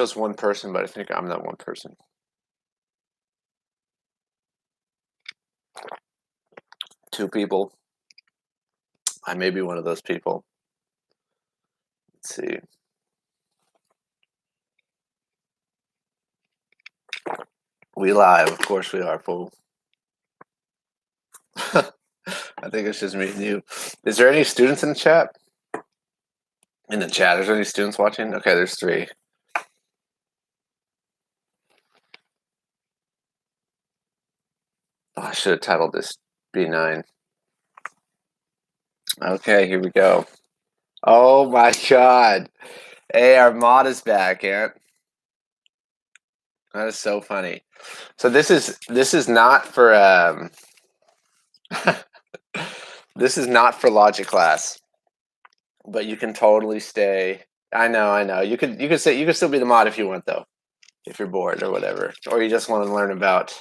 shows one person, but I think I'm that one person. Two people. I may be one of those people. Let's see. We live, of course we are, fool. I think it's just me and you. Is there any students in the chat? In the chat, is there any students watching? Okay, there's 3. Oh, I should have titled this B9. Okay, here we go. Oh my god. Hey, our mod is back, Ant. That is so funny. So this is not for this is not for logic class, but you can totally stay. I know. You could still be the mod if you want though, if you're bored or whatever, or you just want to learn about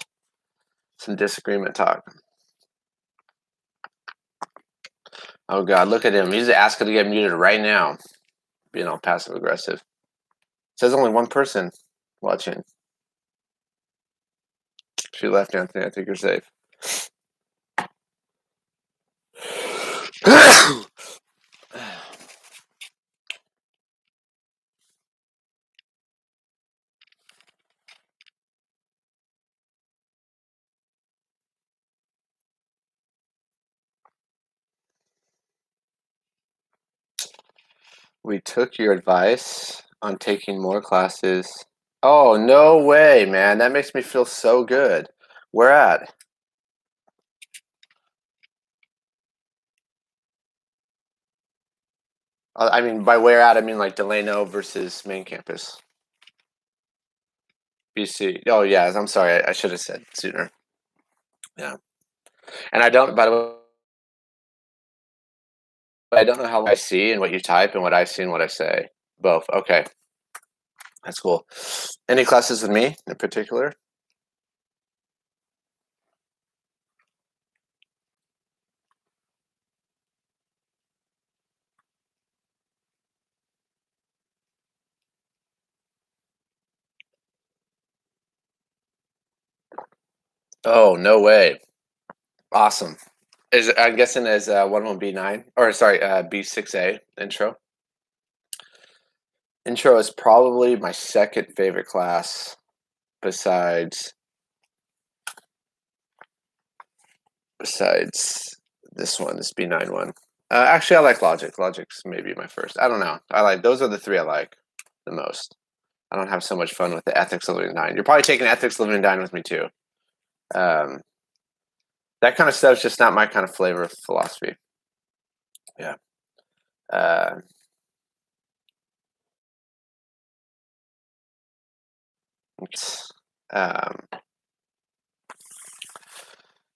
some disagreement talk. Oh god, look at him. He's asking to get muted right now. Being all passive aggressive. Says only one person watching. She left, Anthony. I think you're safe. We took your advice on taking more classes. Oh, no way, man. That makes me feel so good. Where at? I mean, by where at, I mean like Delano versus main campus. BC. Oh, yeah. I'm sorry. I should have said sooner. Yeah. And I don't, by the way, I don't know how I see and what you type and what I see and what I say. Both. Okay. That's cool. Any classes with me in particular? Oh, no way. Awesome. I'm guessing is one of them B9 or sorry, B6A intro. Intro is probably my second favorite class besides this one, this B9 one. Actually, I like logic. Logic's maybe my first. I don't know. Those are the 3 I like the most. I don't have so much fun with the ethics of living and dying. You're probably taking ethics of living and dying with me too. That kind of stuff's just not my kind of flavor of philosophy. Yeah.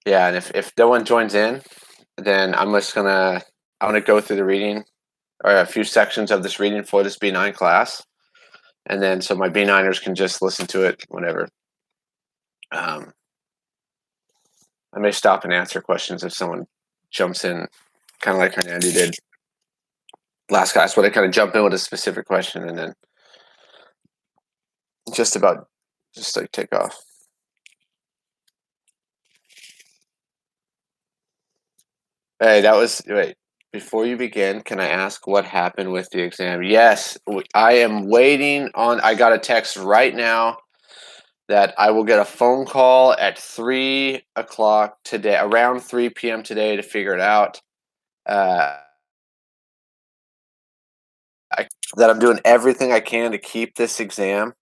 Yeah, and if no one joins in, then I'm gonna go through the reading or a few sections of this reading for this B9 class, and then so my B9ers can just listen to it whenever. I may stop and answer questions if someone jumps in, kind of like Hernandy did last class, where they kind of jump in with a specific question and then just like take off. Hey, wait. Before you begin, can I ask what happened with the exam? Yes, I am waiting on. I got a text right now that I will get a phone call at 3 o'clock today, around 3 p.m. today, to figure it out. That I'm doing everything I can to keep this exam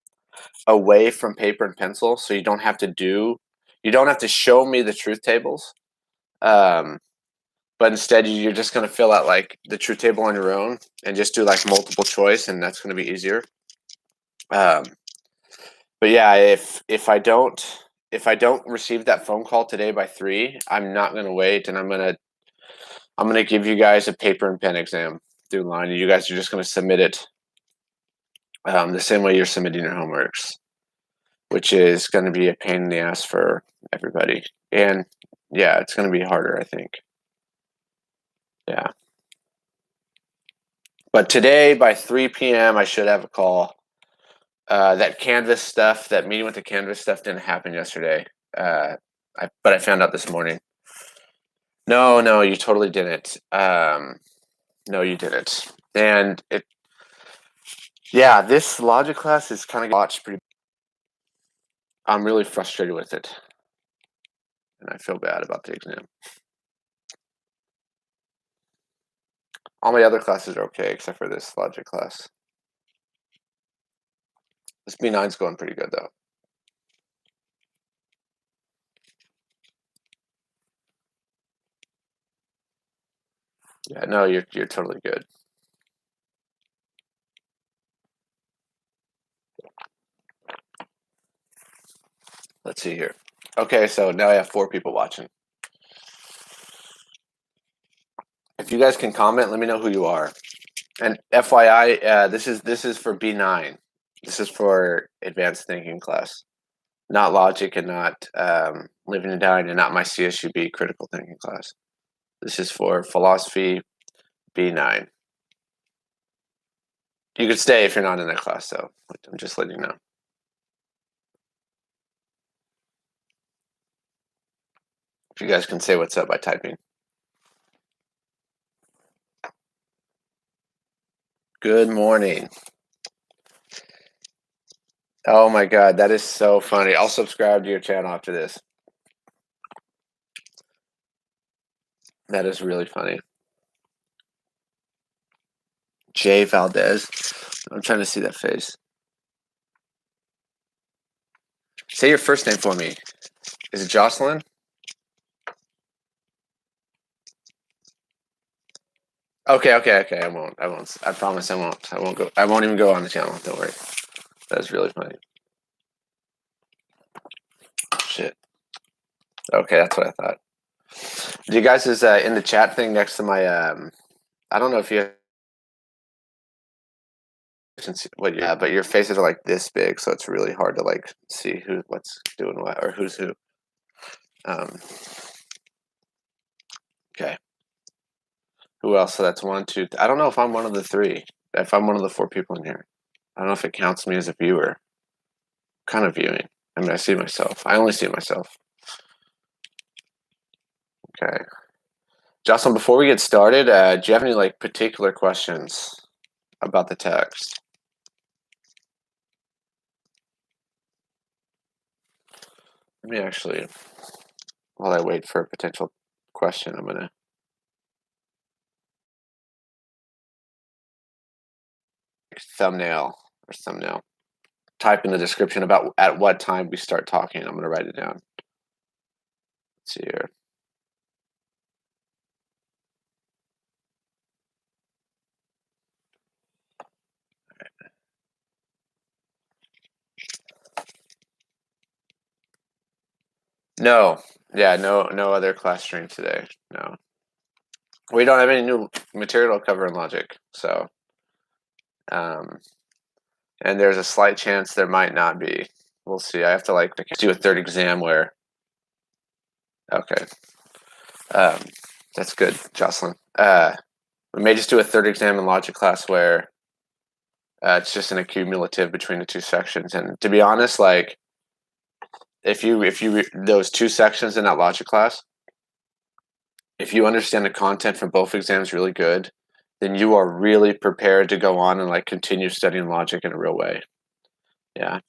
away from paper and pencil, so you don't have to show me the truth tables. But instead, you're just going to fill out like the truth table on your own and just do like multiple choice, and that's going to be easier. But yeah, if I don't receive that phone call today by 3, I'm not going to wait, and I'm gonna give you guys a paper and pen exam through line, and you guys are just going to submit it the same way you're submitting your homeworks, which is going to be a pain in the ass for everybody. And yeah, it's going to be harder, I think. Yeah. But today by 3 p.m. I should have a call That Canvas stuff, that meeting with the Canvas stuff didn't happen yesterday. But I found out this morning. No, you totally didn't. No, you didn't. And this logic class is kind of watched pretty. I'm really frustrated with it, and I feel bad about the exam. All my other classes are okay, except for this logic class. This B9's going pretty good, though. Yeah, no, you're totally good. Let's see here. Okay, so now I have 4 people watching. If you guys can comment, let me know who you are. And FYI, this is for B9. This is for advanced thinking class, not logic and not living and dying, and not my CSUB critical thinking class. This is for philosophy B9. You could stay if you're not in that class, though. I'm just letting you know. If you guys can say what's up by typing. Good morning. Oh my God, that is so funny. I'll subscribe to your channel after this. That is really funny. Jay Valdez. I'm trying to see that face. Say your first name for me. Is it Jocelyn? Okay. I won't. I promise I won't. I won't even go on the channel. Don't worry. That's really funny. Shit. Okay, that's what I thought. Do you guys is in the chat thing next to my I don't know if you can see what you have, but your faces are like this big, so it's really hard to like see what's doing what or who's who. Okay. Who else? So that's 1, 2. I don't know if I'm one of the 3. If I'm one of the 4 people in here, I don't know if it counts me as a viewer. Kind of viewing. I mean, I see myself. I only see myself. Okay. Jocelyn, before we get started, do you have any like particular questions about the text? Let me actually, while I wait for a potential question, I'm gonna. Thumbnail. Type in the description about at what time we start talking. I'm gonna write it down. Let's see here. No, no other class stream today. No, we don't have any new material to cover in logic. So, and there's a slight chance there might not be. We'll see. I have to like do a 3rd exam where. Okay, that's good, Jocelyn. We may just do a 3rd exam in logic class where it's just an accumulative between the 2 sections. And to be honest, like if you those 2 sections in that logic class, if you understand the content from both exams really good, then you are really prepared to go on and like continue studying logic in a real way. Yeah.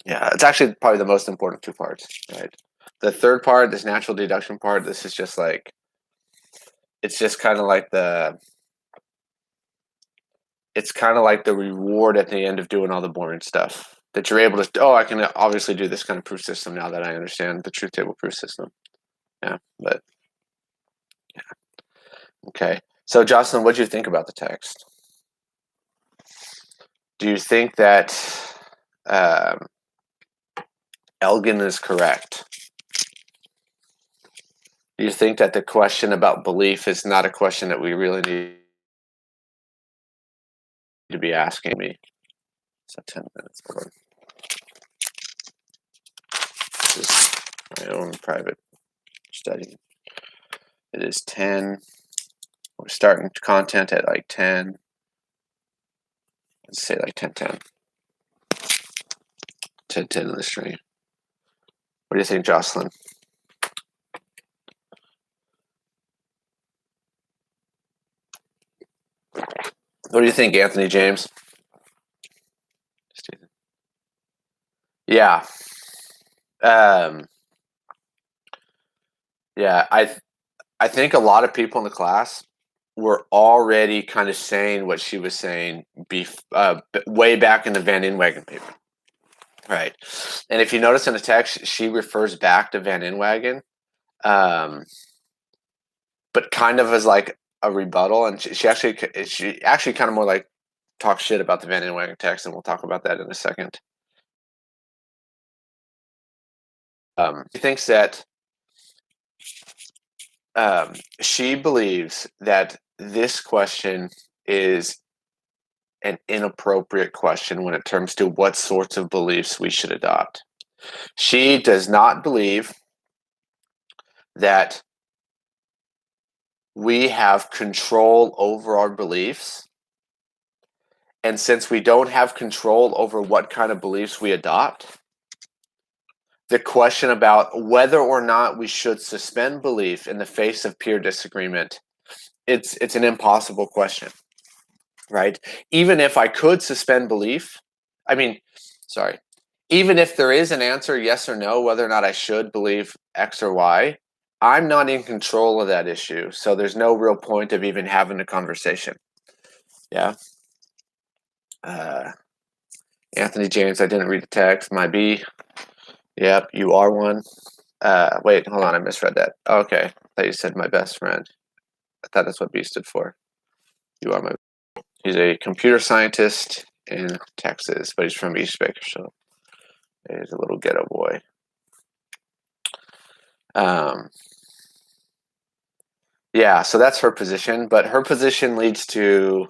Yeah, it's actually probably the most important 2 parts, right? The 3rd part, this natural deduction part, this is just like, it's just kind of like it's kind of like the reward at the end of doing all the boring stuff that you're able to, I can obviously do this kind of proof system now that I understand the truth table proof system. Yeah, but yeah. Okay. So Jocelyn, what do you think about the text? Do you think that Elgin is correct? Do you think that the question about belief is not a question that we really need to be asking me? So 10 minutes. This is my own private study. It is 10. We're starting content at like 10. Let's say like 10-10. 10-10 in the string. What do you think, Jocelyn? What do you think, Anthony James? Yeah. Yeah, I think a lot of people in the class were already kind of saying what she was saying way back in the Van Inwagen paper. Right. And if you notice in the text, she refers back to Van Inwagen, but kind of as like a rebuttal. And she actually kind of more like talks shit about the Van Inwagen text, and we'll talk about that in a second. She thinks that she believes that this question is an inappropriate question when it comes to what sorts of beliefs we should adopt. She does not believe that we have control over our beliefs. And since we don't have control over what kind of beliefs we adopt, the question about whether or not we should suspend belief in the face of peer disagreement, it's an impossible question, right? Even if I could suspend belief, even if there is an answer, yes or no, whether or not I should believe X or Y, I'm not in control of that issue. So there's no real point of even having a conversation. Yeah. Anthony James, I didn't read the text. My B. Yep, you are one. Wait, hold on, I misread that. Okay, I thought you said my best friend. I thought that's what B stood for. You are my. He's a computer scientist in Texas, but he's from East Bakersfield. He's a little ghetto boy. Yeah, so that's her position, but her position leads to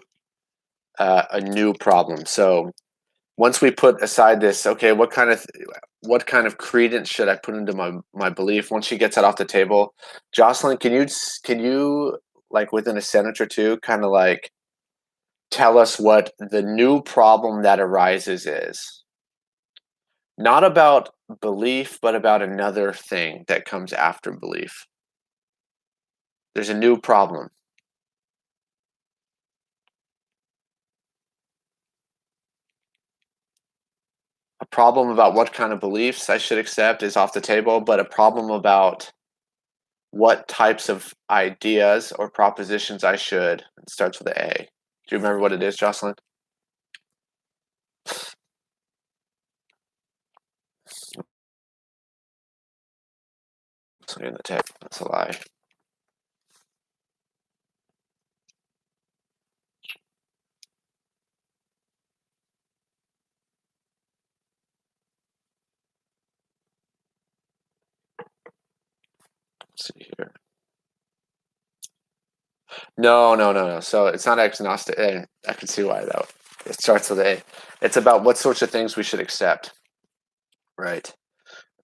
a new problem. So once we put aside this, okay, what kind of credence should I put into my belief? Once she gets that off the table, Jocelyn, can you like within a sentence or two, kind of like tell us what the new problem that arises is? Not about belief, but about another thing that comes after belief. There's a new problem. A problem about what kind of beliefs I should accept is off the table, but a problem about what types of ideas or propositions I should. It starts with an A. Do you remember what it is, Jocelyn? In the text. That's a lie. Let's see here. No. So it's not agnostic. I can see why though. It starts with A. It's about what sorts of things we should accept. Right.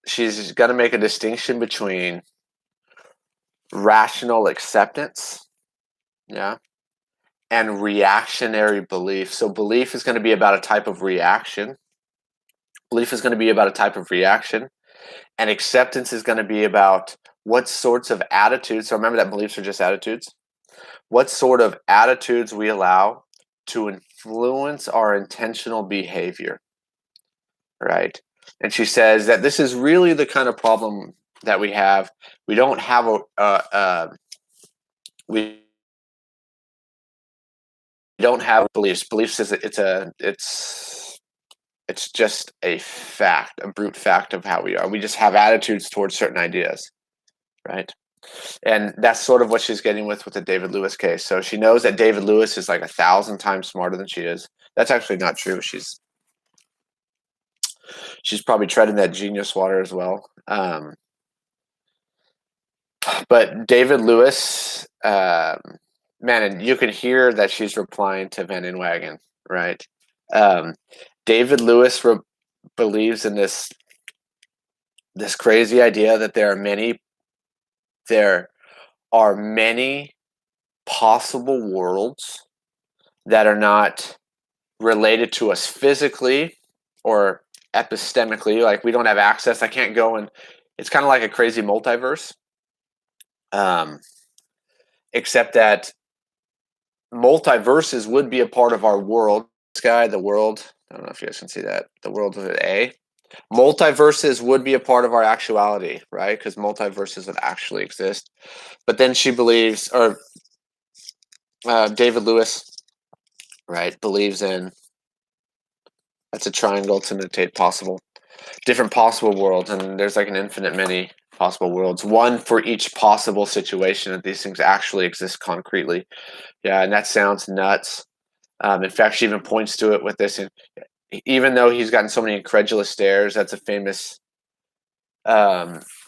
She's got to make a distinction between rational acceptance, yeah, and reactionary belief. So belief is going to be about a type of reaction. Belief is going to be about a type of reaction, and acceptance is going to be about what sorts of attitudes. So remember that beliefs are just attitudes. What sort of attitudes we allow to influence our intentional behavior, right? And she says that this is really the kind of problem that we have. We don't have we don't have beliefs. Beliefs is it's just a fact, a brute fact of how we are. We just have attitudes towards certain ideas, right? And that's sort of what she's getting with the David Lewis case. So she knows that David Lewis is like 1,000 times smarter than she is. That's actually not true. She's probably treading that genius water as well. But David Lewis, man, and you can hear that she's replying to Van Inwagen, right? David Lewis believes in this crazy idea that there are many possible worlds that are not related to us physically or epistemically. Like we don't have access. I can't go and it's kind of like a crazy multiverse. Um, except that multiverses would be a part of our world. Sky, the world. I don't know if you guys can see that. The world with an A. Multiverses would be a part of our actuality, right? Because multiverses would actually exist. But then she believes, or David Lewis, right, believes in that's a triangle to notate possible, different possible worlds, and there's like an infinite many possible worlds, one for each possible situation that these things actually exist concretely. Yeah, and that sounds nuts. In fact, she even points to it with this, and even though he's gotten so many incredulous stares, that's a famous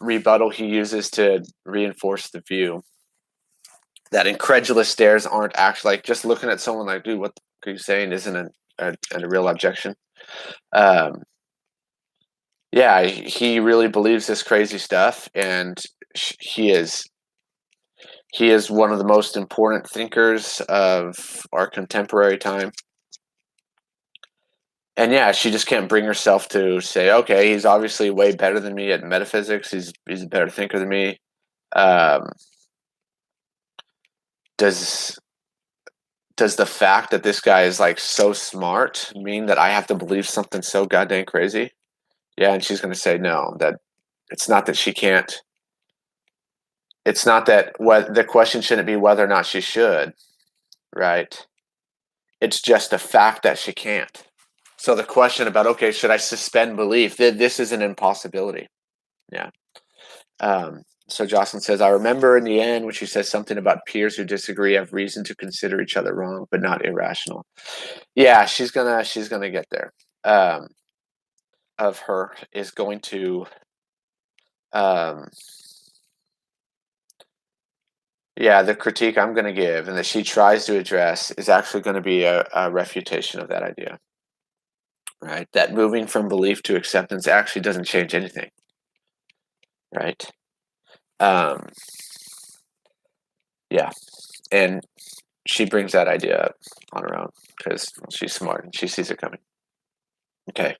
rebuttal he uses to reinforce the view that incredulous stares aren't actually like just looking at someone like, dude, what are you saying? Isn't a real objection. Um, yeah, he really believes this crazy stuff, and he is one of the most important thinkers of our contemporary time. And yeah, she just can't bring herself to say, okay, he's obviously way better than me at metaphysics. He's a better thinker than me. Um, does does the fact that this guy is like so smart mean that I have to believe something so goddamn crazy? Yeah, and she's going to say no. That it's not that she can't. It's not that what the question shouldn't be whether or not she should, right? It's just the fact that she can't. So the question about, okay, should I suspend belief? This is an impossibility. Yeah. So Jocelyn says, I remember in the end when she says something about peers who disagree have reason to consider each other wrong, but not irrational. Yeah, she's gonna get there. Of her is going to, um, yeah, the critique I'm gonna give and that she tries to address is actually going to be a refutation of that idea. Right, that moving from belief to acceptance actually doesn't change anything. Right. Um, yeah, and she brings that idea up on her own because she's smart and she sees it coming. Okay.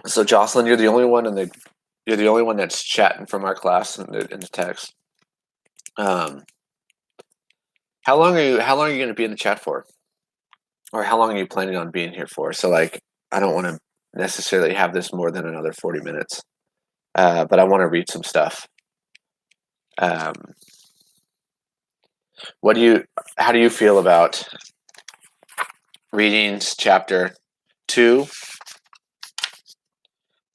So Jocelyn, you're the only one that's chatting from our class in the text. Um, how long are you going to be in the chat for, or how long are you planning on being here for? So like, I don't want to necessarily have this more than another 40 minutes, but I want to read some stuff. Um, what do you? How do you feel about reading chapter 2,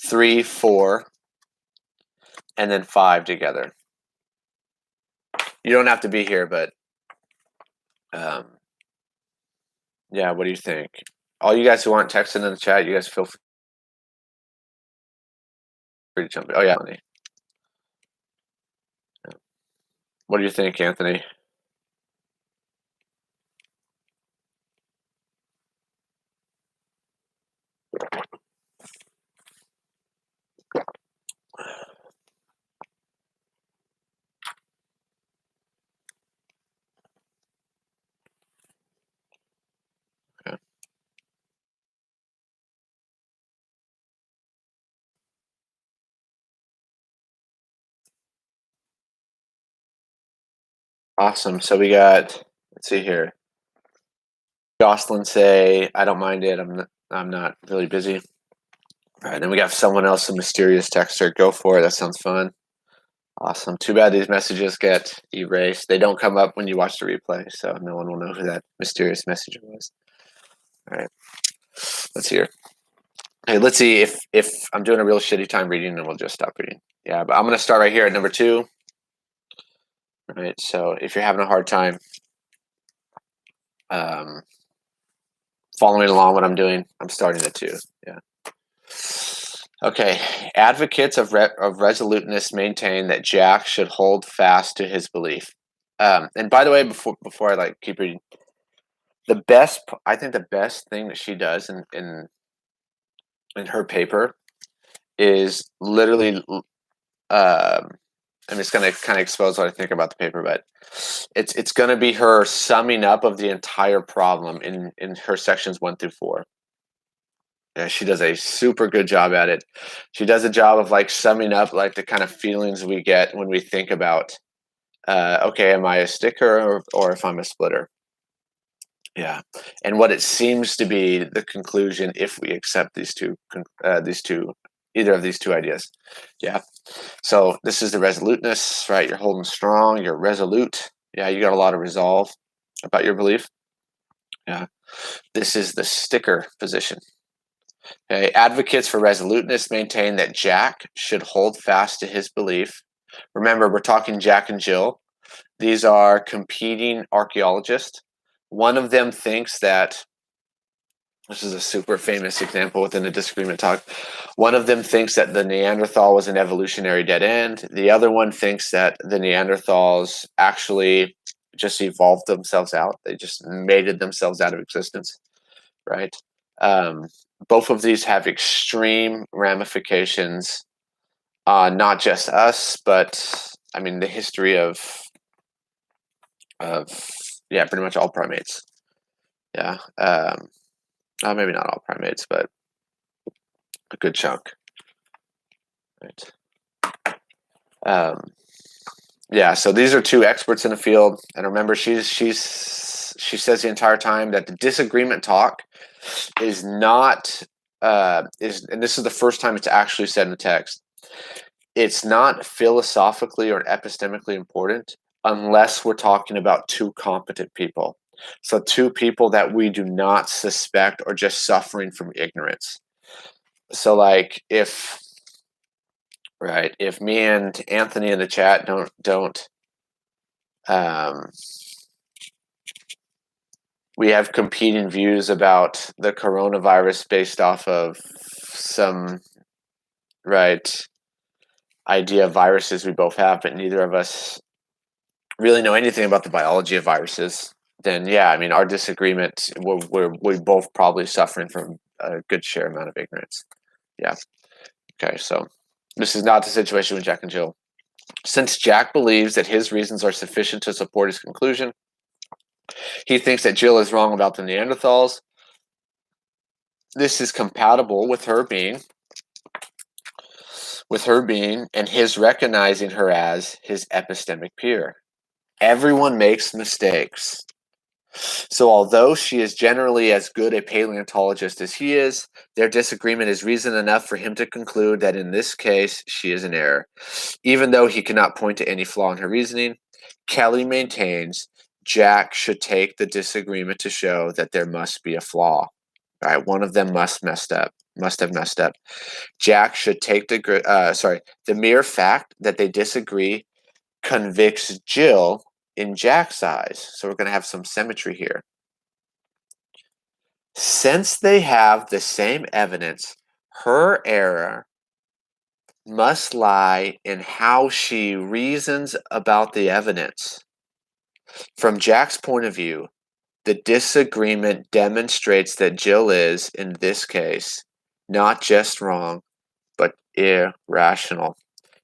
3, 4, and then 5 together? You don't have to be here, but yeah, what do you think? All you guys who aren't texting in the chat, you guys feel free to jump in. Oh yeah, Anthony. What do you think, Anthony? Okay. Awesome. So we got. Let's see here. Jocelyn say, "I don't mind it. I'm not really busy." All right. Then we got someone else, a mysterious texter. Go for it. That sounds fun. Awesome. Too bad these messages get erased. They don't come up when you watch the replay, so no one will know who that mysterious messenger was. All right. Let's hear. Hey, let's see if I'm doing a real shitty time reading, and we'll just stop reading. Yeah, but I'm gonna start right here at number 2. All right. So if you're having a hard time following along what I'm doing, I'm starting at 2. Yeah. Okay. Advocates of resoluteness maintain that Jack should hold fast to his belief. And by the way, before I like keep reading, I think the best thing that she does in her paper is literally I mean, it's going to kind of expose what I think about the paper, but it's going to be her summing up of the entire problem in her sections 1 through 4. Yeah, she does a super good job at it. She does a job of like summing up like the kind of feelings we get when we think about, okay, am I a sticker or if I'm a splitter? Yeah, and what it seems to be the conclusion if we accept either of these two ideas. Yeah. So this is the resoluteness, right? You're holding strong. You're resolute. Yeah, you got a lot of resolve about your belief. Yeah. This is the sticker position. Okay. Advocates for resoluteness maintain that Jack should hold fast to his belief. Remember, we're talking Jack and Jill. These are competing archaeologists. One of them thinks that this is a super famous example within the disagreement talk. One of them thinks that the Neanderthal was an evolutionary dead end. The other one thinks that the Neanderthals actually just evolved themselves out. They just mated themselves out of existence, right? Both of these have extreme ramifications, not just us, but I mean the history of yeah, pretty much all primates. Yeah, maybe not all primates, but a good chunk. Right. Yeah, so these are two experts in the field, and remember, she says the entire time that the disagreement talk is not and this is the first time it's actually said in the text. It's not philosophically or epistemically important unless we're talking about two competent people. So two people that we do not suspect are just suffering from ignorance. So like if me and Anthony in the chat don't we have competing views about the coronavirus based off of some idea of viruses we both have, but neither of us really know anything about the biology of viruses. Then yeah, I mean our disagreement, we're both probably suffering from a good share amount of ignorance. Yeah. Okay, so this is not the situation with Jack and Jill. Since Jack believes that his reasons are sufficient to support his conclusion, he thinks that Jill is wrong about the Neanderthals. This is compatible with her being and his recognizing her as his epistemic peer. Everyone makes mistakes. So although she is generally as good a paleontologist as he is, their disagreement is reason enough for him to conclude that in this case she is in error. Even though he cannot point to any flaw in her reasoning, Kelly maintains Jack should take the disagreement to show that there must be a flaw. All right, one of them must have messed up. Jack should take the mere fact that they disagree convicts Jill in Jack's eyes. So we're going to have some symmetry here. Since they have the same evidence, her error must lie in how she reasons about the evidence. From Jack's point of view, the disagreement demonstrates that Jill is, in this case, not just wrong, but irrational.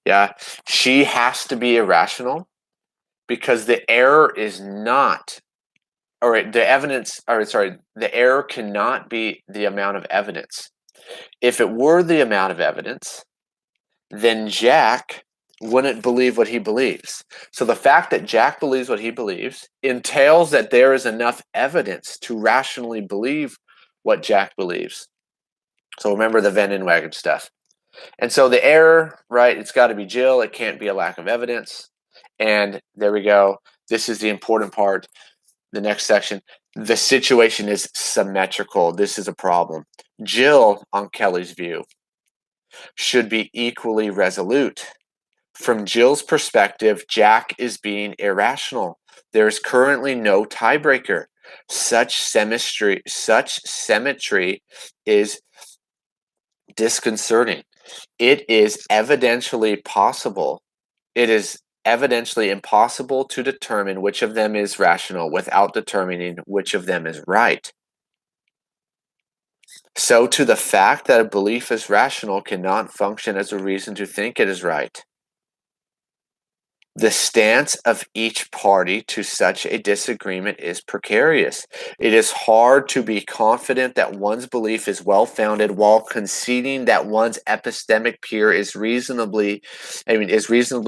Yeah, she has to be irrational because the error is not, the error cannot be the amount of evidence. If it were the amount of evidence, then Jack wouldn't believe what he believes. So the fact that Jack believes what he believes entails that there is enough evidence to rationally believe what Jack believes. So remember the Venn and wagon stuff. And so the error, right, it's got to be Jill. It can't be a lack of evidence. And there we go. This is the important part. The next section. The situation is symmetrical. This is a problem. Jill, on Kelly's view, should be equally resolute. From Jill's perspective, Jack is being irrational. There is currently no tiebreaker. Such symmetry is disconcerting. It is evidentially impossible to determine which of them is rational without determining which of them is right. So, to the fact that a belief is rational cannot function as a reason to think it is right. The stance of each party to such a disagreement is precarious. It is hard to be confident that one's belief is well-founded while conceding that one's epistemic peer is reasonably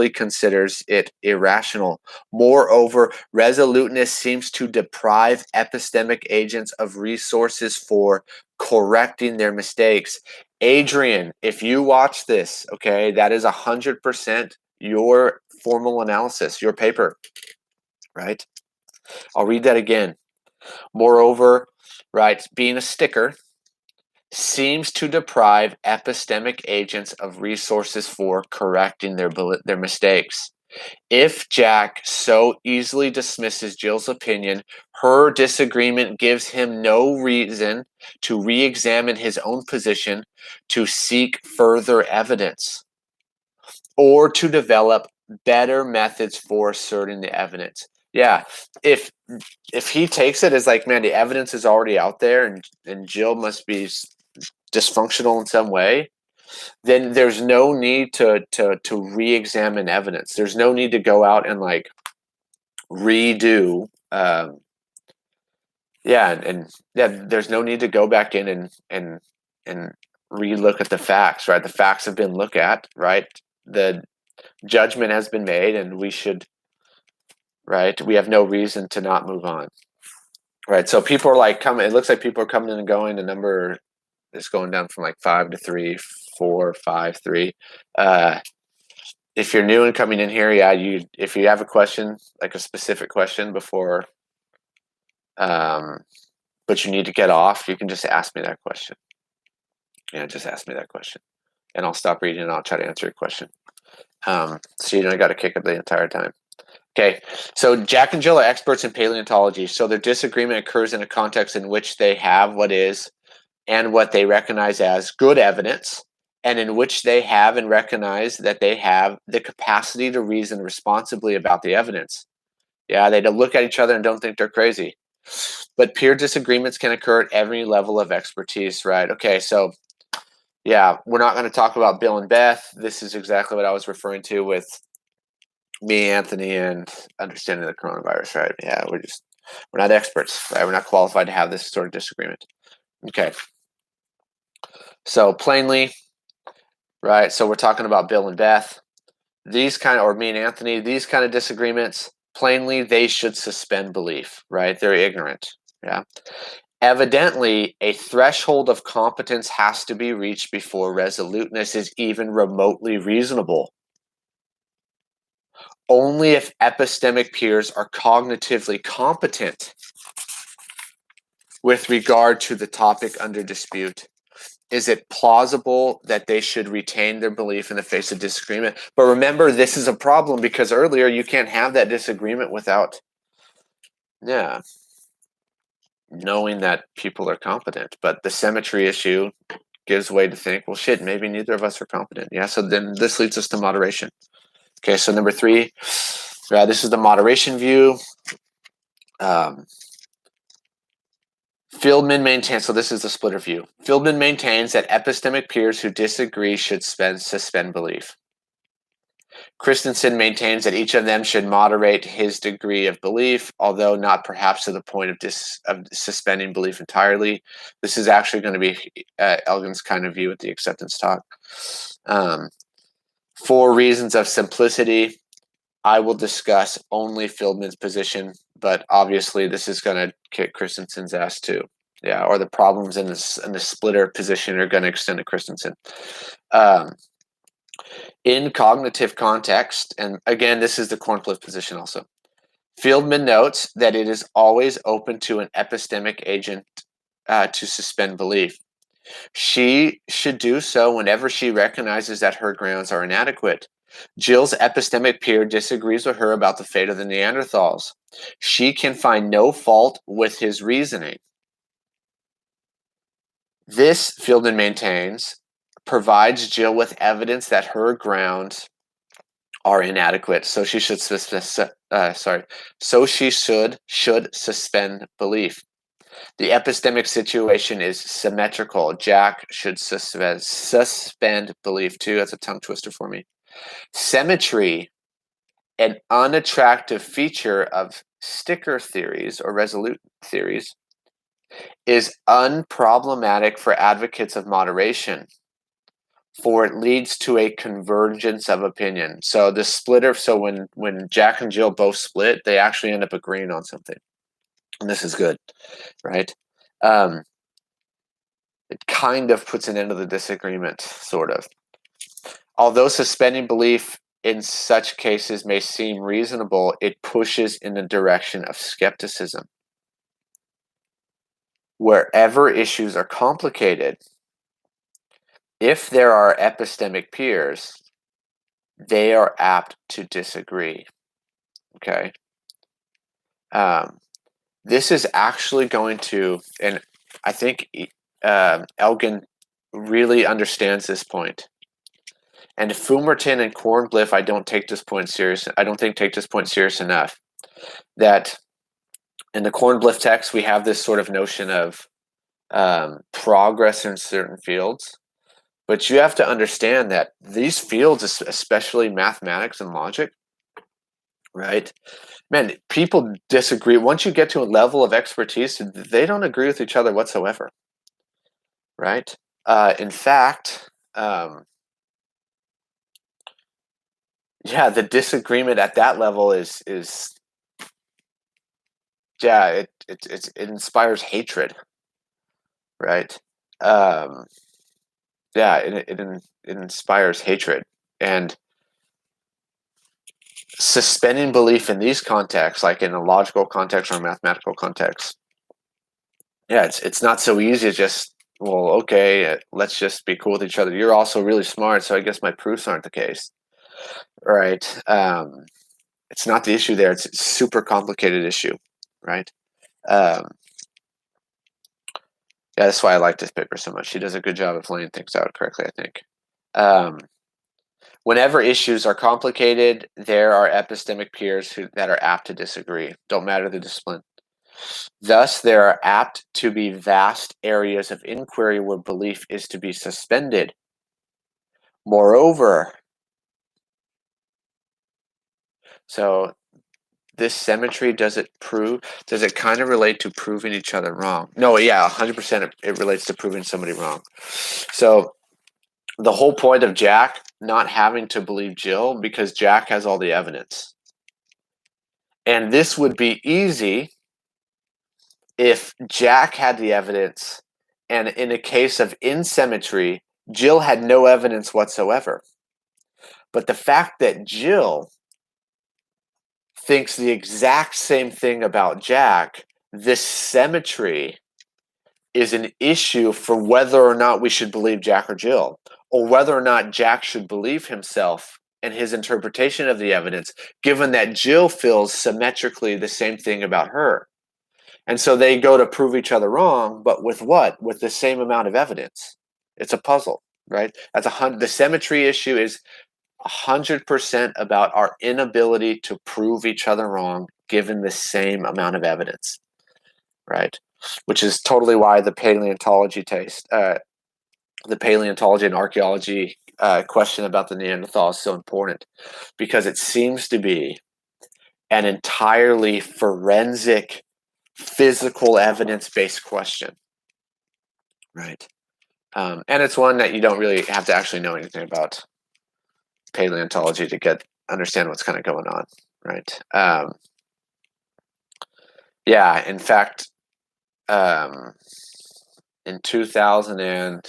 considers it irrational. Moreover, resoluteness seems to deprive epistemic agents of resources for correcting their mistakes. Adrian, if you watch this, okay, that is 100% your formal analysis, your paper, right? I'll read that again. Moreover, right, being a sticker seems to deprive epistemic agents of resources for correcting their mistakes. If Jack so easily dismisses Jill's opinion, her disagreement gives him no reason to re-examine his own position, to seek further evidence, or to develop better methods for asserting the evidence. Yeah, if he takes it as like, man, the evidence is already out there, and Jill must be dysfunctional in some way, then there's no need to re-examine evidence. There's no need to go out and like redo. There's no need to go back in and re-look at the facts. Right, the facts have been looked at. Right, the judgment has been made, and we have no reason to not move on. Right, so people are like coming. It looks like people are coming in and going. The number is going down from like 5 to 3, 4, 5, 3. If you're new and coming in here, if you have a question, like a specific question before, but you need to get off, you can just ask me that question. Just ask me that question, and I'll stop reading and I'll try to answer your question. So you don't got to kick it the entire time. Okay, so Jack and Jill are experts in paleontology, so their disagreement occurs in a context in which they have what is and what they recognize as good evidence, and in which they have and recognize that they have the capacity to reason responsibly about the evidence. Yeah, they don't look at each other and don't think they're crazy. But peer disagreements can occur at every level of expertise, right? Okay, so yeah, we're not going to talk about Bill and Beth. This is exactly what I was referring to with me, Anthony, and understanding the coronavirus, right? Yeah, we're not experts, right? We're not qualified to have this sort of disagreement. Okay. So plainly, right? So we're talking about Bill and Beth. Or me and Anthony, these kind of disagreements, plainly, they should suspend belief, right? They're ignorant. Yeah. Evidently, a threshold of competence has to be reached before resoluteness is even remotely reasonable. Only if epistemic peers are cognitively competent with regard to the topic under dispute is it plausible that they should retain their belief in the face of disagreement. But remember, this is a problem because earlier you can't have that disagreement without knowing that people are competent. But the symmetry issue gives way to think, well, shit, maybe neither of us are competent. Yeah, so then this leads us to moderation. Okay, so number 3, this is the moderation view. Fieldman maintains, so this is the splitter view. Fieldman maintains that epistemic peers who disagree should suspend belief. Christensen maintains that each of them should moderate his degree of belief, although not perhaps to the point of suspending belief entirely. This is actually going to be Elgin's kind of view at the acceptance talk. For reasons of simplicity, I will discuss only Fieldman's position, but obviously this is going to kick Christensen's ass too. Yeah, or the problems in the splitter position are going to extend to Christensen. In cognitive context, and again, this is the Cornflip position also, Fieldman notes that it is always open to an epistemic agent to suspend belief. She should do so whenever she recognizes that her grounds are inadequate. Jill's epistemic peer disagrees with her about the fate of the Neanderthals. She can find no fault with his reasoning. This, Fieldman maintains, provides Jill with evidence that her grounds are inadequate, so she should suspend belief. The epistemic situation is symmetrical. Jack should suspend belief too. That's a tongue twister for me. Symmetry, an unattractive feature of sticker theories or resolute theories is unproblematic for advocates of moderation, for it leads to a convergence of opinion. So the splitter, so when Jack and Jill both split, they actually end up agreeing on something. And this is good, right? It kind of puts an end to the disagreement, sort of. Although suspending belief in such cases may seem reasonable, it pushes in the direction of skepticism. Wherever issues are complicated, if there are epistemic peers, they are apt to disagree. Okay. This is actually going to, and I think Elgin really understands this point. And Fumerton and Kornblith, I don't think take this point serious enough. That in the Kornblith text, we have this sort of notion of progress in certain fields. But you have to understand that these fields, especially mathematics and logic, right? Man, people disagree. Once you get to a level of expertise, they don't agree with each other whatsoever, right? In fact, the disagreement at that level is it inspires hatred, right? It inspires hatred, and suspending belief in these contexts, like in a logical context or a mathematical context, it's not so easy to just, well, okay, let's just be cool with each other. You're also really smart, so I guess my proofs aren't the case, right? It's not the issue there. It's a super complicated issue, right? That's why I like this paper so much. She does a good job of laying things out correctly, I think. Whenever issues are complicated, there are epistemic peers that are apt to disagree. Don't matter the discipline. Thus, there are apt to be vast areas of inquiry where belief is to be suspended. Moreover, so this symmetry, does it kind of relate to proving each other wrong? No, 100% it relates to proving somebody wrong. So the whole point of Jack not having to believe Jill, because Jack has all the evidence. And this would be easy if Jack had the evidence, and in a case of insymmetry, Jill had no evidence whatsoever. But the fact that Jill thinks the exact same thing about Jack, this symmetry is an issue for whether or not we should believe Jack or Jill, or whether or not Jack should believe himself and his interpretation of the evidence, given that Jill feels symmetrically the same thing about her. And so they go to prove each other wrong, but with what? With the same amount of evidence. It's a puzzle, right? The symmetry issue is 100% about our inability to prove each other wrong given the same amount of evidence, right? Which is totally why the paleontology and archaeology question about the Neanderthal is so important, because it seems to be an entirely forensic, physical evidence-based question, right? And it's one that you don't really have to actually know anything about paleontology to understand what's kind of going on, right? In fact, in 2000 and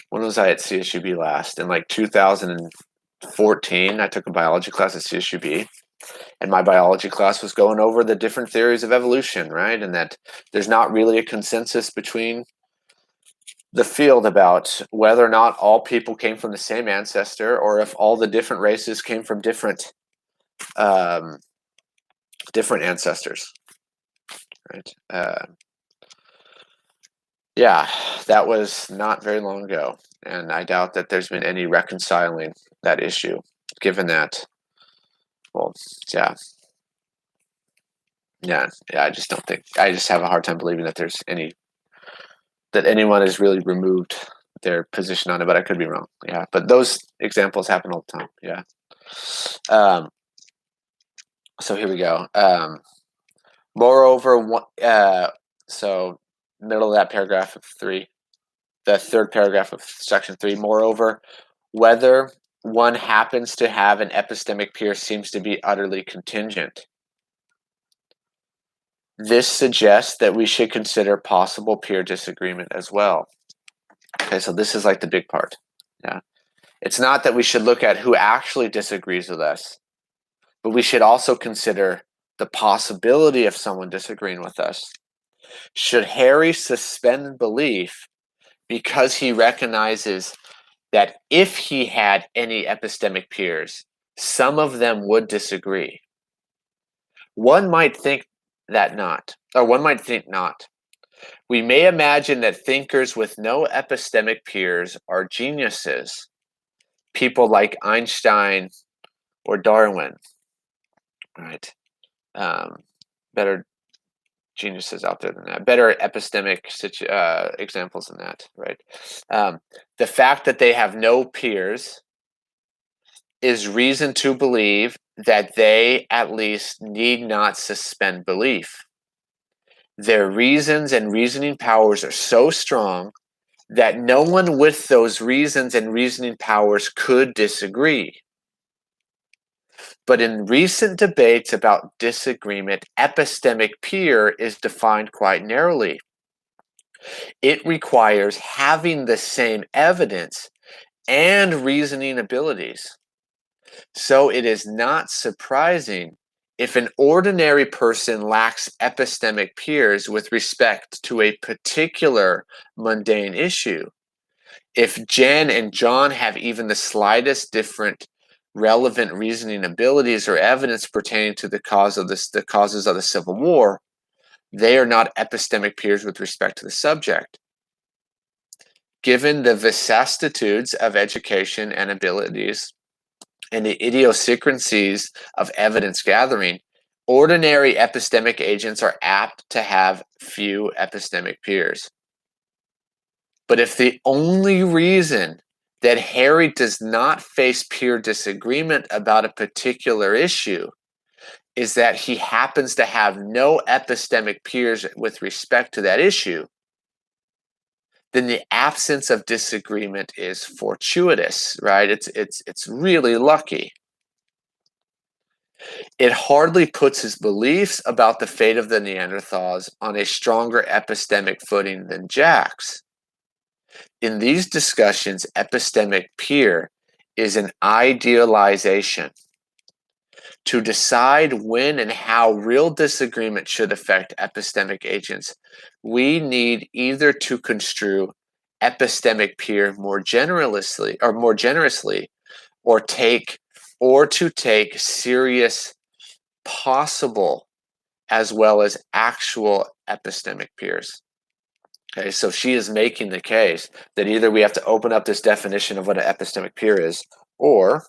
when was I at CSUB last? In like 2014, I took a biology class at CSUB, and my biology class was going over the different theories of evolution, right? And that there's not really a consensus between the field about whether or not all people came from the same ancestor, or if all the different races came from different ancestors, right? That was not very long ago, and I doubt that there's been any reconciling that issue, given that, I just don't think, I just have a hard time believing that that anyone has really removed their position on it, but I could be wrong. But those examples happen all the time. So here we go. Moreover, so middle of that paragraph of 3, the third paragraph of section 3. Moreover, whether one happens to have an epistemic peer seems to be utterly contingent. This suggests that we should consider possible peer disagreement as well. Okay, so this is like the big part. Yeah, it's not that we should look at who actually disagrees with us, but we should also consider the possibility of someone disagreeing with us. Should Harry suspend belief because he recognizes that if he had any epistemic peers, some of them would disagree? One might think that not, or one might think not. We may imagine that thinkers with no epistemic peers are geniuses, people like Einstein or Darwin, right? Better geniuses out there than that, better epistemic examples than that, right? The fact that they have no peers is reason to believe that they at least need not suspend belief. Their reasons and reasoning powers are so strong that no one with those reasons and reasoning powers could disagree. But in recent debates about disagreement, epistemic peer is defined quite narrowly. It requires having the same evidence and reasoning abilities. So it is not surprising if an ordinary person lacks epistemic peers with respect to a particular mundane issue. If Jen and John have even the slightest different relevant reasoning abilities or evidence pertaining to the causes of the Civil War, they are not epistemic peers with respect to the subject. Given the vicissitudes of education and abilities and the idiosyncrasies of evidence gathering, ordinary epistemic agents are apt to have few epistemic peers. But if the only reason that Harry does not face peer disagreement about a particular issue is that he happens to have no epistemic peers with respect to that issue, then the absence of disagreement is fortuitous, right? It's really lucky. It hardly puts his beliefs about the fate of the Neanderthals on a stronger epistemic footing than Jack's. In these discussions, epistemic peer is an idealization. To decide when and how real disagreement should affect epistemic agents, we need either to construe epistemic peer more generously, or to take serious possible as well as actual epistemic peers. Okay, so she is making the case that either we have to open up this definition of what an epistemic peer is, or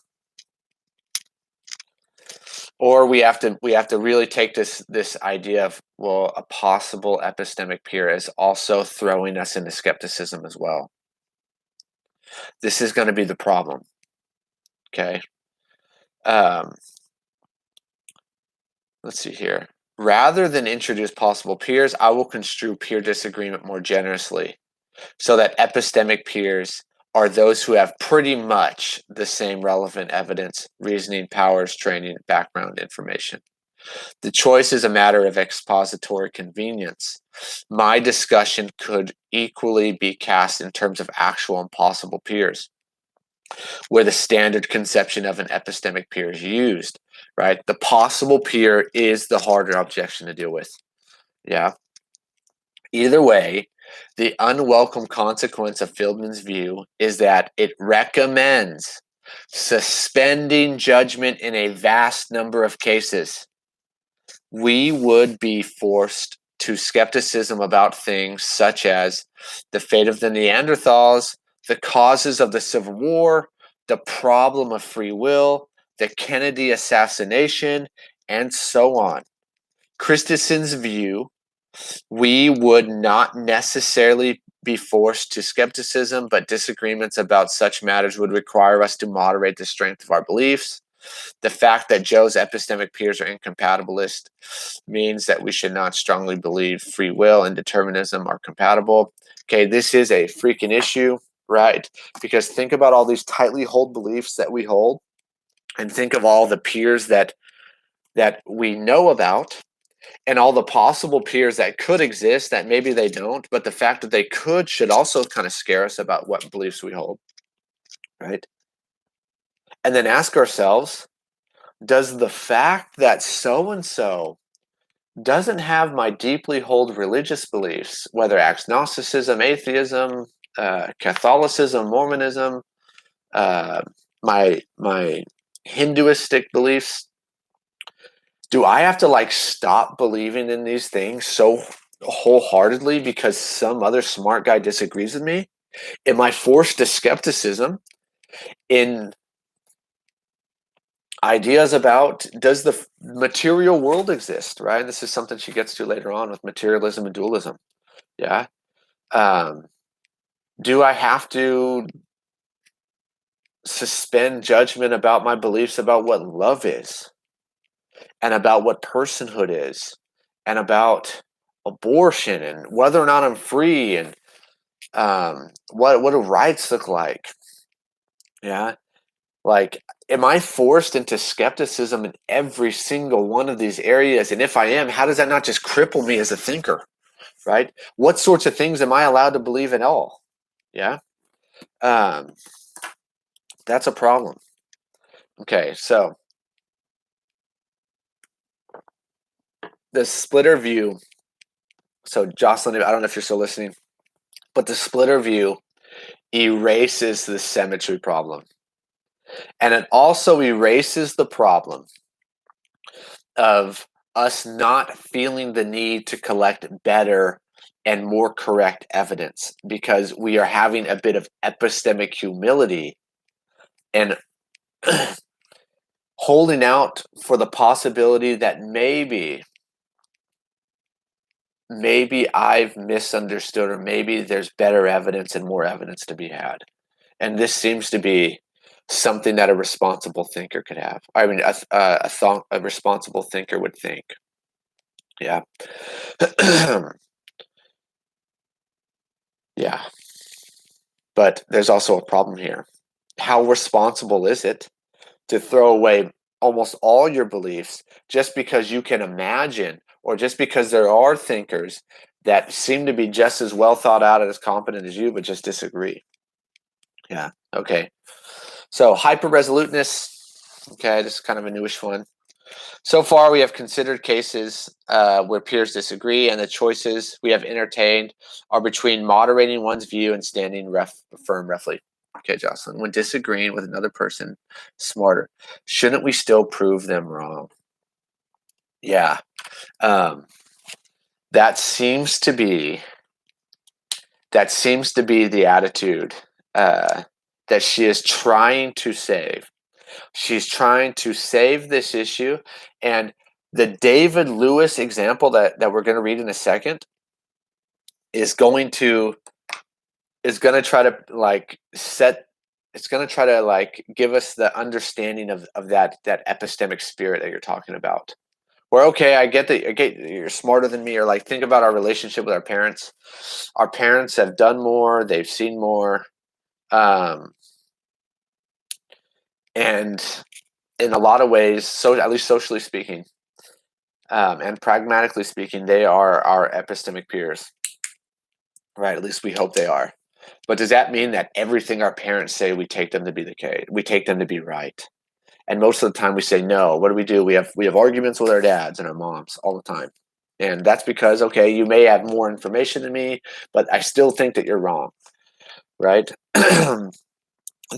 we have to really take this idea of, well, a possible epistemic peer is also throwing us into skepticism as well. This is going to be the problem. Okay. Let's see here. Rather than introduce possible peers, I will construe peer disagreement more generously, so that epistemic peers are those who have pretty much the same relevant evidence, reasoning powers, training, background information. The choice is a matter of expository convenience. My discussion could equally be cast in terms of actual and possible peers, where the standard conception of an epistemic peer is used, right? The possible peer is the harder objection to deal with. Yeah. Either way, the unwelcome consequence of Fieldman's view is that it recommends suspending judgment in a vast number of cases. We would be forced to skepticism about things such as the fate of the Neanderthals, the causes of the Civil War, the problem of free will, the Kennedy assassination, and so on. Christensen's view, we would not necessarily be forced to skepticism, but disagreements about such matters would require us to moderate the strength of our beliefs. The fact that Joe's epistemic peers are incompatibilist means that we should not strongly believe free will and determinism are compatible. Okay, this is a freaking issue, right? Because think about all these tightly held beliefs that we hold, and think of all the peers that we know about, and all the possible peers that could exist that maybe they don't, but the fact that they could should also kind of scare us about what beliefs we hold, right? And then ask ourselves, does the fact that so and so doesn't have my deeply held religious beliefs, whether agnosticism, atheism, Catholicism, Mormonism, uh, my Hinduistic beliefs, do I have to like stop believing in these things so wholeheartedly because some other smart guy disagrees with me? Am I forced to skepticism in ideas about, does the material world exist, right? This is something she gets to later on with materialism and dualism. Yeah. Do I have to suspend judgment about my beliefs about what love is, and about what personhood is, and about abortion, and whether or not I'm free, and what do rights look like? Yeah. Like, am I forced into skepticism in every single one of these areas? And if I am, how does that not just cripple me as a thinker, right? What sorts of things am I allowed to believe in all? Yeah. That's a problem. Okay, so the splitter view. So Jocelyn, I don't know if you're still listening, but the splitter view erases the symmetry problem. And it also erases the problem of us not feeling the need to collect better and more correct evidence, because we are having a bit of epistemic humility and holding out for the possibility that maybe I've misunderstood, or maybe there's better evidence and more evidence to be had. And this seems to be something that a responsible thinker could have. I mean, a responsible thinker would think. Yeah. Yeah. But there's also a problem here. How responsible is it to throw away almost all your beliefs just because you can imagine, or just because there are thinkers that seem to be just as well thought out and as competent as you, but just disagree? Yeah. Okay. So hyper-resoluteness. Okay, this is kind of a newish one. So far, we have considered cases where peers disagree, and the choices we have entertained are between moderating one's view and standing firm roughly. Okay, Jocelyn, when disagreeing with another person smarter, shouldn't we still prove them wrong? Yeah. That seems to be the attitude that she is trying to save. She's trying to save this issue. And the David Lewis example that we're going to read in a second is going to try to give us the understanding of that epistemic spirit that you're talking about. Where, okay, I get you're smarter than me, or like, think about our relationship with our parents. Our parents have done more, they've seen more, and in a lot of ways, so at least socially speaking, and pragmatically speaking, they are our epistemic peers, right? At least we hope they are. But does that mean that everything our parents say, we take them to be the case? We take them to be right? And most of the time we say no. What do? We have arguments with our dads and our moms all the time. And that's because, okay, you may have more information than me, but I still think that you're wrong, right?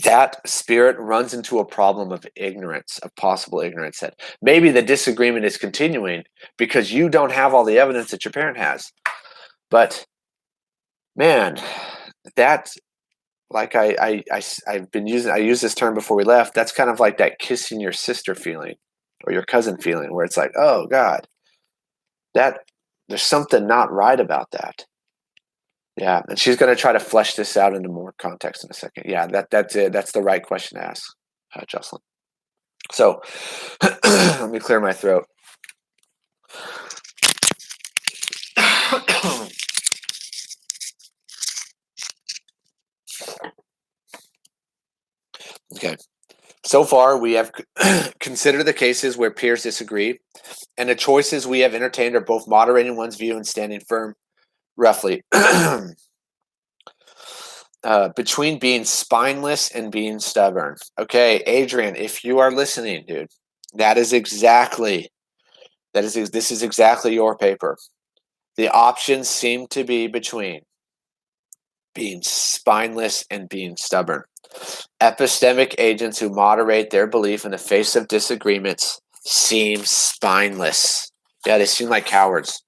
That spirit runs into a problem of ignorance, of possible ignorance, that maybe the disagreement is continuing because you don't have all the evidence that your parent has. But man, that's like I've been using, I used this term before we left. That's kind of like that kissing your sister feeling or your cousin feeling, where it's like, oh God, that there's something not right about that. Yeah, and she's going to try to flesh this out into more context in a second. Yeah, that's it. That's the right question to ask, Jocelyn. So let me clear my throat. Okay. So far, we have considered the cases where peers disagree, and the choices we have entertained are both moderating one's view and standing firm, roughly, between being spineless and being stubborn. Okay, Adrian, if you are listening, dude, this is exactly your paper. The options seem to be between being spineless and being stubborn. Epistemic agents who moderate their belief in the face of disagreements seem spineless. Yeah, they seem like cowards,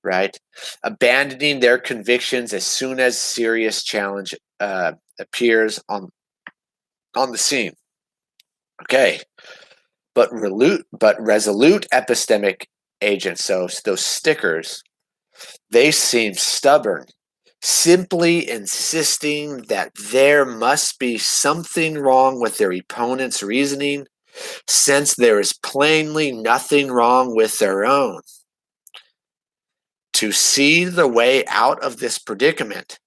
right? Abandoning their convictions as soon as serious challenge appears on the scene. Okay, but resolute epistemic agents, so those stickers, they seem stubborn, simply insisting that there must be something wrong with their opponent's reasoning, since there is plainly nothing wrong with their own. To see the way out of this predicament,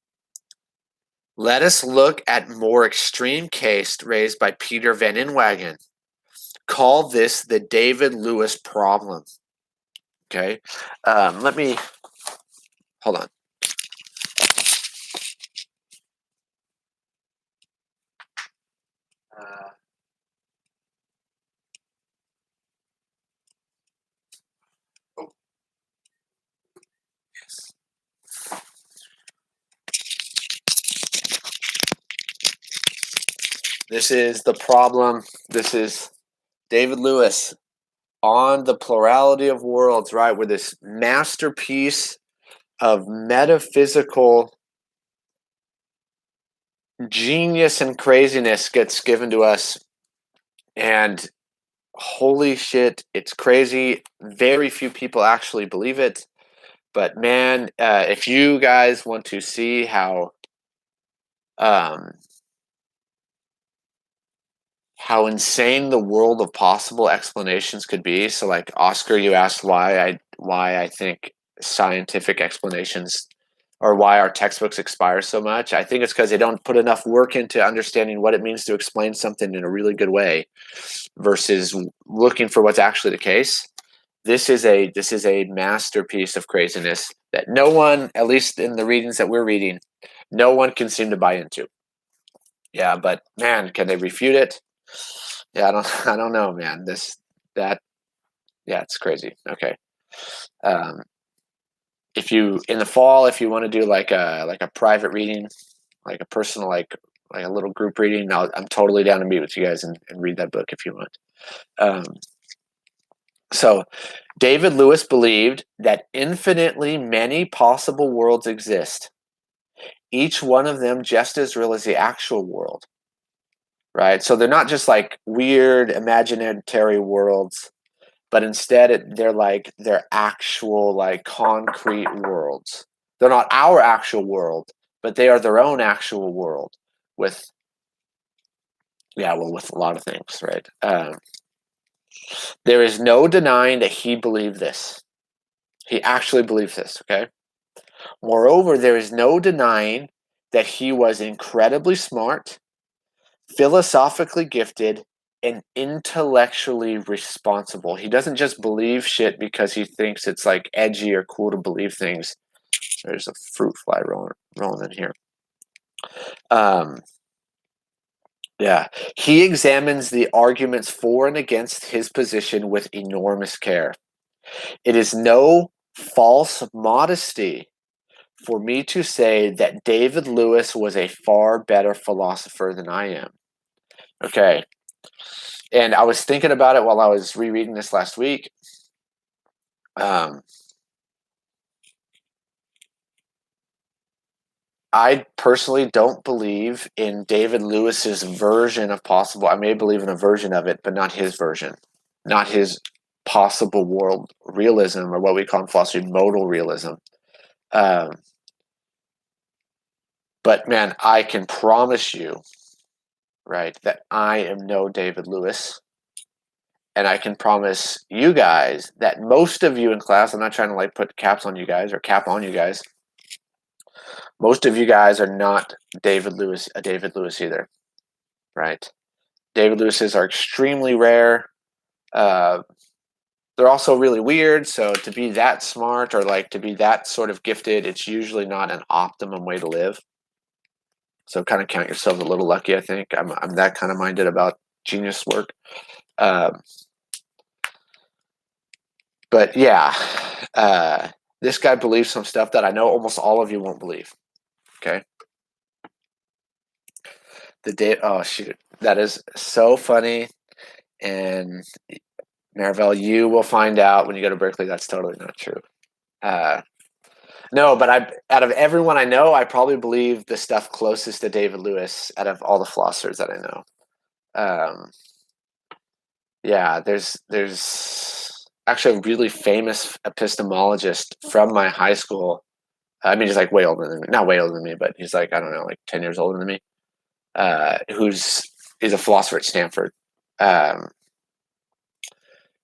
let us look at more extreme case raised by Peter Van Inwagen. Call this the David Lewis problem. Okay, let me hold on. Oh, yes. This is the problem. This is David Lewis on the plurality of worlds, right? Where this masterpiece of metaphysical genius and craziness gets given to us. And holy shit, it's crazy. Very few people actually believe it. But man, if you guys want to see um, how insane the world of possible explanations could be. So, like Oscar, you asked why I think scientific explanations or why our textbooks expire so much. I think it's because they don't put enough work into understanding what it means to explain something in a really good way versus looking for what's actually the case. This is a masterpiece of craziness that no one, at least in the readings that we're reading, no one can seem to buy into. Yeah, but man, can they refute it? Yeah, I don't know, man. Yeah, it's crazy. Okay. Um, if you in the fall, if you want to do like a private reading, like a personal like a little group reading, I'm totally down to meet with you guys and read that book if you want. Um, so David Lewis believed that infinitely many possible worlds exist, each one of them just as real as the actual world. Right? So they're not just like weird imaginary worlds, but instead they're actual like concrete worlds. They're not our actual world, but they are their own actual world with with a lot of things, right? There is no denying that he believed this. He actually believes this, okay? Moreover, there is no denying that he was incredibly smart, philosophically gifted, and intellectually responsible. He doesn't just believe shit because he thinks it's like edgy or cool to believe things. There's a fruit fly rolling in here. Yeah, he examines the arguments for and against his position with enormous care. It is no false modesty for me to say that David Lewis was a far better philosopher than I am. Okay. And I was thinking about it while I was rereading this last week. I personally don't believe in David Lewis's version of possible. I may believe in a version of it, but not his version, not his possible world realism, or what we call in philosophy modal realism. Um, but man, I can promise you, right, that I am no David Lewis. And I can promise you guys that most of you in class, I'm not trying to like put caps on you guys or cap on you guys. Most of you guys are not David Lewis either, right? David Lewis's are extremely rare. They're also really weird. So to be that smart or like to be that sort of gifted, it's usually not an optimum way to live. So kind of count yourselves a little lucky. I think I'm that kind of minded about genius work. But yeah, this guy believes some stuff that I know almost all of you won't believe. Okay. Oh shoot, that is so funny. And Marivelle, you will find out when you go to Berkeley that's totally not true. No, but out of everyone I know, I probably believe the stuff closest to David Lewis out of all the philosophers that I know. Yeah, there's actually a really famous epistemologist from my high school. I mean, he's like way older than me, not way older than me, but he's like, I don't know, like 10 years older than me. He's a philosopher at Stanford.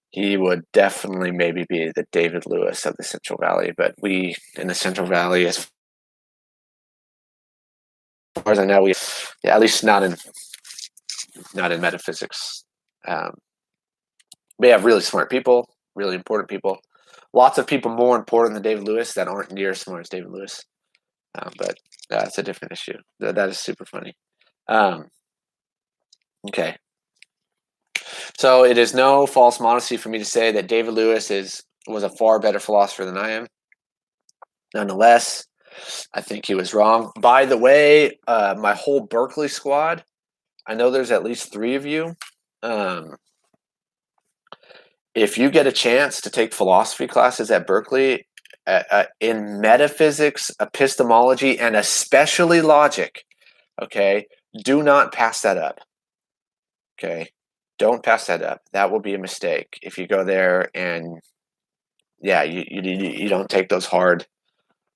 He would definitely maybe be the David Lewis of the Central Valley, but we in the Central Valley, as far as I know, at least not in metaphysics. We have really smart people, really important people. Lots of people more important than David Lewis that aren't near as smart as David Lewis. But that's a different issue. That is super funny. Okay. So it is no false modesty for me to say that David Lewis was a far better philosopher than I am. Nonetheless, I think he was wrong. By the way, my whole Berkeley squad, I know there's at least 3 of you. If you get a chance to take philosophy classes at Berkeley, in metaphysics, epistemology, and especially logic, okay, do not pass that up. Okay, don't pass that up. That will be a mistake if you go there and yeah, you don't take those hard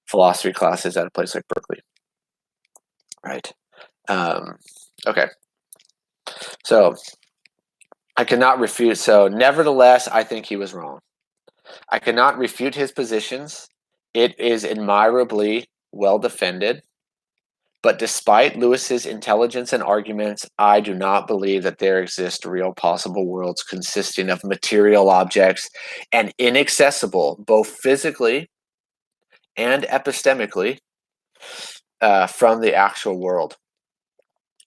philosophy classes at a place like Berkeley, right? Okay, so I cannot refute. So nevertheless, I think he was wrong. I cannot refute his positions. It is admirably well defended. But despite Lewis's intelligence and arguments, I do not believe that there exist real possible worlds consisting of material objects and inaccessible, both physically and epistemically, from the actual world.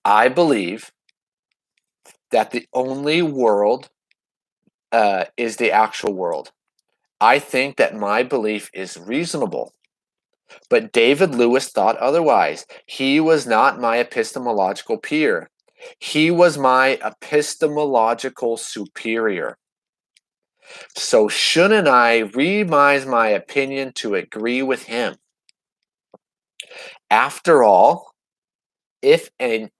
I believe that the only world is the actual world. I think that my belief is reasonable. But David Lewis thought otherwise. He was not my epistemological peer. He was my epistemological superior. So shouldn't I revise my opinion to agree with him? After all, if a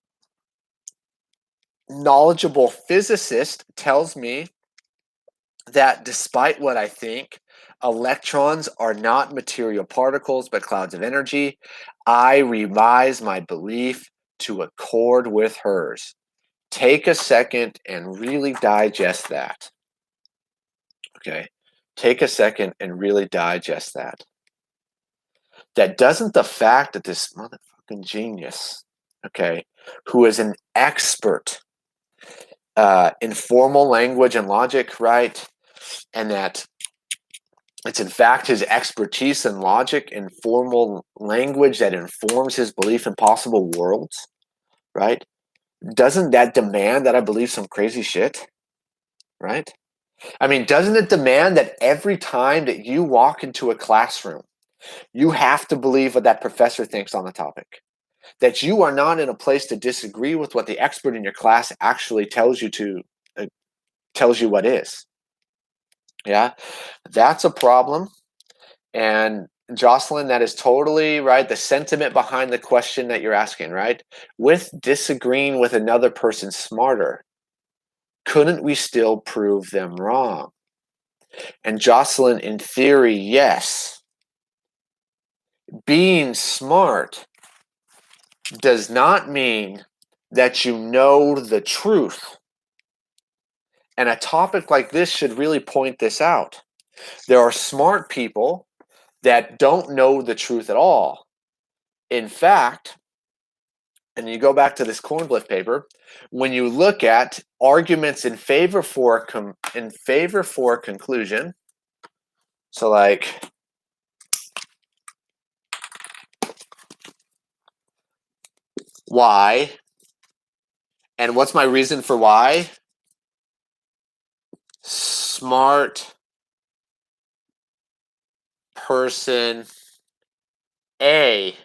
knowledgeable physicist tells me that despite what I think, electrons are not material particles but clouds of energy, I revise my belief to accord with hers. Take a second and really digest that. Okay? Take a second and really digest that. That doesn't the fact that this motherfucking genius, okay, who is an expert in formal language and logic, right? And that it's in fact his expertise in logic and formal language that informs his belief in possible worlds, right? Doesn't that demand that I believe some crazy shit, right? I mean, doesn't it demand that every time that you walk into a classroom, you have to believe what that professor thinks on the topic? That you are not in a place to disagree with what the expert in your class actually tells you what is. Yeah, that's a problem. And Jocelyn, that is totally right. The sentiment behind the question that you're asking, right? With disagreeing with another person smarter, couldn't we still prove them wrong? And Jocelyn, in theory, yes. Being smart does not mean that you know the truth. And a topic like this should really point this out. There are smart people that don't know the truth at all. In fact, and you go back to this Cornbluth paper, when you look at arguments in favor for a conclusion, so like why, and what's my reason for why? Smart person A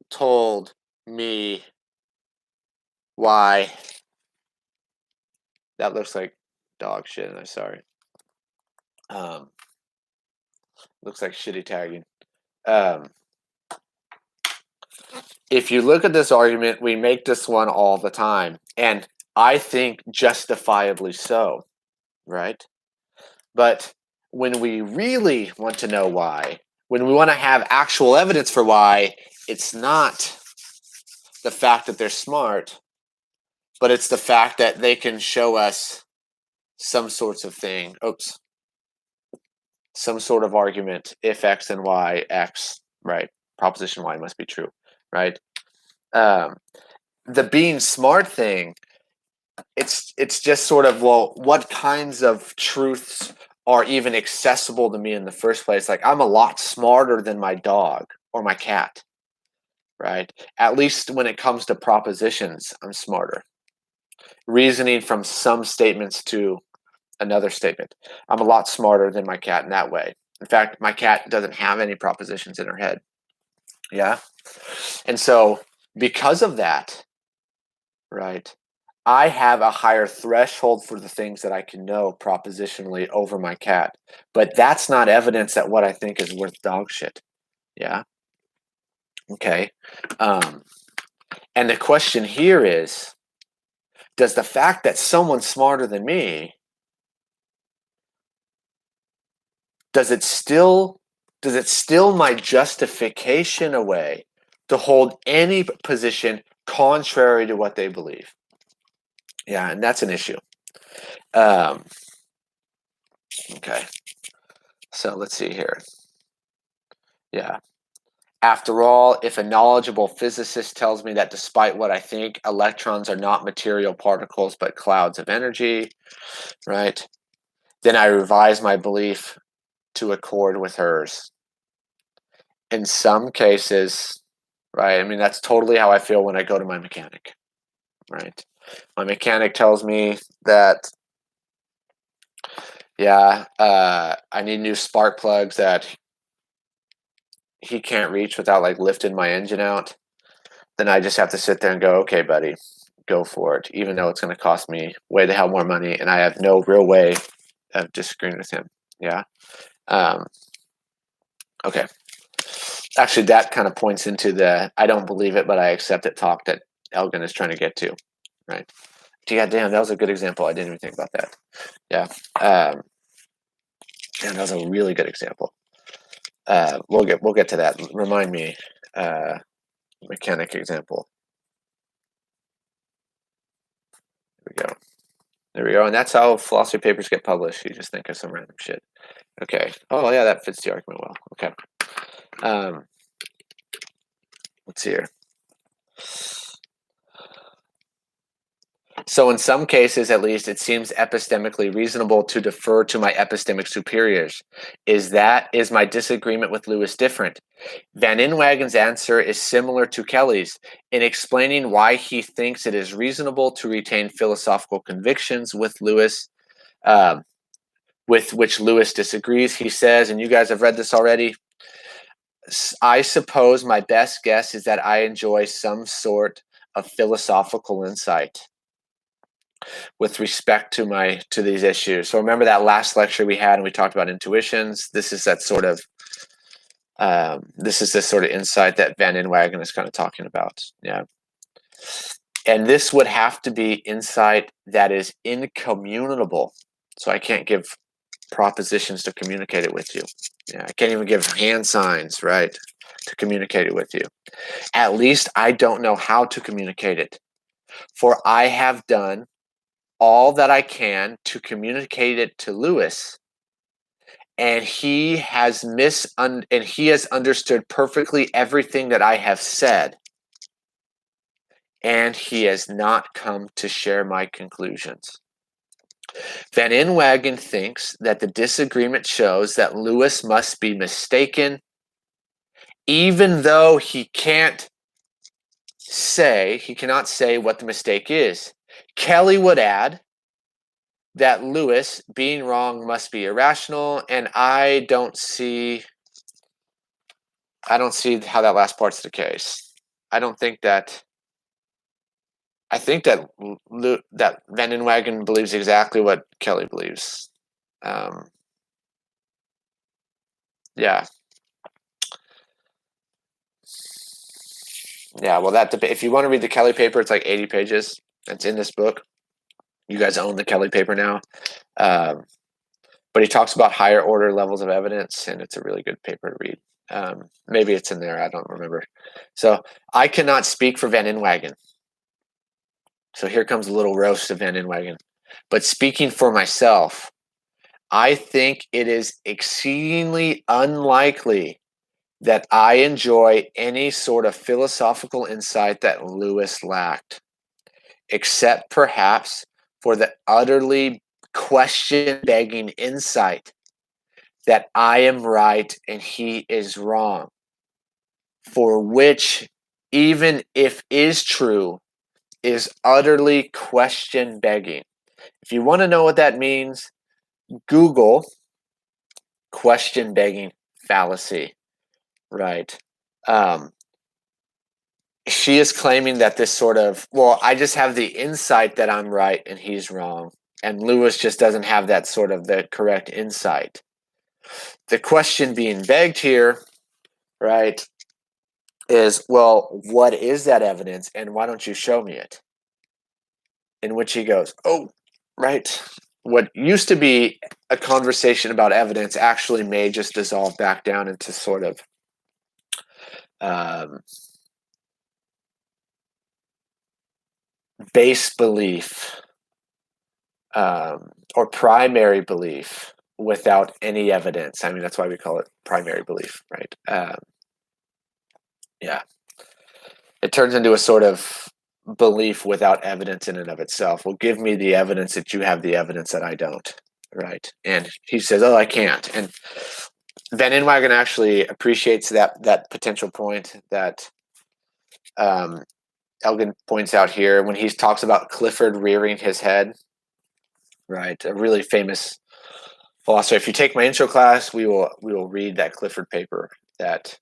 told me why. That looks like dog shit, and I'm sorry. Looks like shitty tagging. If you look at this argument, we make this one all the time, and I think justifiably so, right? But when we really want to know why, when we want to have actual evidence for why, it's not the fact that they're smart, but it's the fact that they can show us some sorts of thing. Some sort of argument. If X and Y, X, right? Proposition Y must be true, right? The being smart thing, it's just sort of, well, what kinds of truths are even accessible to me in the first place? Like, I'm a lot smarter than my dog or my cat, right? At least when it comes to propositions, I'm smarter. Reasoning from some statements to another statement, I'm a lot smarter than my cat in that way. In fact, my cat doesn't have any propositions in her head. Yeah. And so because of that, right, I have a higher threshold for the things that I can know propositionally over my cat. But that's not evidence that what I think is worth dog shit. Yeah. Okay. And the question here is, does the fact that someone's smarter than me, does it still my justification away to hold any position contrary to what they believe? Yeah, and that's an issue. Okay, so let's see here. Yeah. After all, if a knowledgeable physicist tells me that despite what I think, electrons are not material particles but clouds of energy, right, then I revise my belief to accord with hers. In some cases, right, I mean, that's totally how I feel when I go to my mechanic, right? My mechanic tells me that, yeah, I need new spark plugs that he can't reach without like lifting my engine out. Then I just have to sit there and go, okay, buddy, go for it, even though it's going to cost me way the hell more money, and I have no real way of disagreeing with him. Yeah. Okay. Actually, that kind of points into the I don't believe it, but I accept it talk that Elgin is trying to get to, right? Yeah, damn, that was a good example. I didn't even think about that. Yeah. Damn, that was a really good example. We'll get to that. Remind me, mechanic example. There we go. There we go. And that's how philosophy papers get published. You just think of some random shit. Okay. Oh, yeah, that fits the argument well. Okay. Let's see here. So in some cases, at least, it seems epistemically reasonable to defer to my epistemic superiors. Is my disagreement with Lewis different? Van Inwagen's answer is similar to Kelly's in explaining why he thinks it is reasonable to retain philosophical convictions with Lewis, with which Lewis disagrees. He says, and you guys have read this already, I suppose my best guess is that I enjoy some sort of philosophical insight with respect to these issues. So remember that last lecture we had and we talked about intuitions. This is that sort of this sort of insight that Van Inwagen is kind of talking about. Yeah. And this would have to be insight that is incommunicable. So I can't give propositions to communicate it with you. Yeah, I can't even give hand signs, right, to communicate it with you. At least I don't know how to communicate it. For I have done all that I can to communicate it to Lewis, and he has understood perfectly everything that I have said, and he has not come to share my conclusions. Van Inwagen thinks that the disagreement shows that Lewis must be mistaken, even though he cannot say what the mistake is. Kelly would add that Lewis being wrong must be irrational, and I don't see how that last part's the case. I think that that Van Inwagen believes exactly what Kelly believes. Yeah. Yeah, well, if you want to read the Kelly paper, it's like 80 pages. It's in this book. You guys own the Kelly paper now. But he talks about higher order levels of evidence, and it's a really good paper to read. Maybe it's in there. I don't remember. So I cannot speak for Van Inwagen. So here comes a little roast of Van Inwagen. But speaking for myself, I think it is exceedingly unlikely that I enjoy any sort of philosophical insight that Lewis lacked, except perhaps for the utterly question-begging insight that I am right and he is wrong, for which, even if is true, is utterly question-begging. If you want to know what that means, Google question-begging fallacy. Right. She is claiming that this sort of, well, I just have the insight that I'm right and he's wrong. And Lewis just doesn't have that sort of the correct insight. The question being begged here, right, is, well, what is that evidence and why don't you show me it? In which he goes, oh, right. What used to be a conversation about evidence actually may just dissolve back down into sort of base belief or primary belief without any evidence. I mean, that's why we call it primary belief, right? Yeah. It turns into a sort of belief without evidence in and of itself. Well, give me the evidence that you have the evidence that I don't, right? And he says, oh, I can't. And Van Inwagen actually appreciates that potential point that Elgin points out here when he talks about Clifford rearing his head, right? A really famous philosopher. If you take my intro class, we will read that Clifford paper that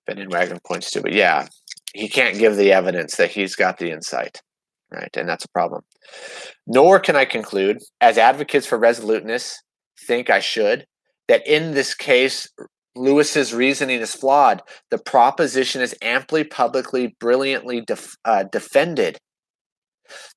Van Inwagen points to. But yeah, he can't give the evidence that he's got the insight, right? And that's a problem. Nor can I conclude, as advocates for resoluteness think I should, that in this case, Lewis's reasoning is flawed. The proposition is amply, publicly, brilliantly defended.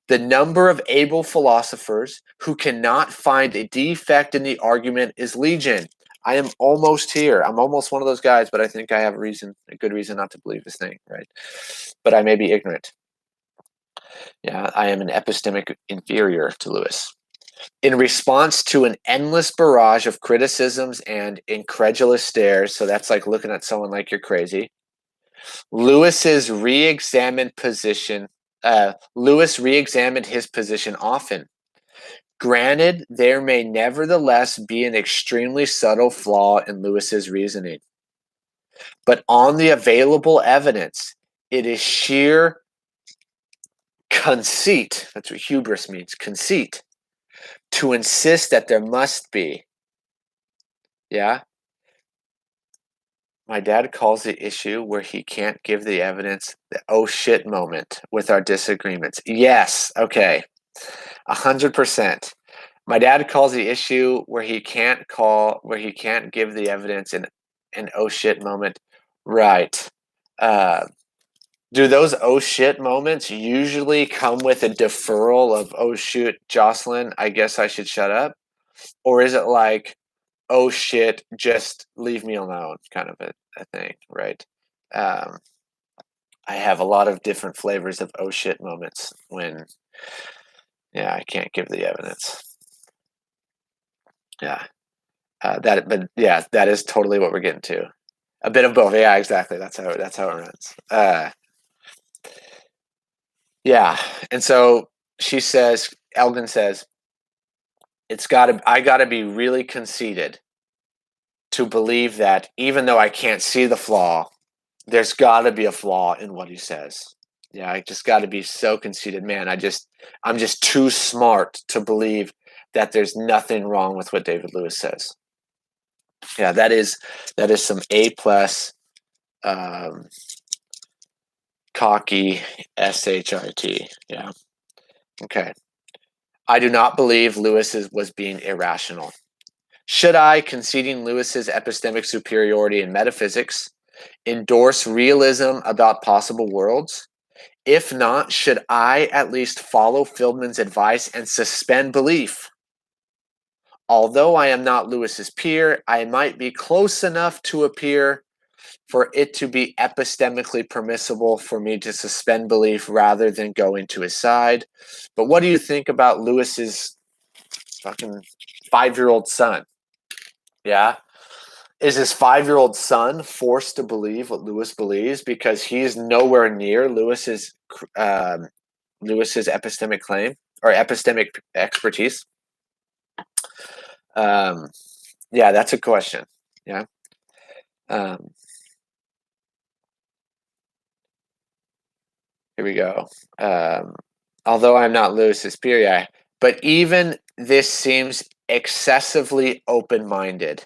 The number of able philosophers who cannot find a defect in the argument is legion. I am almost here. I'm almost one of those guys, but I think I have a good reason not to believe this thing, right? But I may be ignorant. Yeah, I am an epistemic inferior to Lewis. In response to an endless barrage of criticisms and incredulous stares, so that's like looking at someone like you're crazy, Lewis re-examined his position often. Granted, there may nevertheless be an extremely subtle flaw in Lewis's reasoning. But on the available evidence, it is sheer conceit, that's what hubris means, conceit, to insist that there must be. Yeah? My dad calls the issue where he can't give the evidence the oh shit moment with our disagreements. Yes, okay. 100%. My dad calls the issue where he can't give the evidence in an oh shit moment. Right. Do those oh shit moments usually come with a deferral of oh shoot, Jocelyn, I guess I should shut up? Or is it like, oh shit, just leave me alone kind of a thing, right? I have a lot of different flavors of oh shit moments when Yeah, I can't give the evidence. Yeah. But yeah, that is totally what we're getting to. A bit of both. Yeah, exactly. That's how it runs. Yeah. And so Elgin says, I gotta be really conceited to believe that even though I can't see the flaw, there's gotta be a flaw in what he says. Yeah, I just gotta be so conceited. Man, I'm just too smart to believe that there's nothing wrong with what David Lewis says. Yeah, that is some A plus cocky shit. Yeah. Okay. I do not believe Lewis was being irrational. Should I, conceding Lewis's epistemic superiority in metaphysics, endorse realism about possible worlds? If not, should I at least follow Feldman's advice and suspend belief? Although I am not Lewis's peer, I might be close enough to a peer for it to be epistemically permissible for me to suspend belief rather than go into his side. But what do you think about Lewis's fucking 5-year-old son? Yeah. Is his 5-year-old son forced to believe what Lewis believes because he's nowhere near Lewis's epistemic claim or epistemic expertise? Yeah, that's a question. Yeah. Here we go. Although I'm not Lewis's peer, yeah, but even this seems excessively open-minded.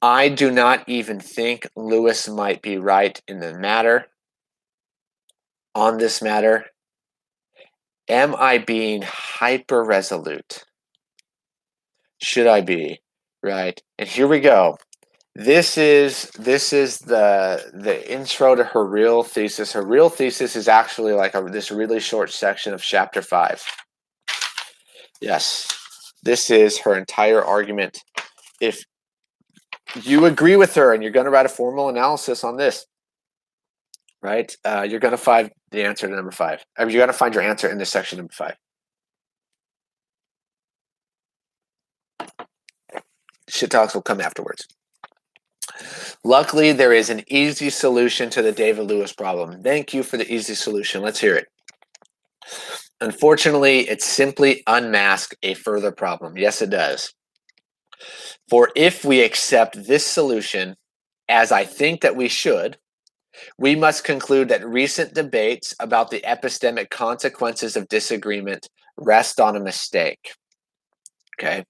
I do not even think Lewis might be right in the matter. On this matter, am I being hyper-resolute? Should I be? Right. And here we go. This is the intro to her real thesis. Her real thesis is actually like this really short section of chapter 5. Yes, this is her entire argument. If you agree with her and you're going to write a formal analysis on this, right? You're going to find the answer to number 5. You're going to find your answer in this section number 5. Shit talks will come afterwards. Luckily, there is an easy solution to the David Lewis problem. Thank you for the easy solution. Let's hear it. Unfortunately, it simply unmasks a further problem. Yes, it does. For if we accept this solution, as I think that we should, we must conclude that recent debates about the epistemic consequences of disagreement rest on a mistake. Okay.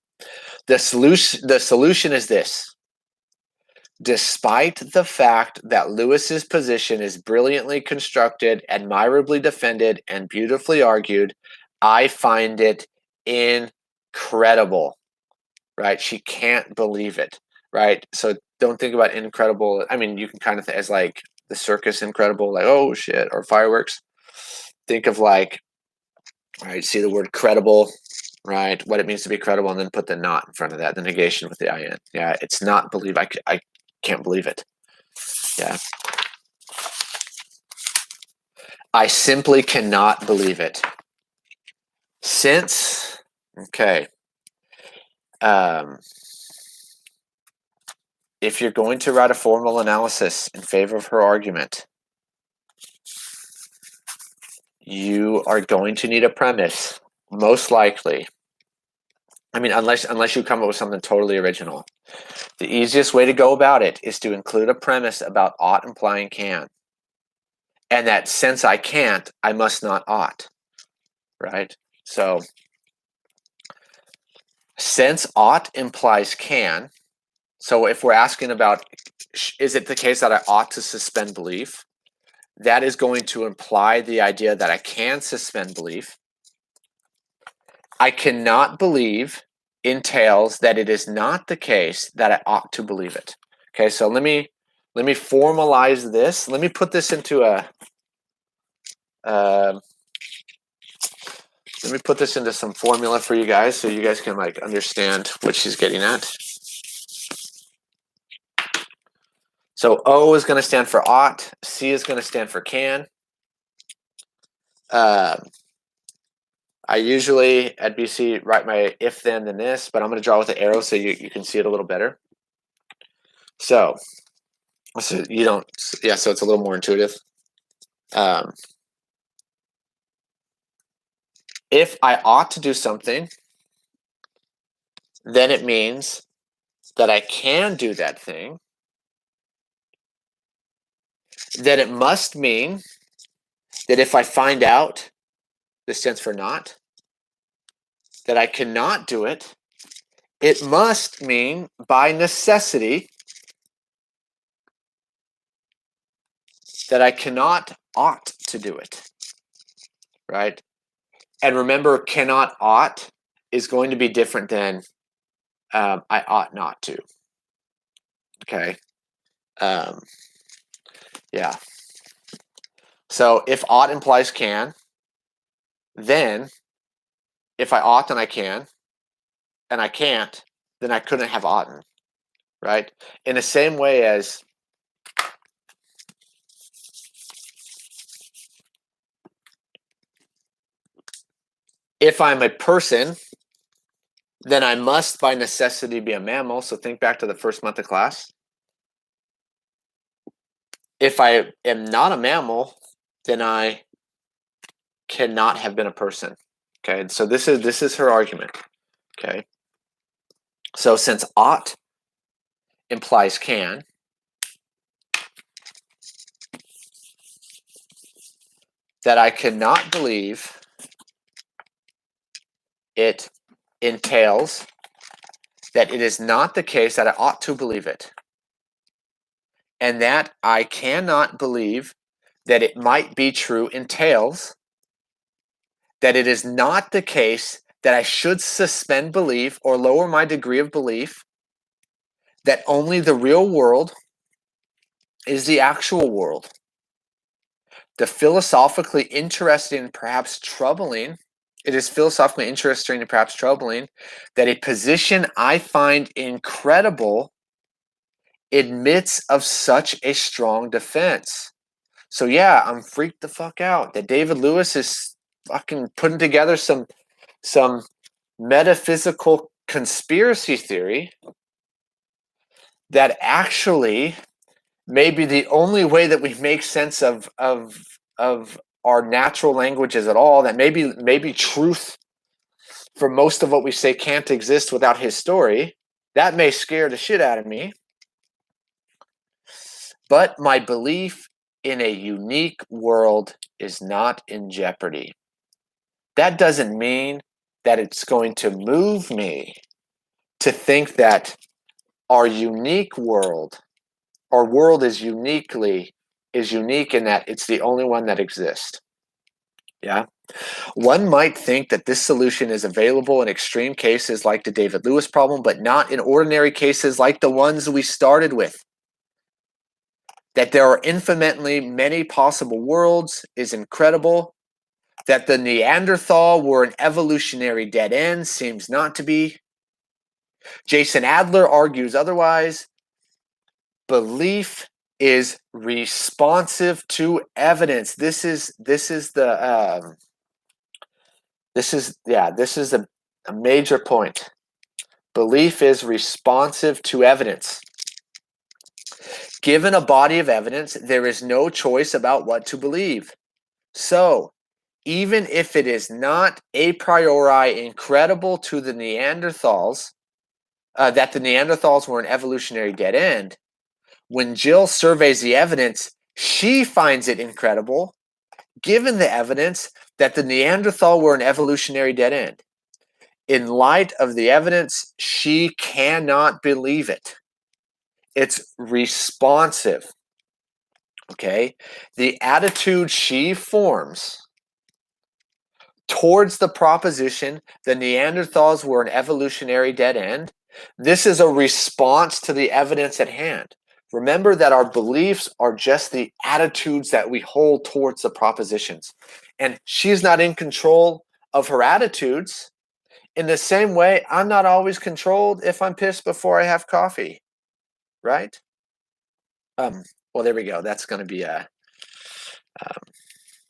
The solution is this. Despite the fact that Lewis's position is brilliantly constructed, admirably defended, and beautifully argued, I find it incredible. Right? She can't believe it. Right? So don't think about incredible. I mean, you can kind of think as like the circus incredible, like, oh shit, or fireworks. Think of like, right, see the word credible, right? What it means to be credible, and then put the not in front of that, the negation with the in. Yeah, it's not believe. I can't believe it. Yeah. I simply cannot believe it. Since, okay, if you're going to write a formal analysis in favor of her argument, you are going to need a premise, most likely. I mean, unless you come up with something totally original. The easiest way to go about it is to include a premise about ought implying can. And that since I can't, I must not ought. Right? So, since ought implies can, so if we're asking about, is it the case that I ought to suspend belief? That is going to imply the idea that I can suspend belief. I cannot believe entails that it is not the case that I ought to believe it. Okay, so let me formalize this. Let me put this into let me put this into some formula for you guys so you guys can like understand what she's getting at. So O is going to stand for ought. C is going to stand for can. I usually at BC write my if then this, but I'm going to draw with the arrow so you can see it a little better. So you don't, yeah, so it's a little more intuitive. If I ought to do something, then it means that I can do that thing. Then it must mean that if I find out, this stands for not, that I cannot do it, it must mean by necessity that I cannot ought to do it, right? And remember, cannot ought is going to be different than I ought not to. Okay. Yeah. So if ought implies can, then if I ought and I can, and I can't, then I couldn't have oughtn't, right? In the same way as if I'm a person, then I must by necessity be a mammal. So think back to the first month of class. If I am not a mammal, then I cannot have been a person. Okay, so this is her argument. Okay, so since ought implies can, that I cannot believe it entails that it is not the case that I ought to believe it, and that I cannot believe that it might be true entails that it is not the case that I should suspend belief or lower my degree of belief, that only the real world is the actual world. The philosophically interesting and perhaps troubling, it is philosophically interesting and perhaps troubling that a position I find incredible admits of such a strong defense. So yeah, I'm freaked the fuck out that David Lewis is fucking putting together some metaphysical conspiracy theory that actually may be the only way that we make sense of our natural languages at all, that maybe truth for most of what we say can't exist without his story. That may scare the shit out of me. But my belief in a unique world is not in jeopardy. That doesn't mean that it's going to move me to think that our unique world, our world is unique in that it's the only one that exists. Yeah. One might think that this solution is available in extreme cases like the David Lewis problem, but not in ordinary cases like the ones we started with. That there are infinitely many possible worlds is incredible. That the Neanderthal were an evolutionary dead end seems not to be. Jason Adler argues otherwise. Belief is responsive to evidence. This is a major point. Belief is responsive to evidence. Given a body of evidence, there is no choice about what to believe. So, even if it is not a priori incredible to the Neanderthals, that the Neanderthals were an evolutionary dead end, when Jill surveys the evidence, she finds it incredible, given the evidence that the Neanderthal were an evolutionary dead end. In light of the evidence, she cannot believe it. It's responsive. Okay? The attitude she forms towards the proposition the Neanderthals were an evolutionary dead end, this is a response to the evidence at hand. Remember that our beliefs are just the attitudes that we hold towards the propositions. And she's not in control of her attitudes. In the same way, I'm not always controlled if I'm pissed before I have coffee, right? Well, there we go. That's going to be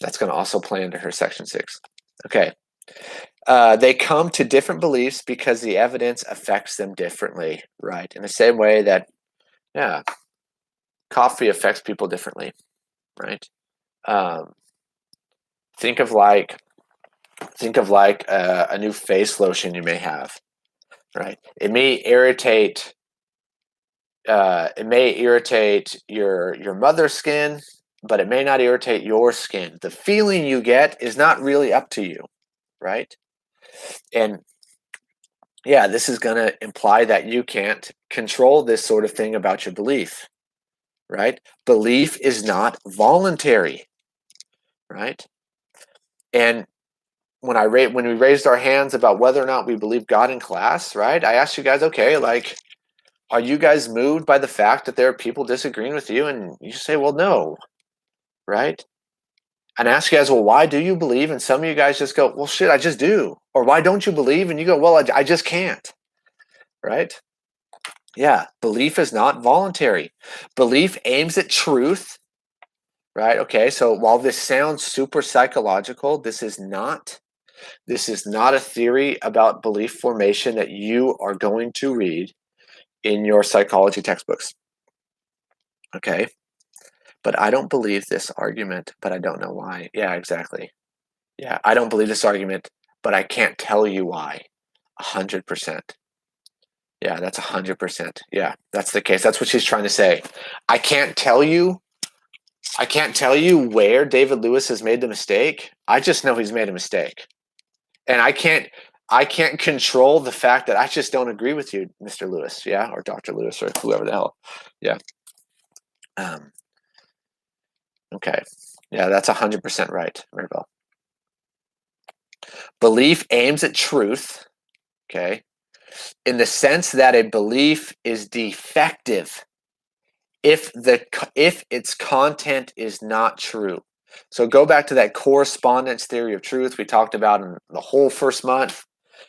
that's going to also play into her section 6. Okay. They come to different beliefs because the evidence affects them differently, right? In the same way that, yeah, coffee affects people differently, right? Um, think of like a new face lotion you may have, right? It may irritate your mother's skin, but it may not irritate your skin. The feeling you get is not really up to you, right? And yeah, this is going to imply that you can't control this sort of thing about your belief, right? Belief is not voluntary, right? And when we raised our hands about whether or not we believe God in class, right? I asked you guys, okay, like, are you guys moved by the fact that there are people disagreeing with you? And you say, well, no, right? And I ask you guys, well, why do you believe? And some of you guys just go, well, shit, I just do. Or why don't you believe? And you go, well, I just can't, right? Yeah, belief is not voluntary. Belief aims at truth, right? Okay, so while this sounds super psychological, this is not a theory about belief formation that you are going to read in your psychology textbooks. Okay? But I don't believe this argument, but I don't know why. Yeah, exactly. Yeah, I don't believe this argument, but I can't tell you why. 100%. Yeah, that's 100%. Yeah, that's the case. That's what she's trying to say. I can't tell you where David Lewis has made the mistake. I just know he's made a mistake. And I can't control the fact that I just don't agree with you, Mr. Lewis, yeah, or Dr. Lewis, or whoever the hell. Yeah. Okay. Yeah, that's 100% right, Maribel. Belief aims at truth, okay, in the sense that a belief is defective if its content is not true. So go back to that correspondence theory of truth we talked about in the whole first month.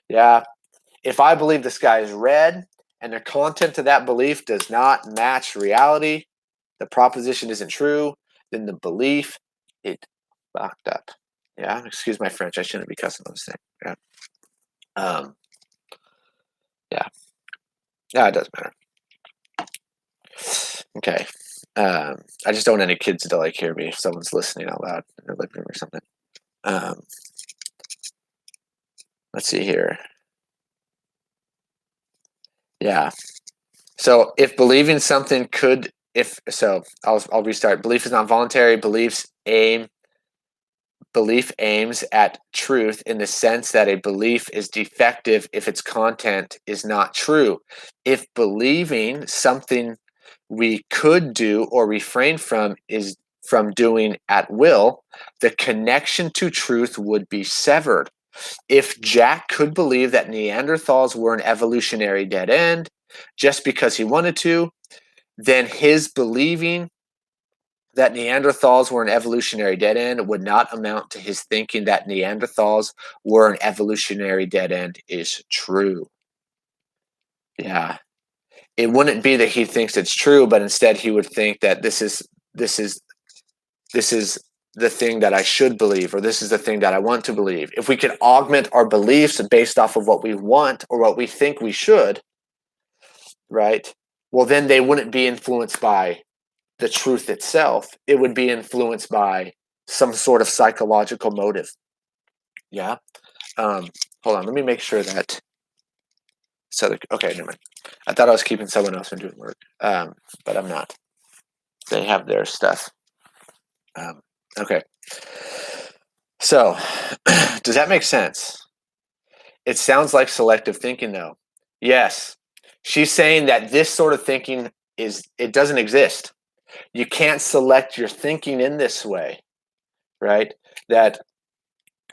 Yeah, if I believe the sky is red and the content of that belief does not match reality, the proposition isn't true, then the belief, it fucked up. Yeah, excuse my French. I shouldn't be cussing on this thing. Yeah. Yeah. Yeah, it does matter. Okay. I just don't want any kids to like hear me if someone's listening out loud in their living room or something. Let's see here. Yeah. So if believing something I'll restart. Belief is not voluntary. Belief aims at truth in the sense that a belief is defective if its content is not true. If believing something we could do or refrain from is from doing at will, the connection to truth would be severed. If Jack could believe that Neanderthals were an evolutionary dead end just because he wanted to, then his believing that Neanderthals were an evolutionary dead end would not amount to his thinking that Neanderthals were an evolutionary dead end is true. Yeah. It wouldn't be that he thinks it's true, but instead he would think that this is the thing that I should believe, or this is the thing that I want to believe. If we could augment our beliefs based off of what we want or what we think we should, right? Well, then they wouldn't be influenced by the truth itself. It would be influenced by some sort of psychological motive. Yeah. Hold on. Let me make sure that. Okay, never mind. I thought I was keeping someone else from doing work, but I'm not. They have their stuff. Okay. So, does that make sense? It sounds like selective thinking, though. Yes. She's saying that this sort of thinking it doesn't exist. You can't select your thinking in this way, right? That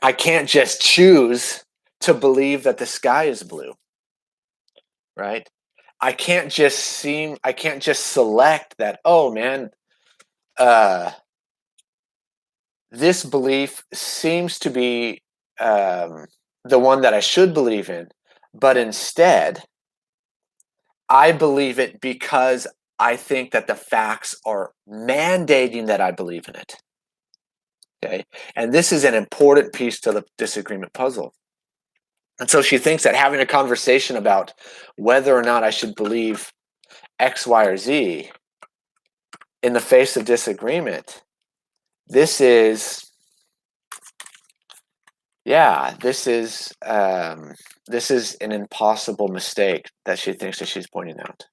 I can't just choose to believe that the sky is blue, right? I can't just select that, oh man, this belief seems to be the one that I should believe in, but instead, I believe it because I think that the facts are mandating that I believe in it. Okay. And this is an important piece to the disagreement puzzle. And so she thinks that having a conversation about whether or not I should believe X, Y, or Z in the face of disagreement, this is an impossible mistake that she thinks that she's pointing out.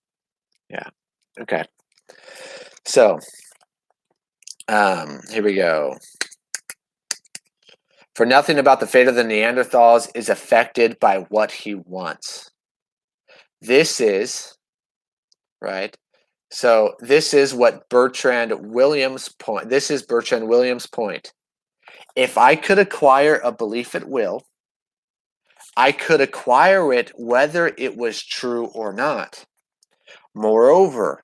Yeah. Okay. So here we go. For nothing about the fate of the Neanderthals is affected by what he wants. This is, right? So this is what Bertrand Williams' point. This is Bertrand Williams' point. If I could acquire a belief at will, I could acquire it whether it was true or not. Moreover,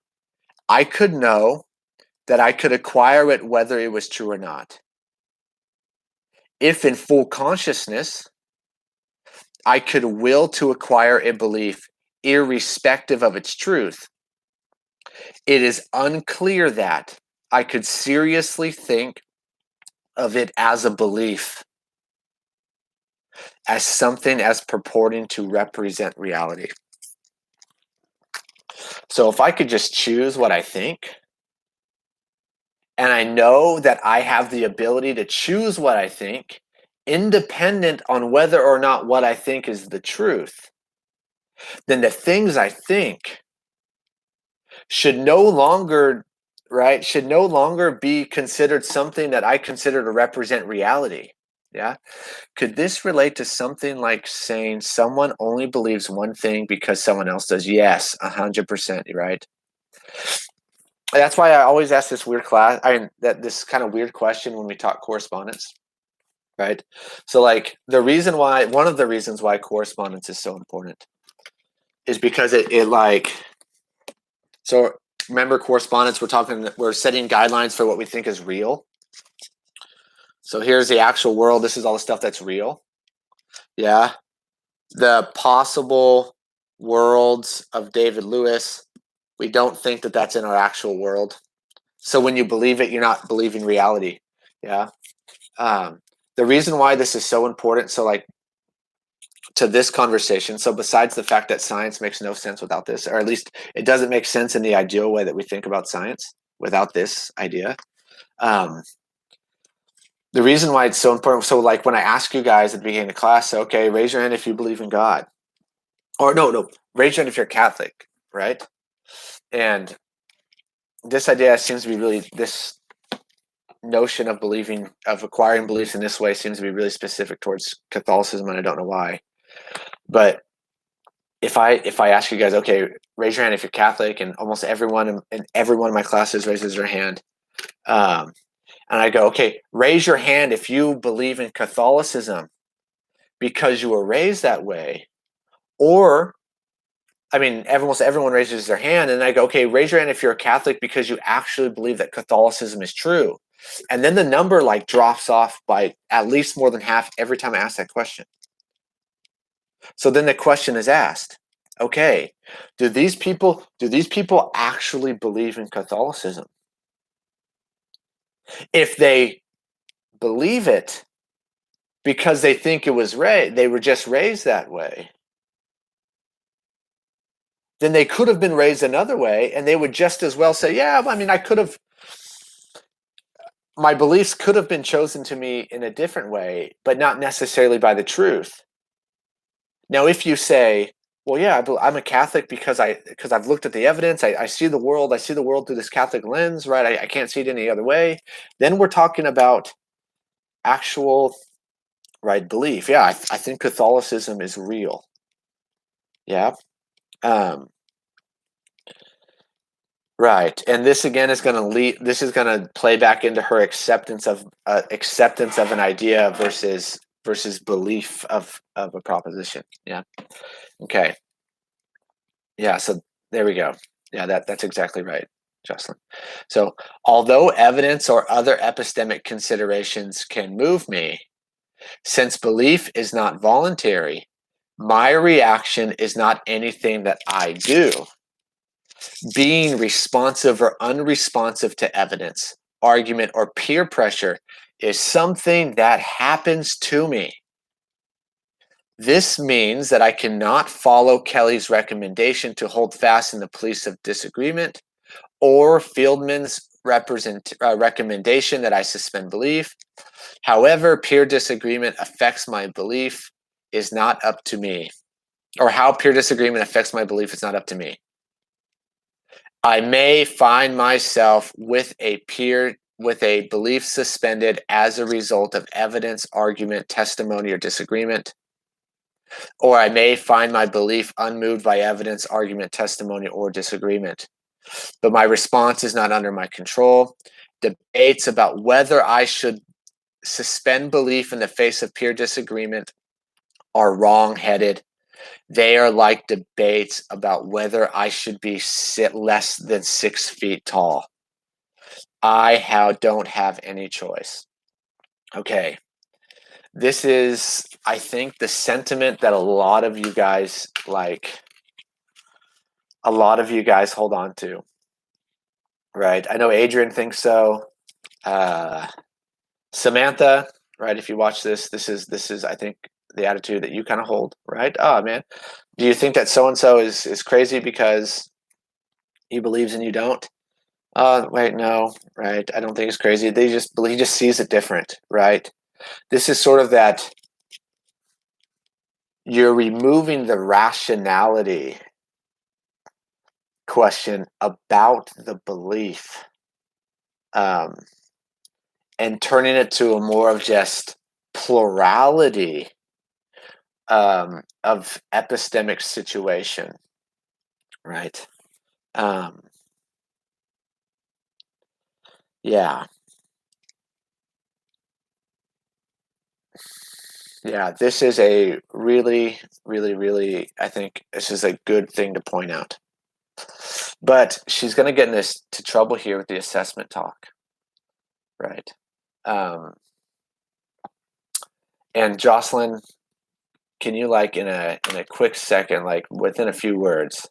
I could know that I could acquire it whether it was true or not. If in full consciousness, I could will to acquire a belief irrespective of its truth, it is unclear that I could seriously think of it as a belief, as something as purporting to represent reality. So if I could just choose what I think, and I know that I have the ability to choose what I think, independent on whether or not what I think is the truth, then the things I think should no longer, right, should no longer be considered something that I consider to represent reality. Yeah. Could this relate to something like saying someone only believes one thing because someone else does? Yes, 100%, right? That's why I always ask this weird this kind of weird question when we talk correspondence, right? So like one of the reasons why correspondence is so important is because it like, so remember correspondence, we're setting guidelines for what we think is real. So here's the actual world. This is all the stuff that's real. Yeah. The possible worlds of David Lewis, we don't think that that's in our actual world. So when you believe it, you're not believing reality. Yeah. The reason why this is so important, so like to this conversation, so besides the fact that science makes no sense without this, or at least it doesn't make sense in the ideal way that we think about science without this idea. The reason why it's so important, so like when I ask you guys at the beginning of class, so, okay, raise your hand if you believe in God. Or no, raise your hand if you're Catholic, right? And this idea seems to be really, this notion of acquiring beliefs in this way seems to be really specific towards Catholicism, and I don't know why. But if I ask you guys, okay, raise your hand if you're Catholic, and almost everyone in every one of my classes raises their hand, and I go, okay, raise your hand if you believe in Catholicism because you were raised that way, or I mean, almost everyone raises their hand, and I go, okay, raise your hand if you're a Catholic because you actually believe that Catholicism is true. And then the number like drops off by at least more than half every time I ask that question. So then the question is asked, okay, do these people actually believe in Catholicism? If they believe it because they think they were just raised that way, then they could have been raised another way, and they would just as well say, yeah, I mean, my beliefs could have been chosen to me in a different way, but not necessarily by the truth. Now, if you say, well, yeah, I'm a Catholic because I've looked at the evidence, I see the world through this Catholic lens, right? I can't see it any other way. Then we're talking about actual, right, belief. Yeah, I think Catholicism is real. Yeah. Right, and this again is going to lead. This is going to play back into her acceptance of an idea versus belief of a proposition. Yeah. Okay. Yeah. So there we go. Yeah, that's exactly right, Jocelyn. So although evidence or other epistemic considerations can move me, since belief is not voluntary, my reaction is not anything that I do. Being responsive or unresponsive to evidence, argument, or peer pressure is something that happens to me. This means that I cannot follow Kelly's recommendation to hold fast in the police of disagreement, or Fieldman's recommendation that I suspend belief. However, peer disagreement affects my belief is not up to me. Or how peer disagreement affects my belief is not up to me. I may find myself with a belief suspended as a result of evidence, argument, testimony, or disagreement. Or I may find my belief unmoved by evidence, argument, testimony, or disagreement. But my response is not under my control. Debates about whether I should suspend belief in the face of peer disagreement are wrong-headed. They are like debates about whether I should be less than 6 feet tall. I don't have any choice. Okay. This is, I think, the sentiment that a lot of you guys hold on to. Right? I know Adrian thinks so. Samantha, right? If you watch this is I think the attitude that you kind of hold, right? Oh man, do you think that so and so is crazy because he believes and you don't? Wait, no, right? I don't think he's crazy. He just sees it different, right? This is sort of that you're removing the rationality question about the belief, and turning it to a more of just plurality of epistemic situation, right? Yeah. Yeah, this is a really, really, really, I think this is a good thing to point out. But she's going to get into trouble here with the assessment talk, right? And Jocelyn, can you in a quick second, within a few words,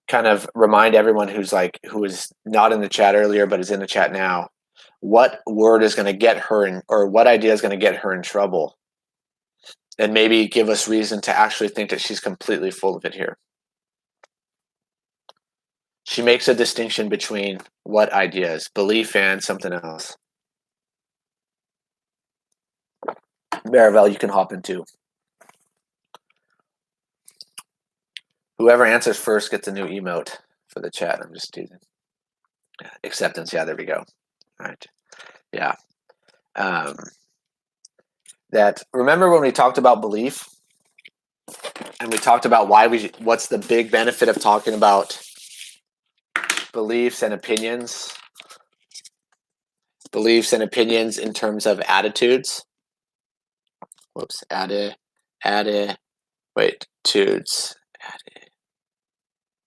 kind of remind everyone who was not in the chat earlier but is in the chat now, what word is going to get her in, or what idea is going to get her in trouble, and maybe give us reason to actually think that she's completely full of it here. She makes a distinction between what ideas, belief and something else. Maribel, you can hop in too. Whoever answers first gets a new emote for the chat. I'm just teasing. Acceptance, yeah, there we go. All right, yeah. That, remember when we talked about belief and we talked about what's the big benefit of talking about beliefs and opinions in terms of attitudes. Whoops, attitudes.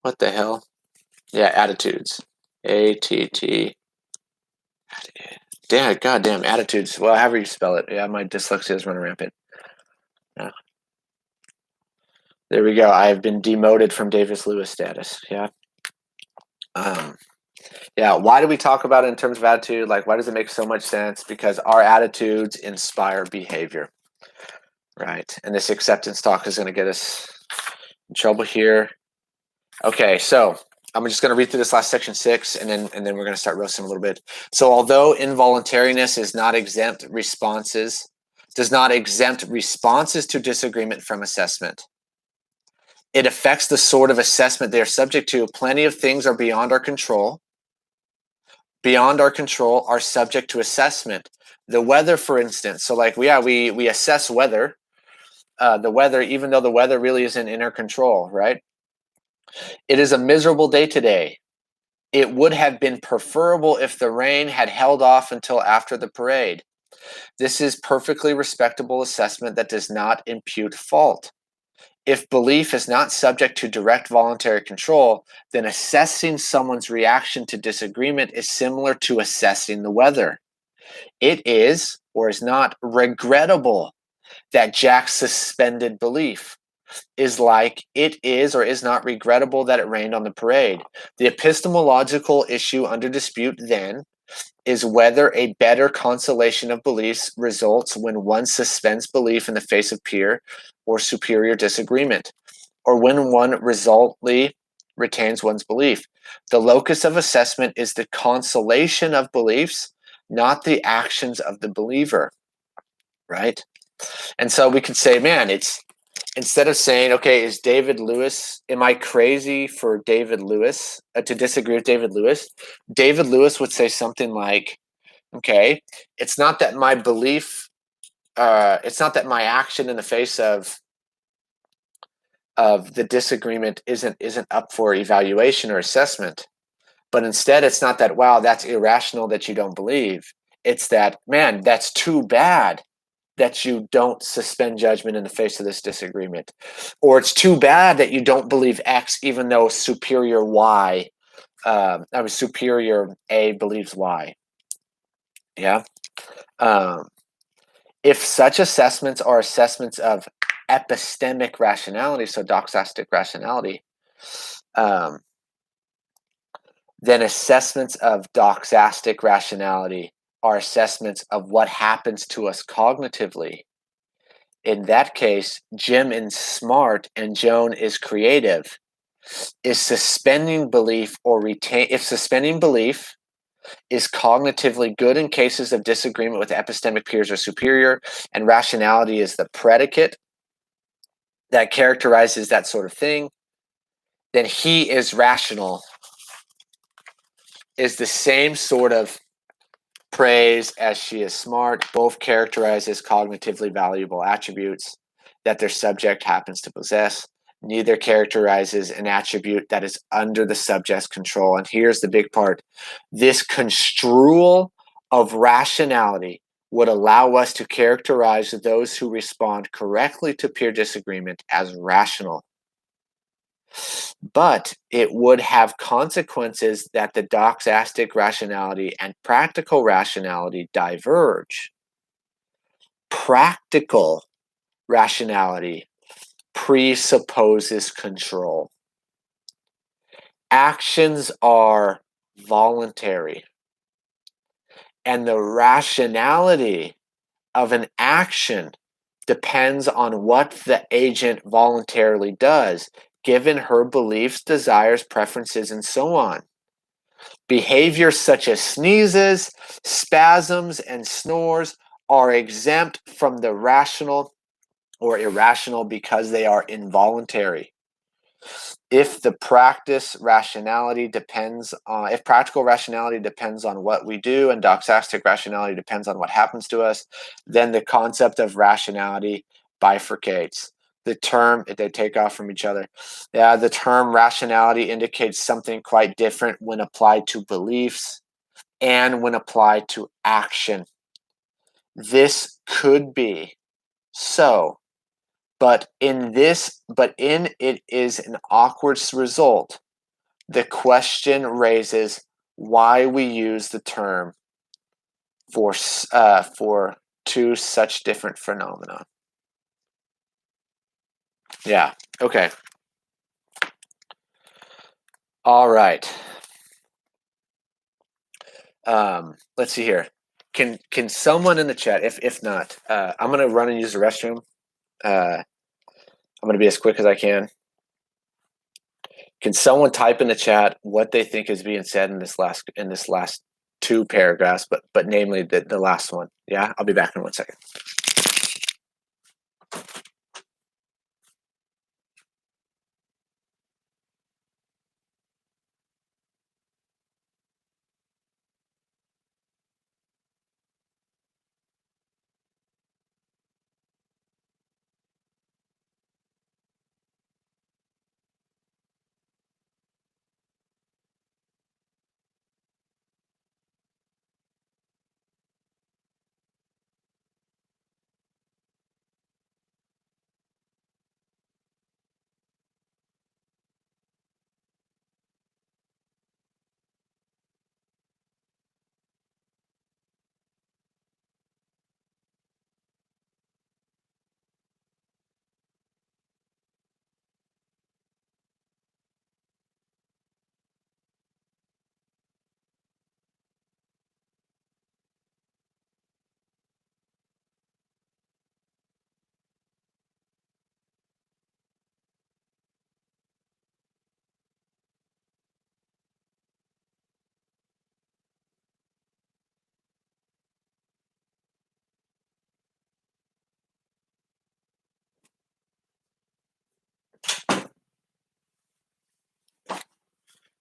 What the hell? Yeah, attitudes. A-T-T. Damn, goddamn, attitudes. Well, however you spell it. Yeah, my dyslexia is running rampant. Yeah. There we go. I've been demoted from Davis Lewis status. Yeah. Yeah, why do we talk about it in terms of attitude? Why does it make so much sense? Because our attitudes inspire behavior, right? And this acceptance talk is going to get us in trouble here. Okay, so I'm just going to read through this last section 6, and then we're going to start roasting a little bit. So, although involuntariness does not exempt responses to disagreement from assessment, it affects the sort of assessment they are subject to. Plenty of things are beyond our control. Beyond our control are subject to assessment. The weather, for instance. So, we assess weather. The weather, even though the weather really isn't in our control, right? It is a miserable day today. It would have been preferable if the rain had held off until after the parade. This is perfectly respectable assessment that does not impute fault. If belief is not subject to direct voluntary control, then assessing someone's reaction to disagreement is similar to assessing the weather. It is, or is not, regrettable that Jack suspended belief. Is like it is or is not regrettable that it rained on the parade. The epistemological issue under dispute then is whether a better constellation of beliefs results when one suspends belief in the face of peer or superior disagreement, or when one resolutely retains one's belief. The locus of assessment is the constellation of beliefs, not the actions of the believer, right? And so we could say, man, it's instead of saying, okay, is David Lewis, am I crazy for David Lewis to disagree with David Lewis? David Lewis would say something like, okay, it's not that my belief, it's not that my action in the face of the disagreement isn't up for evaluation or assessment, but instead it's not that, wow, that's irrational that you don't believe. It's that, man, that's too bad that you don't suspend judgment in the face of this disagreement. Or it's too bad that you don't believe X, even though superior Y, superior A believes Y. Yeah. If such assessments are assessments of epistemic rationality, so doxastic rationality, then assessments of doxastic rationality are assessments of what happens to us cognitively. In that case, Jim is smart and Joan is creative. Is suspending belief or retain? If suspending belief is cognitively good in cases of disagreement with epistemic peers or superior, and rationality is the predicate that characterizes that sort of thing, then he is rational. Is the same sort of praise as she is smart, both characterized as cognitively valuable attributes that their subject happens to possess. Neither characterizes an attribute that is under the subject's control. And here's the big part. This construal of rationality would allow us to characterize those who respond correctly to peer disagreement as rational. But it would have consequences that the doxastic rationality and practical rationality diverge. Practical rationality presupposes control. Actions are voluntary, and the rationality of an action depends on what the agent voluntarily does, given her beliefs, desires, preferences, and so on. Behaviors such as sneezes, spasms, and snores are exempt from the rational or irrational because they are involuntary. If practical rationality depends on what we do and doxastic rationality depends on what happens to us, then the concept of rationality bifurcates. The term, they take off from each other. Yeah, the term rationality indicates something quite different when applied to beliefs and when applied to action. This could be so, but in it is an awkward result. The question raises why we use the term for two such different phenomena. Yeah. Okay. All right. Let's see here. Can someone in the chat, if not, I'm gonna run and use the restroom. I'm gonna be as quick as I can. Can someone type in the chat what they think is being said in this last two paragraphs, but namely the last one? Yeah, I'll be back in 1 second.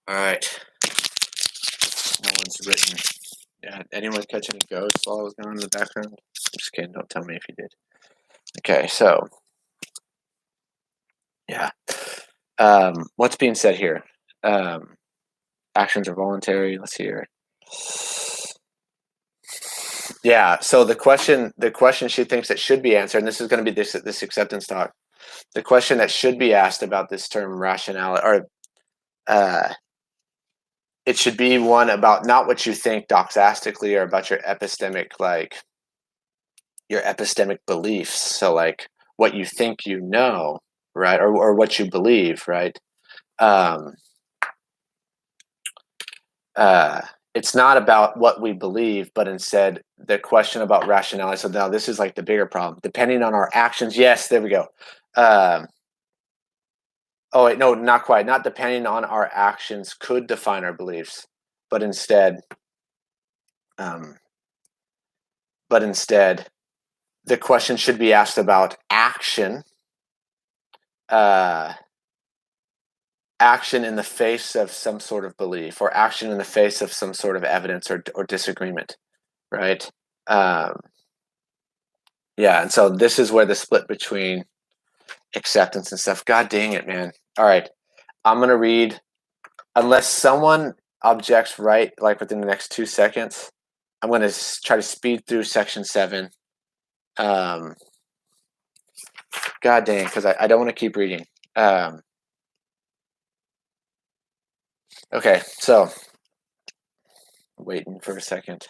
All right. No one's written. Yeah. Anyone catch any ghosts while I was going in the background? I'm just kidding. Don't tell me if you did. Okay. So, yeah. What's being said here? Actions are voluntary. Let's see here. Yeah. So the question she thinks that should be answered, and this is going to be this acceptance talk. The question that should be asked about this term rationality, or it should be one about not what you think doxastically or about your epistemic beliefs. So like what you think you know, right, or what you believe, right? It's not about what we believe, but instead the question about rationality. So now this is like the bigger problem. Depending on our actions, yes, there we go. Oh wait, no, not quite. Not depending on our actions could define our beliefs, but instead, the question should be asked about action. Action in the face of some sort of belief, or action in the face of some sort of evidence or disagreement, right? Yeah, and so this is where the split between acceptance and stuff. God dang it, man. All right, I'm gonna read, unless someone objects right like within the next 2 seconds. I'm gonna try to speed through section 7. God dang, because I don't want to keep reading. Okay, so waiting for a second.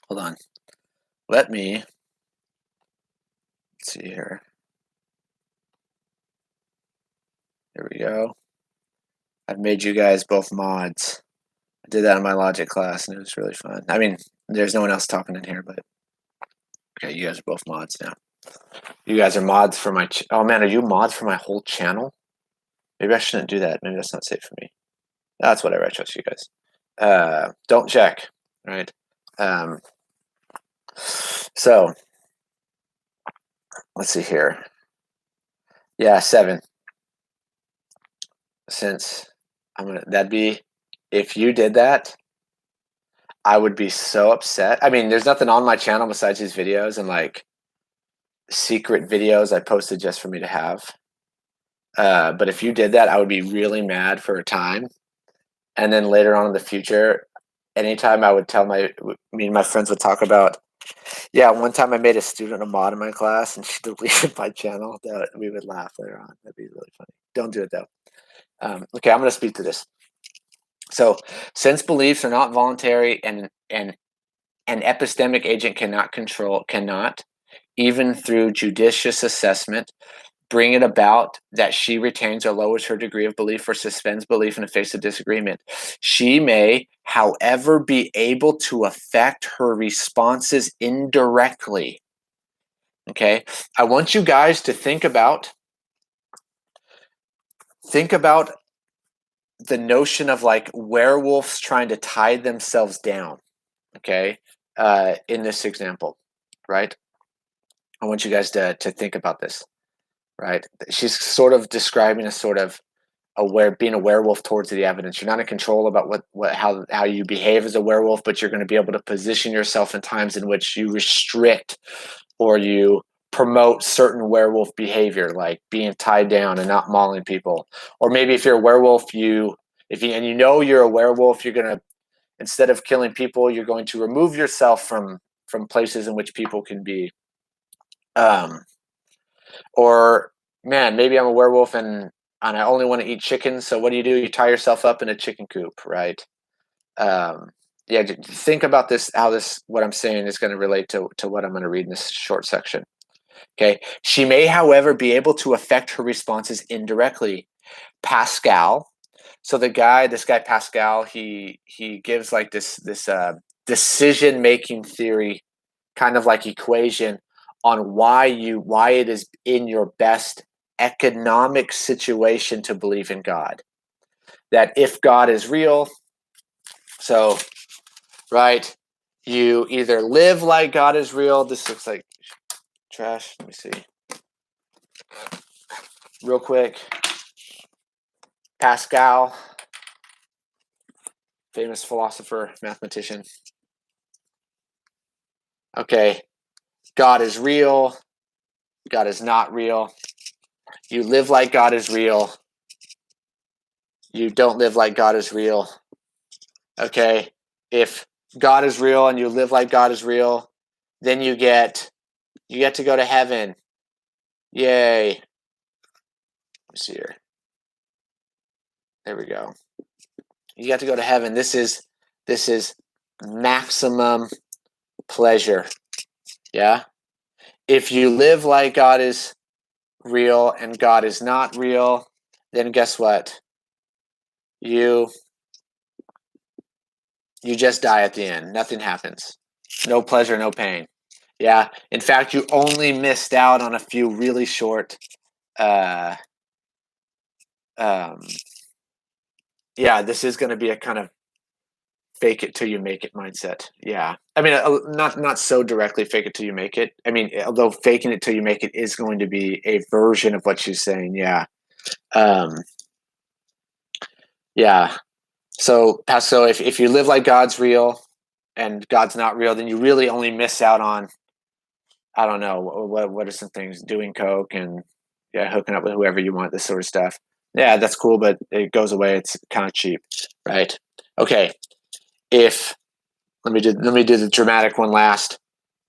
Hold on. Let me see here. There we go. I've made you guys both mods. I did that in my logic class, and it was really fun. I mean, there's no one else talking in here, but okay, you guys are both mods now. You guys are mods for my. Oh man, are you mods for my whole channel? Maybe I shouldn't do that. Maybe that's not safe for me. That's whatever. I trust you guys. Don't check, right? So let's see here. Yeah, 7. Since that'd be, if you did that, I would be so upset. I mean, there's nothing on my channel besides these videos and like secret videos I posted just for me to have. But if you did that, I would be really mad for a time. And then later on in the future, anytime I would tell me and my friends would talk about, yeah, one time I made a student a mod in my class and she deleted my channel. That we would laugh later on. That'd be really funny. Don't do it though. Okay, I'm going to speak to this. So, since beliefs are not voluntary and an epistemic agent cannot, even through judicious assessment, bring it about that she retains or lowers her degree of belief or suspends belief in the face of disagreement. She may, however, be able to affect her responses indirectly. Okay, I want you guys to think about the notion of like werewolves trying to tie themselves down. Okay, in this example, right? I want you guys to think about this, right? She's sort of describing a sort of being a werewolf towards the evidence. You're not in control about how you behave as a werewolf, but you're going to be able to position yourself in times in which you restrict or you promote certain werewolf behavior, like being tied down and not mauling people. Or maybe if you're a werewolf, you know you're a werewolf, you're going to, instead of killing people, you're going to remove yourself from places in which people can be. Or man, maybe I'm a werewolf and I only want to eat chicken. So what do? You tie yourself up in a chicken coop, right? Yeah, think about this. What I'm saying is going to relate to what I'm going to read in this short section. Okay, she may, however, be able to affect her responses indirectly. Pascal. So this guy Pascal, he gives like this decision making theory, kind of like equation on why it is in your best economic situation to believe in God. That if God is real, so right, you either live like God is real. This looks like trash. Let me see. real quick. Pascal, famous philosopher, mathematician. Okay, God is real. God is not real. You live like God is real. You don't live like God is real. Okay, if God is real and you live like God is real, then you get to go to heaven. Yay. Let me see here. There we go. You get to go to heaven. This is maximum pleasure. Yeah. If you live like God is real and God is not real, then guess what? You just die at the end. Nothing happens. No pleasure, no pain. Yeah. In fact, you only missed out on a few really short yeah, this is going to be a kind of fake it till you make it mindset. Yeah. I mean, not so directly fake it till you make it. I mean, although faking it till you make it is going to be a version of what she's saying. Yeah. Yeah. So, Pascal, if you live like God's real and God's not real, then you really only miss out on, I don't know, what are some things? Doing coke and hooking up with whoever you want, this sort of stuff. Yeah, that's cool, but it goes away. It's kind of cheap, right? Okay. If let me do the dramatic one last.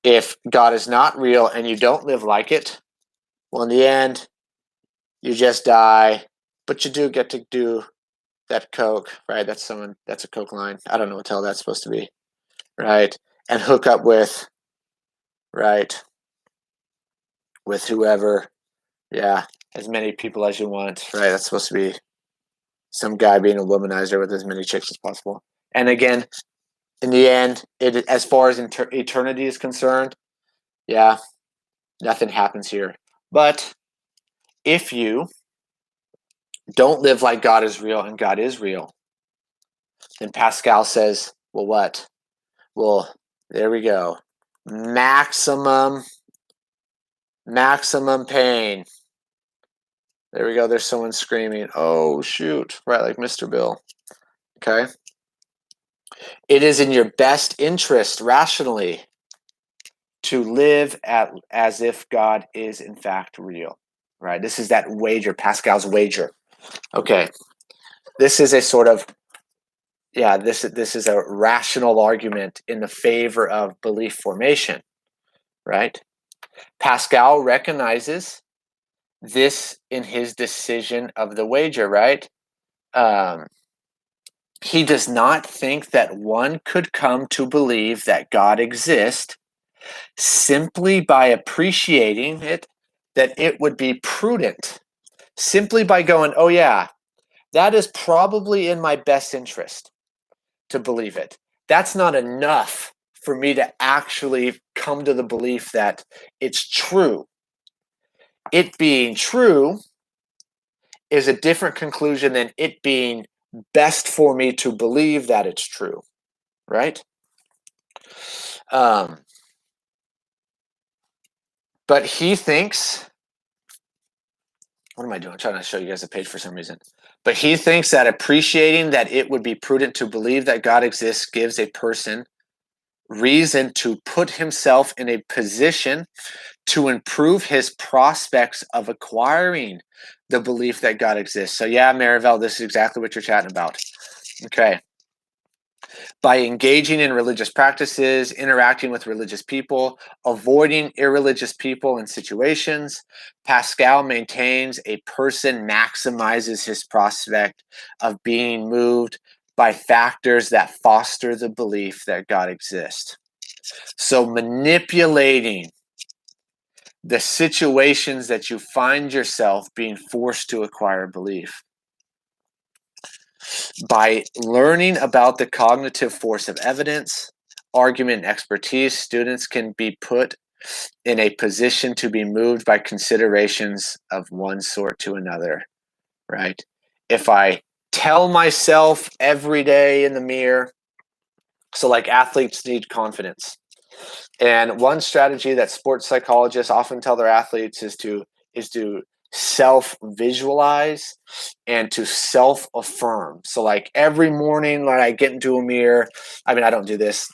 If God is not real and you don't live like it, well, in the end, you just die, but you do get to do that coke, right? That's a coke line. I don't know what the hell that's supposed to be, right? And hook up with, right, with whoever, yeah, as many people as you want, right? That's supposed to be some guy being a womanizer with as many chicks as possible. And again, in the end, as far as eternity is concerned, yeah, nothing happens here. But if you don't live like God is real and God is real, then Pascal says, well, what? Well, there we go. Maximum pain. There we go. There's someone screaming. Oh, shoot. Right, like Mr. Bill. Okay. It is in your best interest, rationally, to live as if God is, in fact, real. Right? This is that wager, Pascal's wager. Okay. This is a sort of, this is a rational argument in the favor of belief formation, right? Pascal recognizes this in his decision of the wager, right? He does not think that one could come to believe that God exists simply by appreciating it, that it would be prudent, simply by going, oh yeah, that is probably in my best interest to believe it. That's not enough for me to actually come to the belief that it's true. It being true is a different conclusion than it being best for me to believe that it's true, right? But he thinks, what am I doing? I'm trying to show you guys a page for some reason. But he thinks that appreciating that it would be prudent to believe that God exists gives a person reason to put himself in a position to improve his prospects of acquiring the belief that God exists. So yeah, Marivelle, this is exactly what you're chatting about. Okay. By engaging in religious practices, interacting with religious people, avoiding irreligious people and situations, Pascal maintains a person maximizes his prospect of being moved by factors that foster the belief that God exists. So manipulating the situations that you find yourself being forced to acquire belief. By learning about the cognitive force of evidence, argument, and expertise, students can be put in a position to be moved by considerations of one sort to another, right? If I tell myself every day in the mirror, so like athletes need confidence. And one strategy that sports psychologists often tell their athletes is to self-visualize and to self-affirm. So like every morning when I get into a mirror, I mean, I don't do this.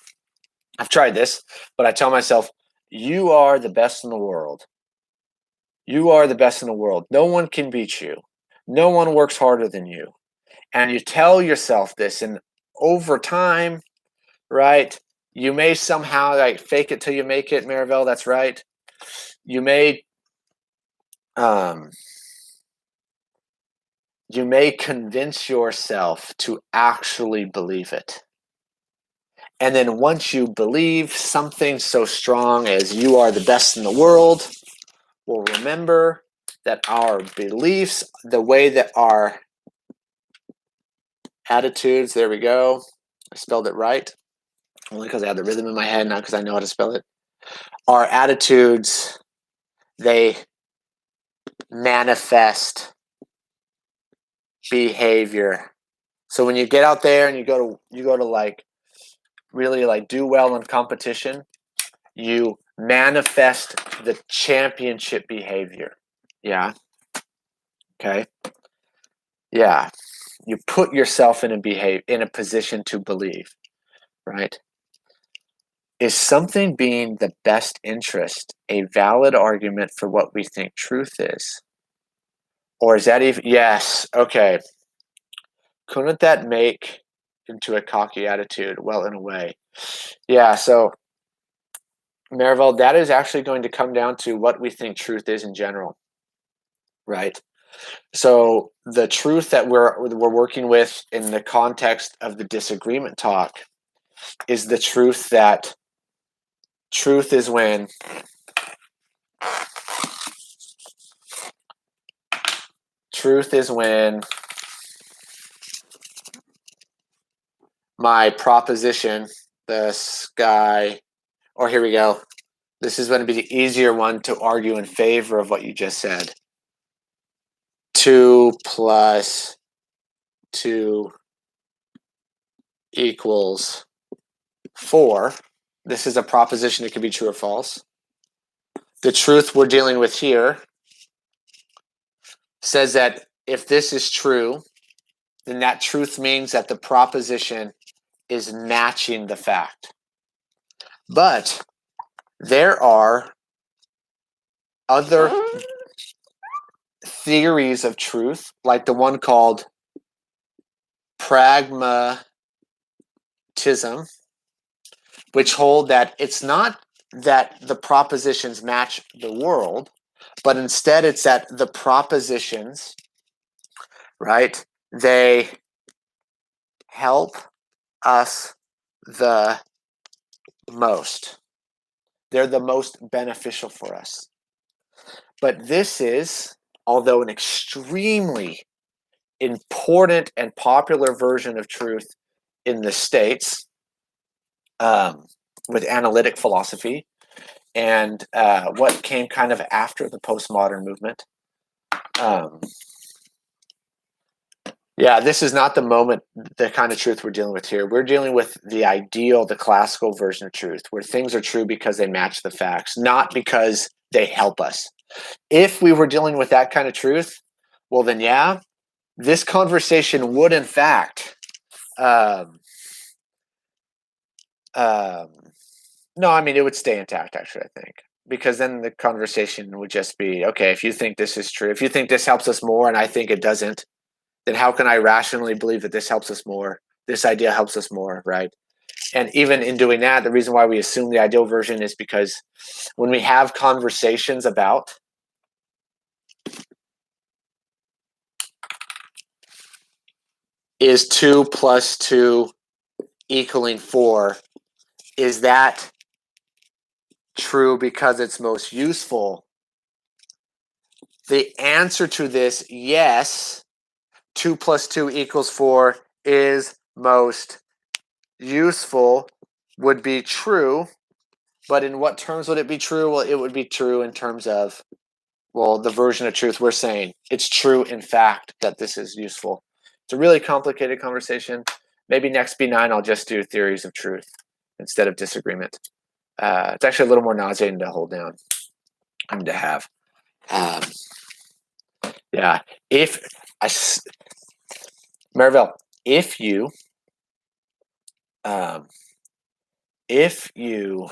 I've tried this, but I tell myself, you are the best in the world. You are the best in the world. No one can beat you. No one works harder than you. And you tell yourself this, and over time, right, you may somehow like fake it till you make it, Marivelle, that's right. You may convince yourself to actually believe it. And then once you believe something so strong as you are the best in the world, well, remember that our beliefs, the way that our attitudes, there we go, I spelled it right, only because I have the rhythm in my head, not because I know how to spell it. Our attitudes, they manifest behavior. So when you get out there and you go to like really like do well in competition, you manifest the championship behavior. Yeah. Okay. Yeah. You put yourself in a position to believe, right? Is something being the best interest a valid argument for what we think truth is? Or is that even, yes, okay. Couldn't that make into a cocky attitude? Well, in a way. Yeah, so Marivelle, that is actually going to come down to what we think truth is in general, right? So the truth that we're working with in the context of the disagreement talk is the truth that truth is when my proposition, the sky, or here we go. This is going to be the easier one to argue in favor of what you just said. 2 plus 2 equals 4. This is a proposition that can be true or false. The truth we're dealing with here says that if this is true, then that truth means that the proposition is matching the fact. But there are other theories of truth, like the one called pragmatism, which hold that it's not that the propositions match the world, but instead it's that the propositions, right, they help us the most. They're the most beneficial for us. But this is, although an extremely important and popular version of truth in the States, with analytic philosophy, and what came kind of after the postmodern movement. Yeah, this is not the kind of truth we're dealing with here. We're dealing with the ideal, the classical version of truth, where things are true because they match the facts, not because they help us. If we were dealing with that kind of truth, well, then yeah, this conversation would in fact no, I mean, it would stay intact, actually, I think. Because then the conversation would just be, okay, if you think this is true, if you think this helps us more and I think it doesn't, then how can I rationally believe that this helps us more? This idea helps us more, right? And even in doing that, the reason why we assume the ideal version is because when we have conversations about is 2 plus 2 equaling 4, is that true because it's most useful? The answer to this, yes, 2 plus 2 equals 4 is most useful, would be true. But in what terms would it be true? Well, it would be true in terms of, well, the version of truth we're saying. It's true, in fact, that this is useful. It's a really complicated conversation. Maybe next B9 I'll just do theories of truth instead of disagreement. It's actually a little more nauseating to hold down and to have. Yeah. Marivelle, um, if you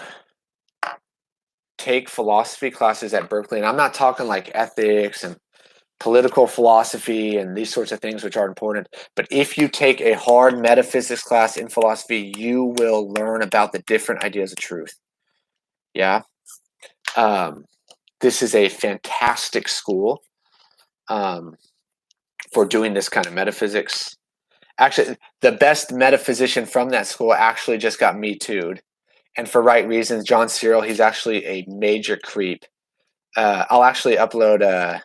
take philosophy classes at Berkeley, and I'm not talking like ethics and political philosophy and these sorts of things, which are important, but if you take a hard metaphysics class in philosophy, you will learn about the different ideas of truth. Yeah. Um, this is a fantastic school for doing this kind of metaphysics. Actually, the best metaphysician from that school actually just got Me Too'd, and for right reasons. John Searle, he's actually a major creep. I'll actually upload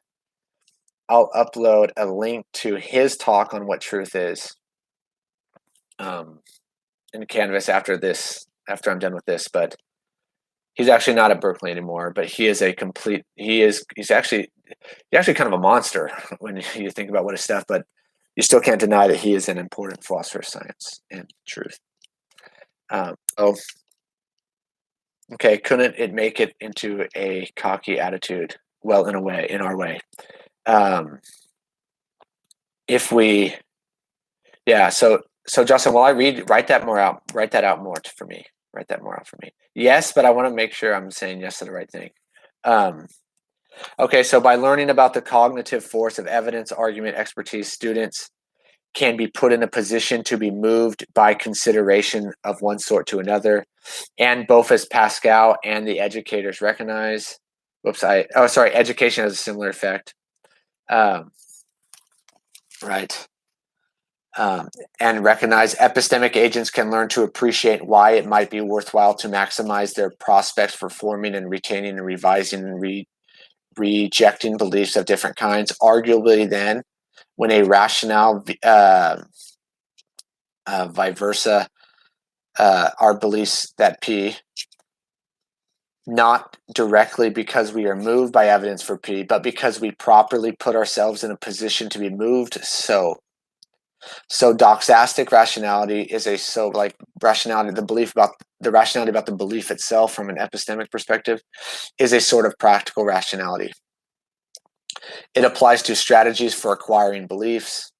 a link to his talk on what truth is in Canvas after I'm done with this. But he's actually not at Berkeley anymore. But he's actually kind of a monster when you think about what his stuff. But you still can't deny that he is an important philosopher of science and truth. Oh, okay. Couldn't it make it into a cocky attitude? Well, in our way. If we Yeah. So Justin, while I write that out more for me. Write that more out for me. Yes, but I want to make sure I'm saying yes to the right thing. Um, okay. So by learning about the cognitive force of evidence, argument, expertise, students can be put in a position to be moved by consideration of one sort to another, and both as Pascal and the educators recognize. Education has a similar effect. Right. And recognize epistemic agents can learn to appreciate why it might be worthwhile to maximize their prospects for forming and retaining and revising and rejecting beliefs of different kinds. Arguably, then, when a rationale vice versa, our beliefs that P, not directly because we are moved by evidence for P, but because we properly put ourselves in a position to be moved. So doxastic rationality is rationality, the rationality about the belief itself from an epistemic perspective is a sort of practical rationality. It applies to strategies for acquiring beliefs,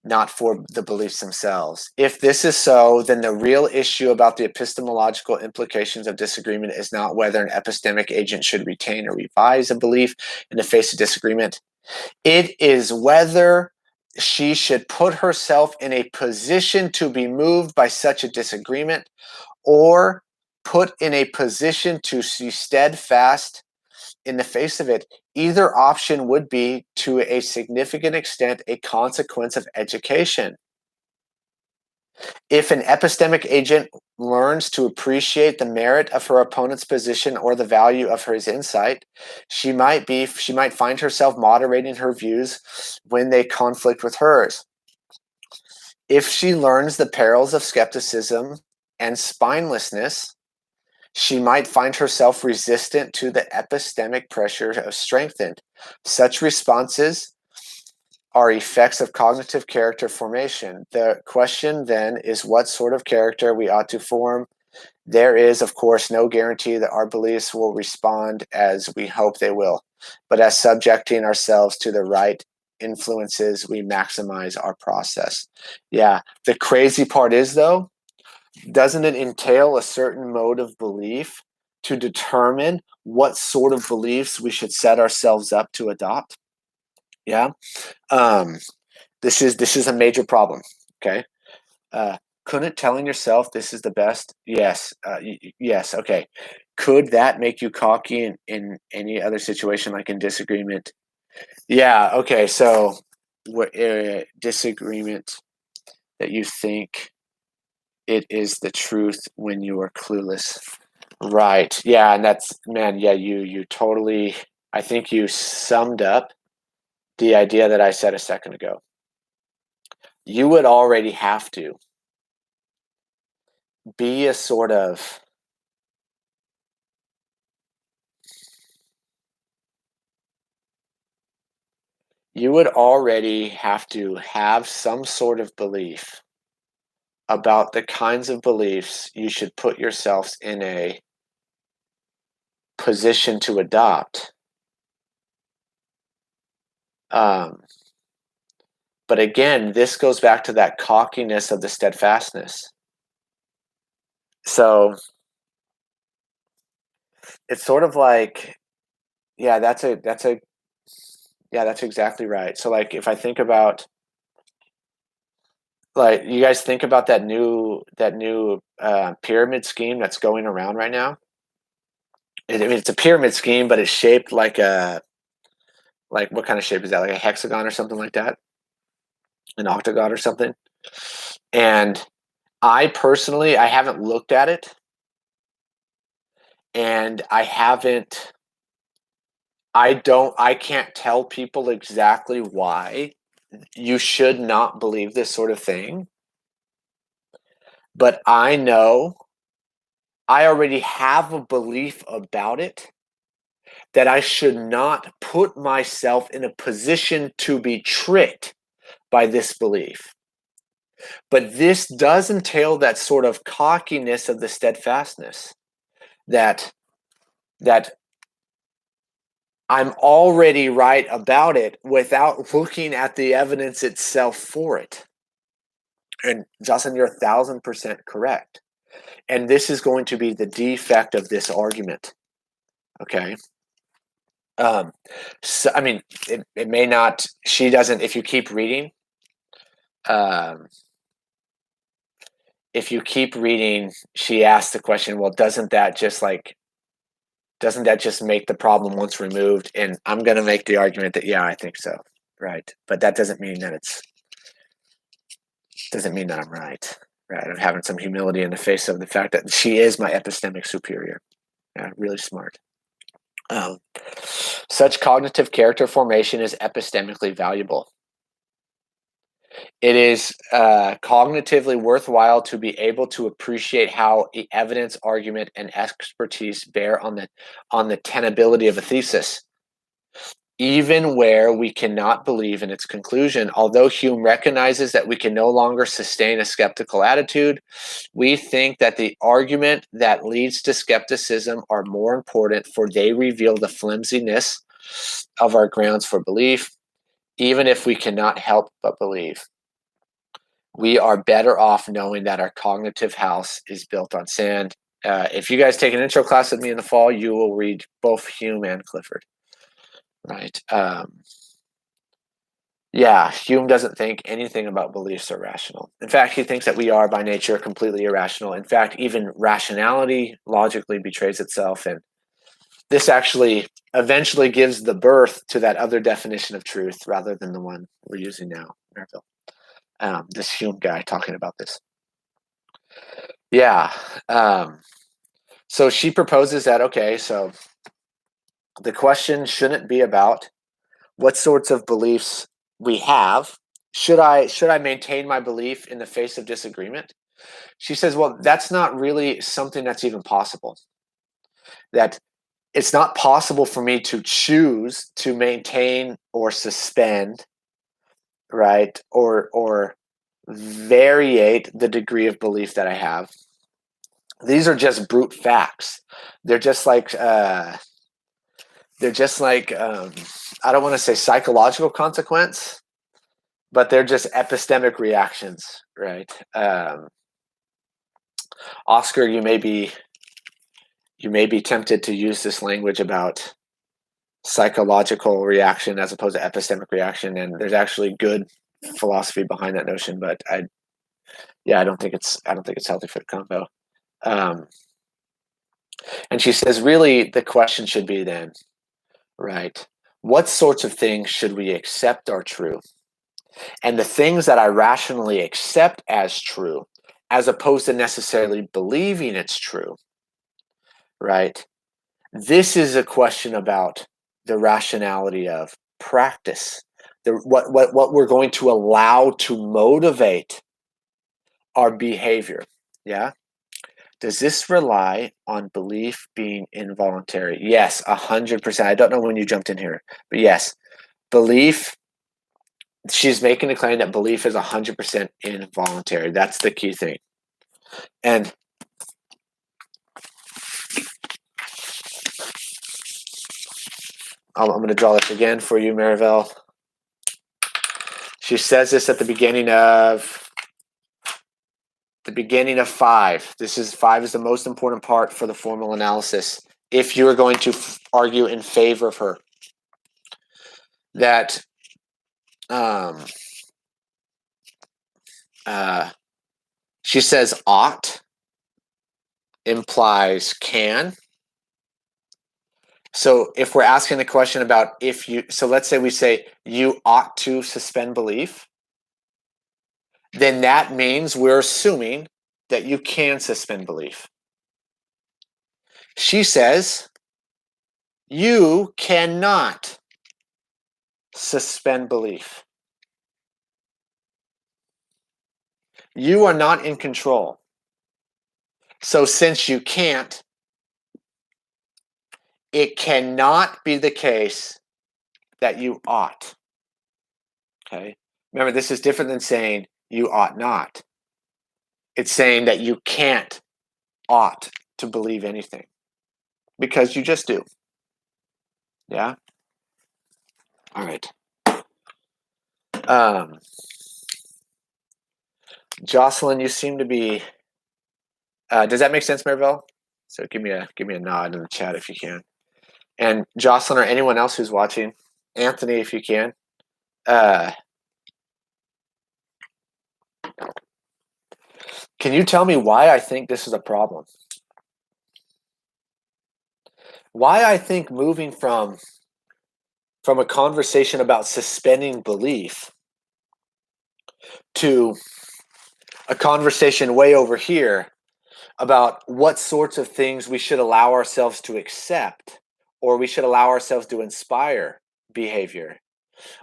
not for the beliefs themselves. If this is so, then the real issue about the epistemological implications of disagreement is not whether an epistemic agent should retain or revise a belief in the face of disagreement. It is whether she should put herself in a position to be moved by such a disagreement, or put in a position to be steadfast in the face of it. Either option would be, to a significant extent, a consequence of education. If an epistemic agent learns to appreciate the merit of her opponent's position or the value of his insight, she might find herself moderating her views when they conflict with hers. If she learns the perils of skepticism and spinelessness, she might find herself resistant to the epistemic pressure of strengthened. Such responses are effects of cognitive character formation. The question then is what sort of character we ought to form. There is, of course, no guarantee that our beliefs will respond as we hope they will, but as subjecting ourselves to the right influences, we maximize our process. Yeah, the crazy part is, though, doesn't it entail a certain mode of belief to determine what sort of beliefs we should set ourselves up to adopt? Yeah. This is a major problem. Okay. Couldn't telling yourself this is the best? Yes. Yes. Okay. Could that make you cocky in any other situation, like in disagreement? Yeah. Okay. So, what disagreement that you think it is the truth when you are clueless? Right. Yeah. And that's, man. Yeah. You totally. I think you summed up the idea that I said a second ago. You would already have to be a sort of you would already have to have some sort of belief about the kinds of beliefs you should put yourselves in a position to adopt But again, this goes back to that cockiness of the steadfastness. So it's sort of like, yeah, that's exactly right. So like, if I think about, like, you guys think about that new pyramid scheme that's going around right now. I mean, it's a pyramid scheme, but it's shaped like what kind of shape is that? Like a hexagon or something like that? An octagon or something? And I personally, I haven't looked at it, and I can't tell people exactly why you should not believe this sort of thing. But I know I already have a belief about it that I should not put myself in a position to be tricked by this belief. But this does entail that sort of cockiness of the steadfastness that I'm already right about it without looking at the evidence itself for it. And Jocelyn, you're 1,000% correct. And this is going to be the defect of this argument. Okay. So I mean, it may not. She doesn't. If you keep reading, um, she asks the question. Well, doesn't that just make the problem once removed? And I'm going to make the argument that yeah, I think so, right? But that doesn't mean that I'm right. Right? I'm having some humility in the face of the fact that she is my epistemic superior. Yeah, really smart. Such cognitive character formation is epistemically valuable. It is cognitively worthwhile to be able to appreciate how evidence, argument, and expertise bear on the tenability of a thesis, even where we cannot believe in its conclusion. Although Hume recognizes that we can no longer sustain a skeptical attitude, we think that the argument that leads to skepticism are more important, for they reveal the flimsiness of our grounds for belief, even if we cannot help but believe. We are better off knowing that our cognitive house is built on sand. If you guys take an intro class with me in the fall, you will read both Hume and Clifford. Right. Yeah, Hume doesn't think anything about beliefs are rational. In fact, he thinks that we are by nature completely irrational. In fact, even rationality logically betrays itself. And this actually eventually gives the birth to that other definition of truth rather than the one we're using now, Merville. This Hume guy talking about this. Yeah. So she proposes that, okay, so the question shouldn't be about what sorts of beliefs we have. Should I maintain my belief in the face of disagreement? She says, well, that's not really something that's even possible. That it's not possible for me to choose to maintain or suspend, right, or variate the degree of belief that I have. These are just brute facts. They're just like I don't want to say psychological consequence, but they're just epistemic reactions, right? Oscar, you may be tempted to use this language about psychological reaction as opposed to epistemic reaction, and there's actually good philosophy behind that notion, but I don't think it's healthy for the combo. And she says, really, the question should be then, right? What sorts of things should we accept are true? And the things that I rationally accept as true, as opposed to necessarily believing it's true, right? This is a question about the rationality of practice, what we're going to allow to motivate our behavior. Yeah. Does this rely on belief being involuntary? Yes, 100%. I don't know when you jumped in here, but yes, belief. She's making a claim that belief is 100% involuntary. That's the key thing. And I'm going to draw this again for you, Marivelle. She says this at the beginning of 5. This is 5 is the most important part for the formal analysis. If you are going to argue in favor of her, that she says ought implies can. So if we're asking the question about if you, so let's say we say you ought to suspend belief, then that means we're assuming that you can suspend belief. She says you cannot suspend belief. You are not in control. So since you can't, it cannot be the case that you ought. Okay? Remember, this is different than saying you ought not. It's saying that you can't ought to believe anything because you just do. Yeah? All right. Jocelyn, you seem to be. Does that make sense, Maribel? So give me a nod in the chat if you can. And Jocelyn or anyone else who's watching, Anthony, if you can. Can you tell me why I think this is a problem? Why I think moving from a conversation about suspending belief to a conversation way over here about what sorts of things we should allow ourselves to accept or we should allow ourselves to inspire behavior.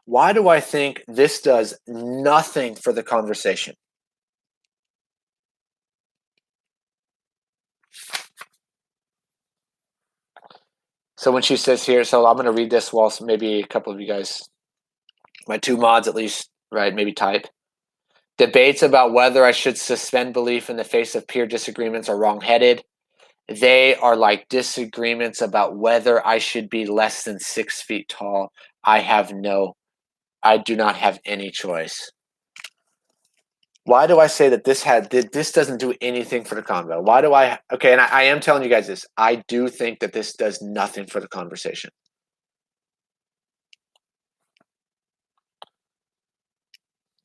Why do I think this does nothing for the conversation? So when she says here, so I'm going to read this while maybe a couple of you guys, my 2 mods at least, right, maybe type. Debates about whether I should suspend belief in the face of peer disagreements are wrong-headed. They are like disagreements about whether I should be less than 6 feet tall. I do not have any choice. Why do I say that this doesn't do anything for the convo? Why do I, okay, and I am telling you guys this, I do think that this does nothing for the conversation.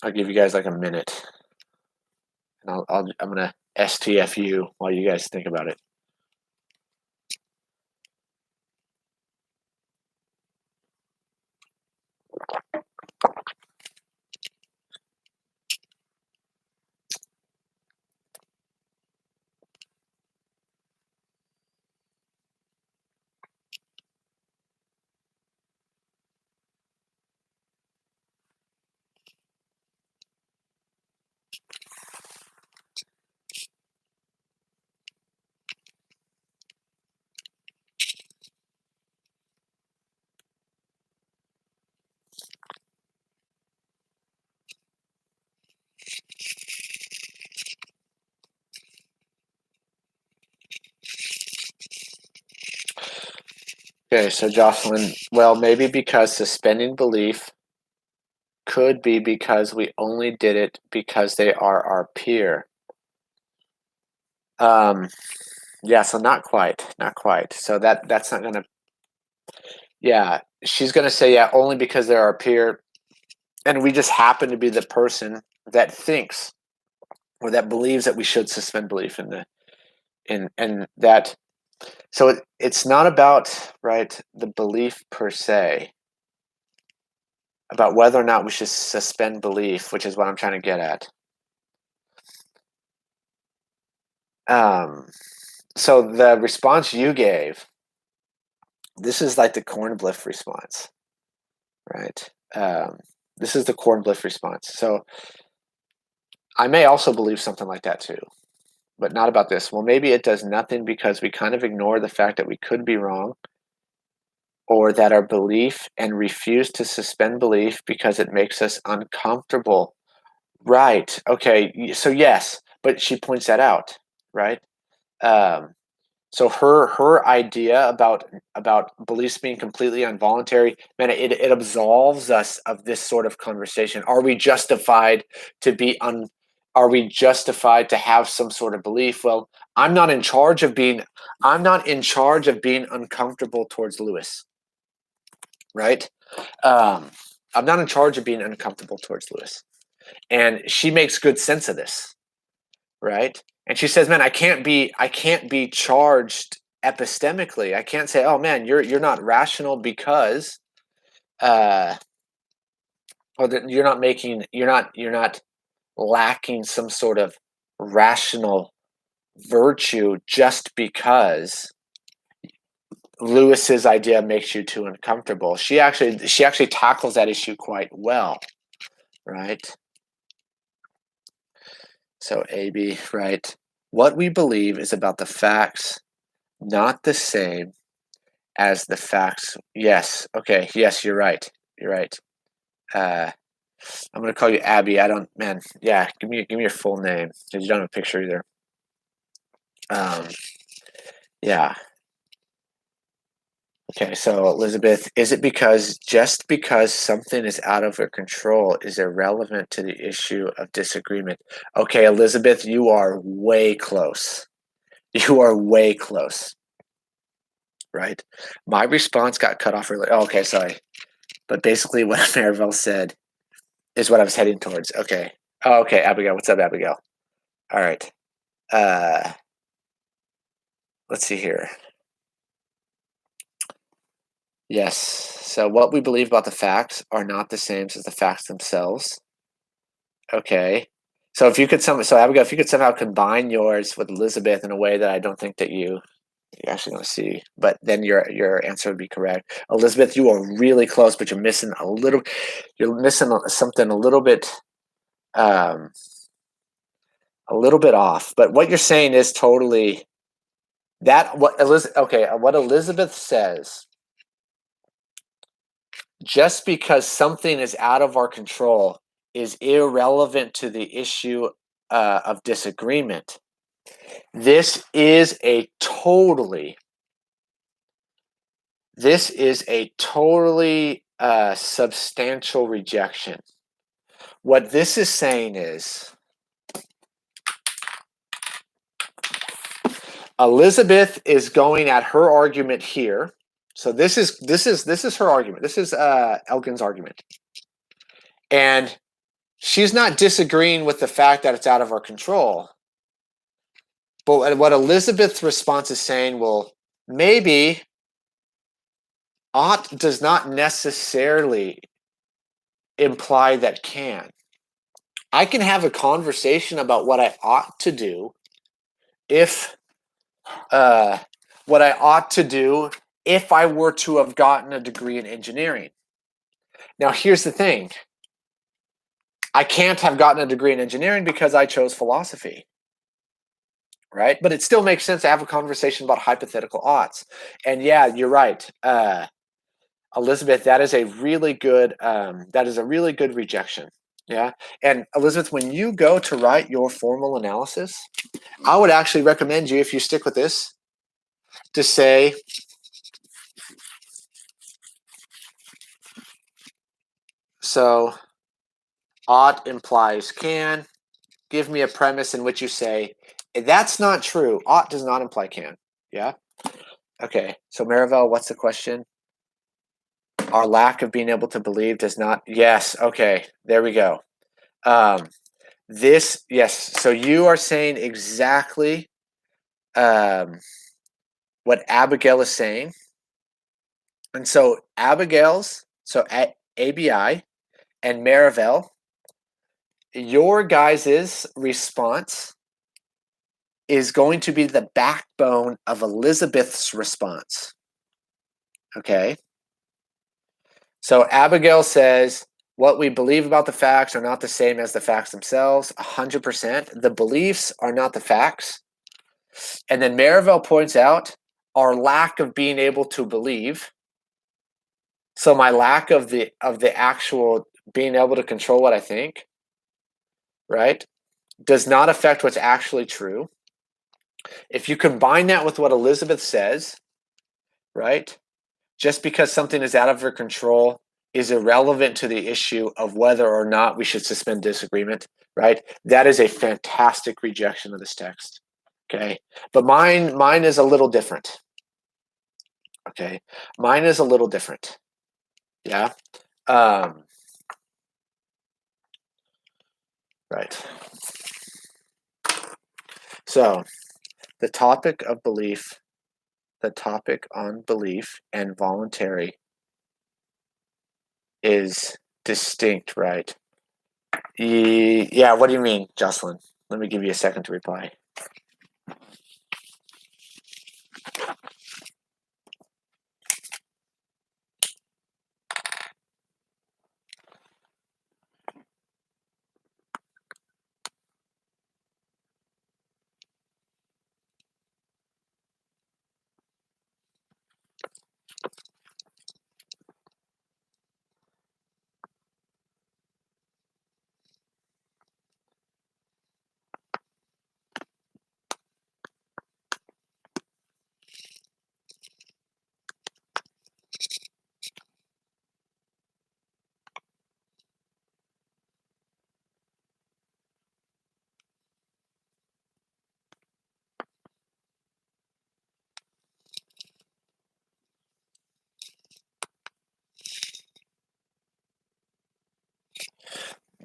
I'll give you guys like a minute. And I'm going to STFU while you guys think about it. Okay, so Jocelyn, well, maybe because suspending belief could be because we only did it because they are our peer. Yeah, so not quite. So that's not gonna. Yeah, she's gonna say yeah only because they're our peer, and we just happen to be the person that thinks or that believes that we should suspend belief in that. So it's not about the belief per se, about whether or not we should suspend belief, which is what I'm trying to get at. So the response you gave, this is like the Kornblith response, right? This is the Kornblith response. So I may also believe something like that too, but not about this. Well, maybe it does nothing because we kind of ignore the fact that we could be wrong, or that our belief and refuse to suspend belief because it makes us uncomfortable. Right. Okay. So yes, but she points that out, right? So her idea about beliefs being completely involuntary, man, it absolves us of this sort of conversation. Are we justified to be are we justified to have some sort of belief? Well, I'm not in charge of being uncomfortable towards Lewis, right? I'm not in charge of being uncomfortable towards Lewis. And she makes good sense of this, right? And she says, "Man, I can't be charged epistemically. I can't say, oh man, you're not rational because or that you're not lacking some sort of rational virtue just because Lewis's idea makes you too uncomfortable." She actually tackles that issue quite well, right? So AB, right? What we believe is about the facts, not the same as the facts. Yes. Okay. Yes, you're right. You're right. I'm gonna call you Abby. I don't, man. Yeah. Give me your full name because you don't have a picture either. Yeah. Okay. So Elizabeth, is it just because something is out of our control is irrelevant to the issue of disagreement? Okay, Elizabeth, you are way close. You are way close. Right? My response got cut off early. Oh, okay, sorry. But basically, what Marivelle said is what I was heading towards. Okay. Oh, okay, Abigail. What's up, Abigail? All right. Let's see here. Yes. So what we believe about the facts are not the same as the facts themselves. Okay. So Abigail, if you could somehow combine yours with Elizabeth in a way that I don't think that you're actually going to see, but then your answer would be correct. Elizabeth, you are really close, but you're missing something a little bit off. But what you're saying is totally what Elizabeth says. Just because something is out of our control is irrelevant to the issue of disagreement. This is a totally substantial rejection. What this is saying is Elizabeth is going at her argument here. So this is her argument. This is Elgin's argument. And she's not disagreeing with the fact that it's out of our control. But what Elizabeth's response is saying, well, maybe ought does not necessarily imply that can. I can have a conversation about what I ought to do if I were to have gotten a degree in engineering. Now, here's the thing. I can't have gotten a degree in engineering because I chose philosophy, right? But it still makes sense to have a conversation about hypothetical oughts. And yeah, you're right. Elizabeth, that is a really good rejection. Yeah. And Elizabeth, when you go to write your formal analysis, I would actually recommend you, if you stick with this, to say, so ought implies can. Give me a premise in which you say, that's not true. Ought does not imply can. Yeah. Okay. So Marivelle, what's the question? Our lack of being able to believe does not. Yes. Okay. There we go. Yes. So you are saying exactly what Abigail is saying. And so ABI and Marivelle, your guys' response is going to be the backbone of Elizabeth's response. Okay? So Abigail says, what we believe about the facts are not the same as the facts themselves, 100%. The beliefs are not the facts. And then Marivelle points out our lack of being able to believe. So my lack of the actual being able to control what I think, right, does not affect what's actually true. if you combine that with what Elizabeth says, right? Just because something is out of your control is irrelevant to the issue of whether or not we should suspend disagreement, right? That is a fantastic rejection of this text. Okay. But mine is a little different. Okay. Mine is a little different. Yeah. Right. So the topic of belief, the topic on belief and voluntary is distinct, right? Yeah, what do you mean, Jocelyn? Let me give you a second to reply.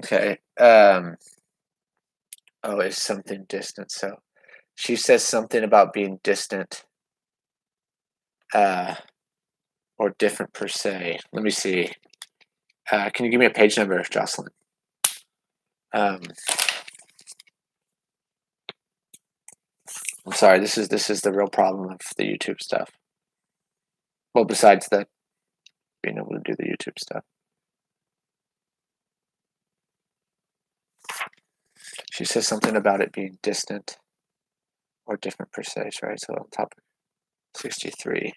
Okay. Oh, is something distant. So she says something about being distant or different per se. Let me see. Can you give me a page number, Jocelyn? I'm sorry. This is the real problem of the YouTube stuff. Well, besides that, being able to do the YouTube stuff. She says something about it being distant or different per se, right? So on top of 63.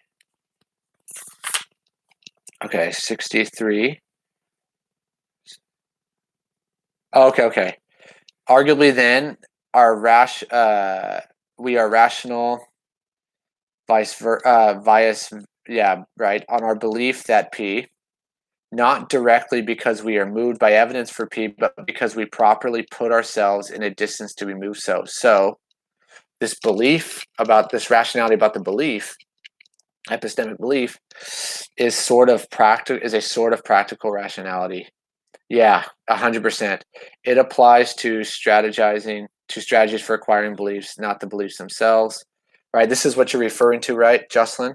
Okay, 63. Oh, okay. Arguably, then we are rational, yeah, right, on our belief that P, not directly because we are moved by evidence for P, but because we properly put ourselves in a distance to be moved so. So this belief about this rationality about the belief, epistemic belief, is a sort of practical rationality. Yeah, 100%. It applies to strategies for acquiring beliefs, not the beliefs themselves. Right. This is what you're referring to, right, Jocelyn?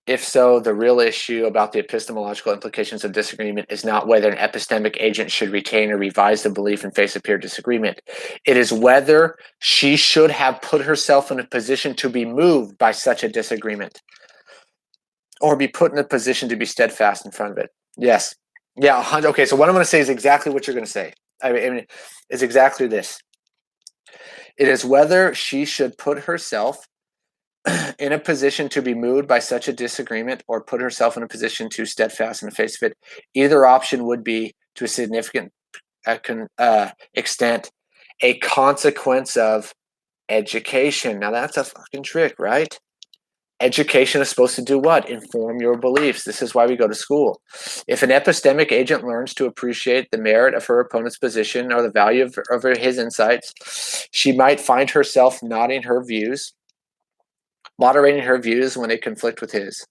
If so, the real issue about the epistemological implications of disagreement is not whether an epistemic agent should retain or revise the belief in face of peer disagreement. It is whether she should have put herself in a position to be moved by such a disagreement or be put in a position to be steadfast in front of it. Yes. Yeah. Okay. So what I'm going to say is exactly what you're going to say. I mean, it's exactly this. It is whether she should put herself in a position to be moved by such a disagreement or put herself in a position to steadfast in the face of it. Either option would be, to a significant extent, a consequence of education. Now that's a fucking trick, right? Education is supposed to do what? Inform your beliefs. This is why we go to school. If an epistemic agent learns to appreciate the merit of her opponent's position or the value of his insights, she might find herself moderating her views when they conflict with his.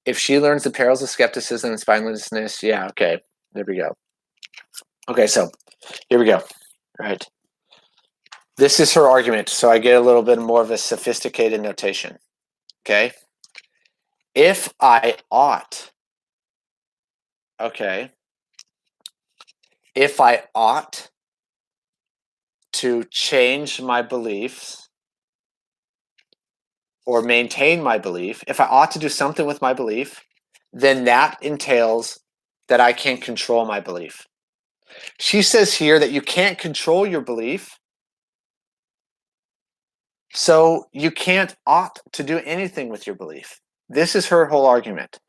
If she learns the perils of skepticism and spinelessness, yeah, okay, there we go. Okay, so here we go. Right. This is her argument, so I get a little bit more of a sophisticated notation. Okay. If I ought, to change my beliefs or maintain my belief, if I ought to do something with my belief, then that entails that I can control my belief. She says here that you can't control your belief, so you can't ought to do anything with your belief. This is her whole argument.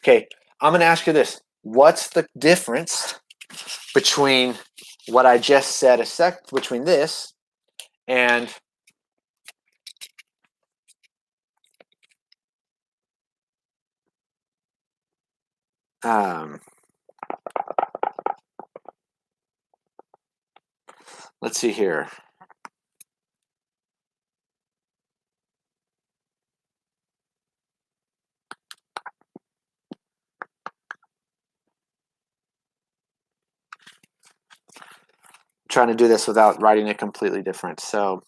Okay, I'm going to ask you this. What's the difference between what I just said between this and let's see here. I'm trying to do this without writing it completely different. So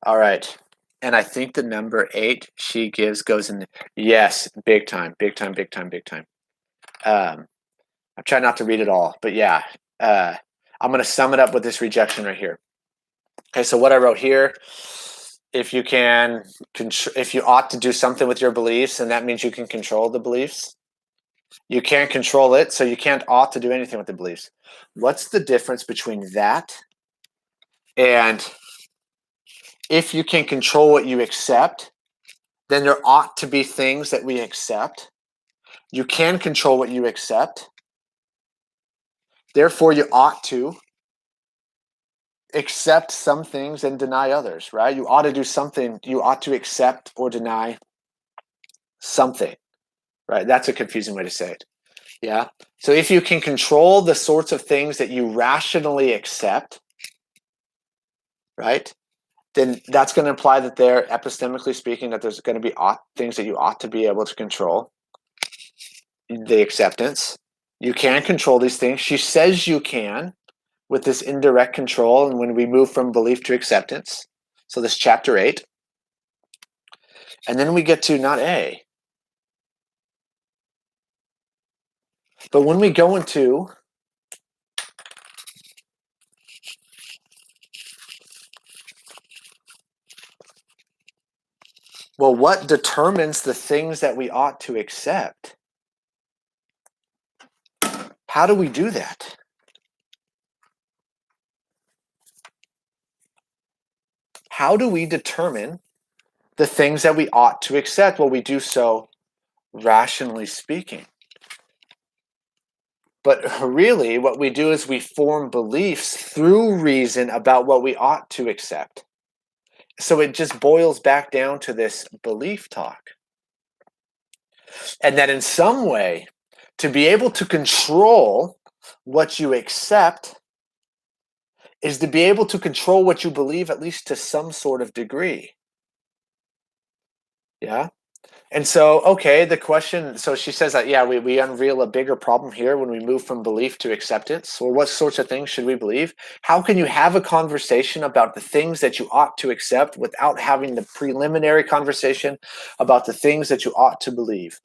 all right. And I think the number 8 she gives goes in. Yes, big time, big time, big time, big time. I'm trying not to read it all, but yeah. I'm going to sum it up with this rejection right here. Okay, so what I wrote here, if you can, if you ought to do something with your beliefs, and that means you can control the beliefs. You can't control it, so you can't ought to do anything with the beliefs. What's the difference between that and if you can control what you accept, then there ought to be things that we accept. You can control what you accept. Therefore, you ought to accept some things and deny others, right? You ought to do something. You ought to accept or deny something, right? That's a confusing way to say it. Yeah. So if you can control the sorts of things that you rationally accept, right, then that's going to imply that they're, epistemically speaking, that there's going to be things that you ought to be able to control. The acceptance. You can control these things. She says you can with this indirect control, and when we move from belief to acceptance. So this chapter 8. And then we get to not A. But when we go into well, what determines the things that we ought to accept? How do we do that? How do we determine the things that we ought to accept? Well, we do so rationally speaking. But really, what we do is we form beliefs through reason about what we ought to accept. So it just boils back down to this belief talk. And that in some way, to be able to control what you accept is to be able to control what you believe, at least to some sort of degree. Yeah. And so, okay, the question, so she says that, yeah, we unveil a bigger problem here when we move from belief to acceptance. Well, what sorts of things should we believe? How can you have a conversation about the things that you ought to accept without having the preliminary conversation about the things that you ought to believe?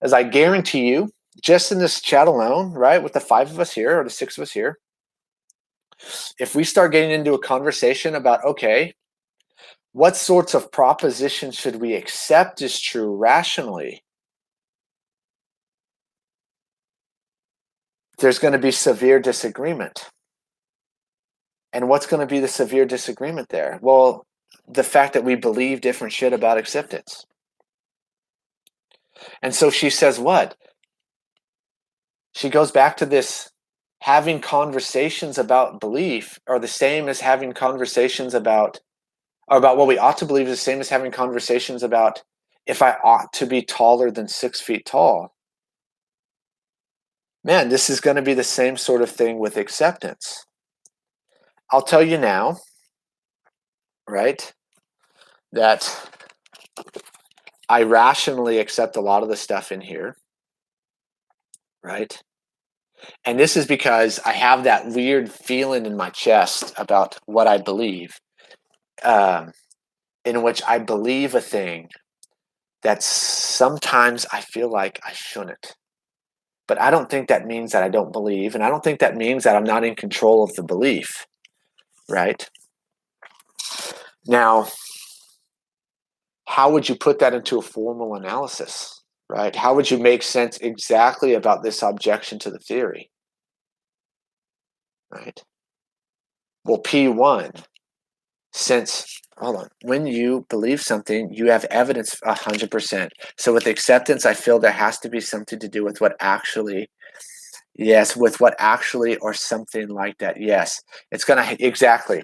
As I guarantee you, just in this chat alone, right, with the 5 of us here or the 6 of us here, if we start getting into a conversation about, okay, what sorts of propositions should we accept as true rationally? There's going to be severe disagreement. And what's going to be the severe disagreement there? Well, the fact that we believe different shit about acceptance. And so she says what? She goes back to this having conversations about belief are the same as having conversations about what we ought to believe is the same as having conversations about if I ought to be taller than 6 feet tall. Man, this is going to be the same sort of thing with acceptance. I'll tell you now, right, that I rationally accept a lot of the stuff in here, right? And this is because I have that weird feeling in my chest about what I believe, in which I believe a thing that sometimes I feel like I shouldn't. But I don't think that means that I don't believe, and I don't think that means that I'm not in control of the belief, right? Now, how would you put that into a formal analysis? right? How would you make sense exactly about this objection to the theory, right? Well, P1, since, hold on, when you believe something, you have evidence 100%. So with acceptance, I feel there has to be something to do with what actually, yes, with what actually or something like that. Yes, it's going to, exactly.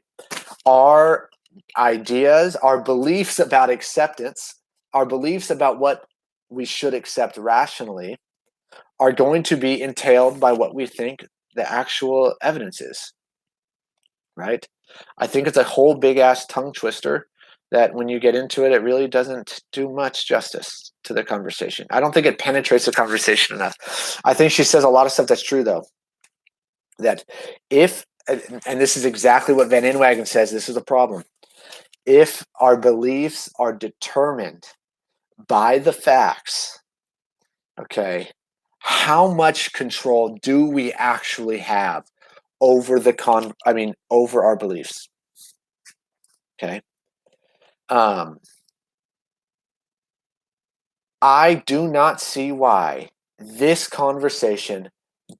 Our ideas, our beliefs about acceptance, our beliefs about what we should accept rationally are going to be entailed by what we think the actual evidence is, right? I think it's a whole big ass tongue twister that when you get into it, it really doesn't do much justice to the conversation. I don't think it penetrates the conversation enough. I think she says a lot of stuff that's true, though. That if, and this is exactly what Van Inwagen says, this is a problem. If our beliefs are determined by the facts, okay, how much control do we actually have over over our beliefs? Okay. I do not see why this conversation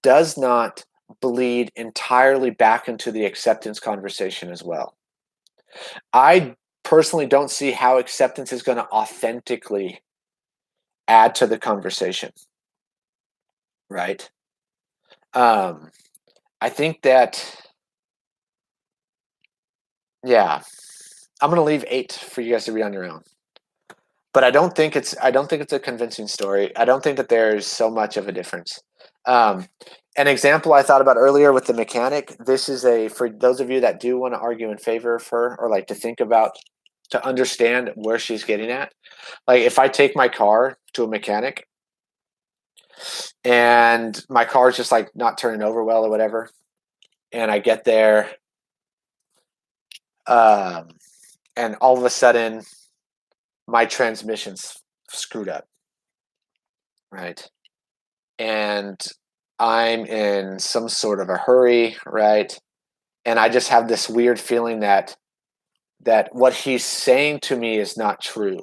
does not bleed entirely back into the acceptance conversation as well. I personally don't see how acceptance is going to authentically add to the conversation, right? I think that, yeah, I'm going to leave 8 for you guys to read on your own. But I don't think it's a convincing story. I don't think that there's so much of a difference. An example I thought about earlier with the mechanic, this is for those of you that do want to argue in favor of her or like to think about, to understand where she's getting at. Like if I take my car to a mechanic and my car is just like not turning over well or whatever, and I get there, and all of a sudden my transmission's screwed up, right? And I'm in some sort of a hurry, right? And I just have this weird feeling that what he's saying to me is not true.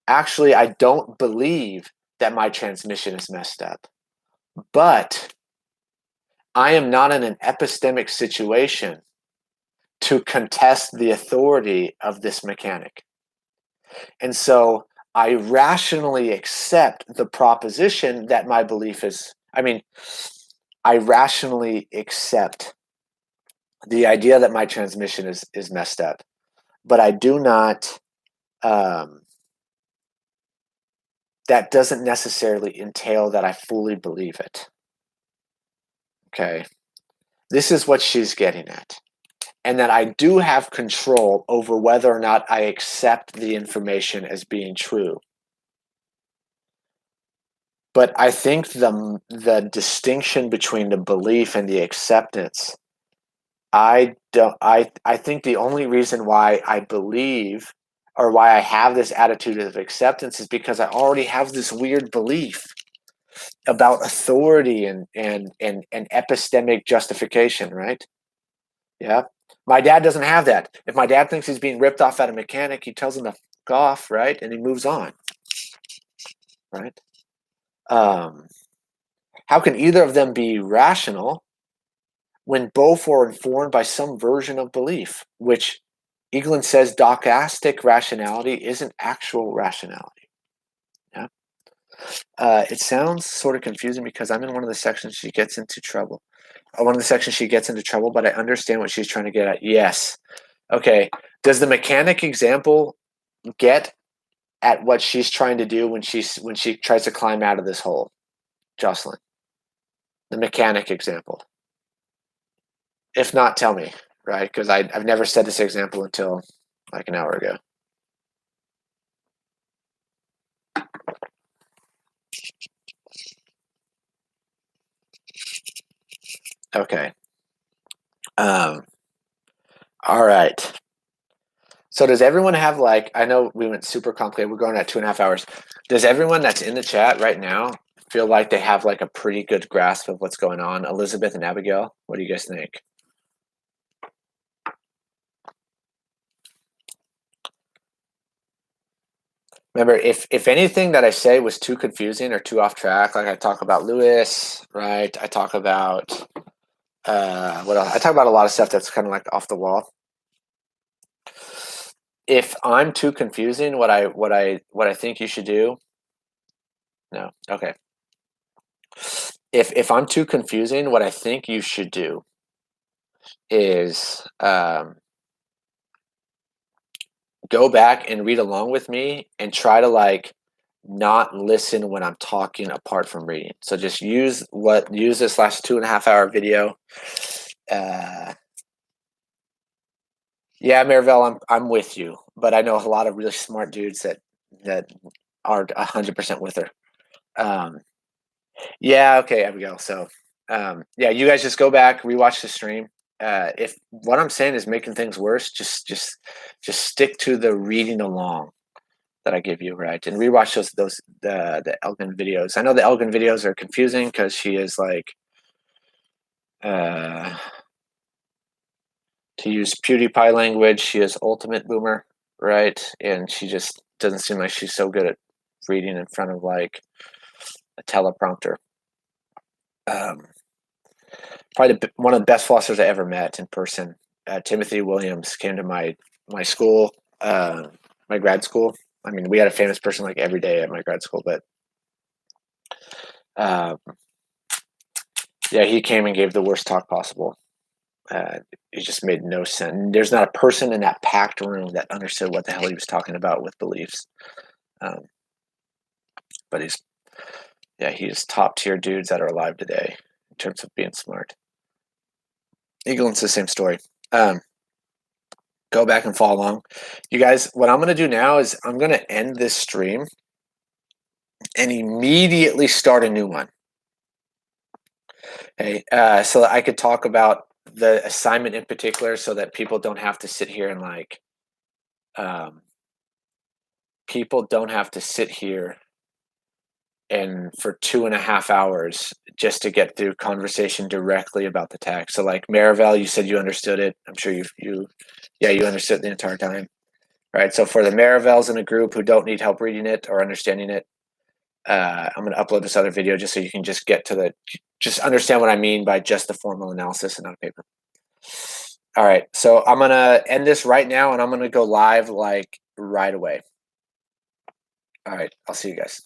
Actually, I don't believe that my transmission is messed up. But I am not in an epistemic situation to contest the authority of this mechanic. And so I rationally accept the proposition that my belief is, I rationally accept the idea that my transmission is messed up, but I do not, that doesn't necessarily entail that I fully believe it. Okay. This is what she's getting at. And that I do have control over whether or not I accept the information as being true. But I think the distinction between the belief and the acceptance, I think the only reason why I believe or why I have this attitude of acceptance is because I already have this weird belief about authority and epistemic justification, right? Yeah. My dad doesn't have that. If my dad thinks he's being ripped off at a mechanic, he tells him to fuck off, right? And he moves on, right? How can either of them be rational when both are informed by some version of belief, which Elgin says stochastic rationality isn't actual rationality? Yeah. It sounds sort of confusing because I'm in one of the sections she gets into trouble. One of the sections she gets into trouble, but I understand what she's trying to get at. Yes. Okay. Does the mechanic example get at what she's trying to do when she tries to climb out of this hole, Jocelyn? The mechanic example. If not, tell me, right? Because I've never said this example until like an hour ago. Okay. All right. So does everyone have like, I know we went super complicated. We're going at 2.5 hours. Does everyone that's in the chat right now feel like they have like a pretty good grasp of what's going on? Elizabeth and Abigail, what do you guys think? Remember, if anything that I say was too confusing or too off track, like I talk about Lewis, right? I talk about what else? I talk about a lot of stuff that's kind of like off the wall. If I'm too confusing, what I think you should do. No, okay. If I'm too confusing, what I think you should do is go back and read along with me and try to like not listen when I'm talking apart from reading. So just use this last 2.5 hour video. Yeah, Marivelle, I'm with you, but I know a lot of really smart dudes that aren't 100% with her. Yeah, okay, there we go. So yeah, you guys just go back, rewatch the stream. If what I'm saying is making things worse, just stick to the reading along that I give you, right? And rewatch the Elgin videos. I know the Elgin videos are confusing because she is like uh to use PewDiePie language, she is ultimate boomer, right? And she just doesn't seem like she's so good at reading in front of like a teleprompter. Probably one of the best philosophers I ever met in person. Timothy Williams came to my school, my grad school. I mean, we had a famous person like every day at my grad school, but um, yeah, he came and gave the worst talk possible. It just made no sense. There's not a person in that packed room that understood what the hell he was talking about with beliefs. Um, but he's top tier dudes that are alive today in terms of being smart. Eagle's the same story. Go back and follow along. You guys, what I'm going to do now is I'm going to end this stream and immediately start a new one. Okay, so that I could talk about the assignment in particular so that people don't have to sit here and like, people don't have to sit here and for 2.5 hours just to get through conversation directly about the text. So like Marivelle, you said you understood it. I'm sure you understood the entire time. Right. So for the Maravelles in a group who don't need help reading it or understanding it, I'm going to upload this other video just so you can just get to just understand what I mean by just the formal analysis and not paper. All right. So I'm going to end this right now and I'm going to go live like right away. All right. I'll see you guys.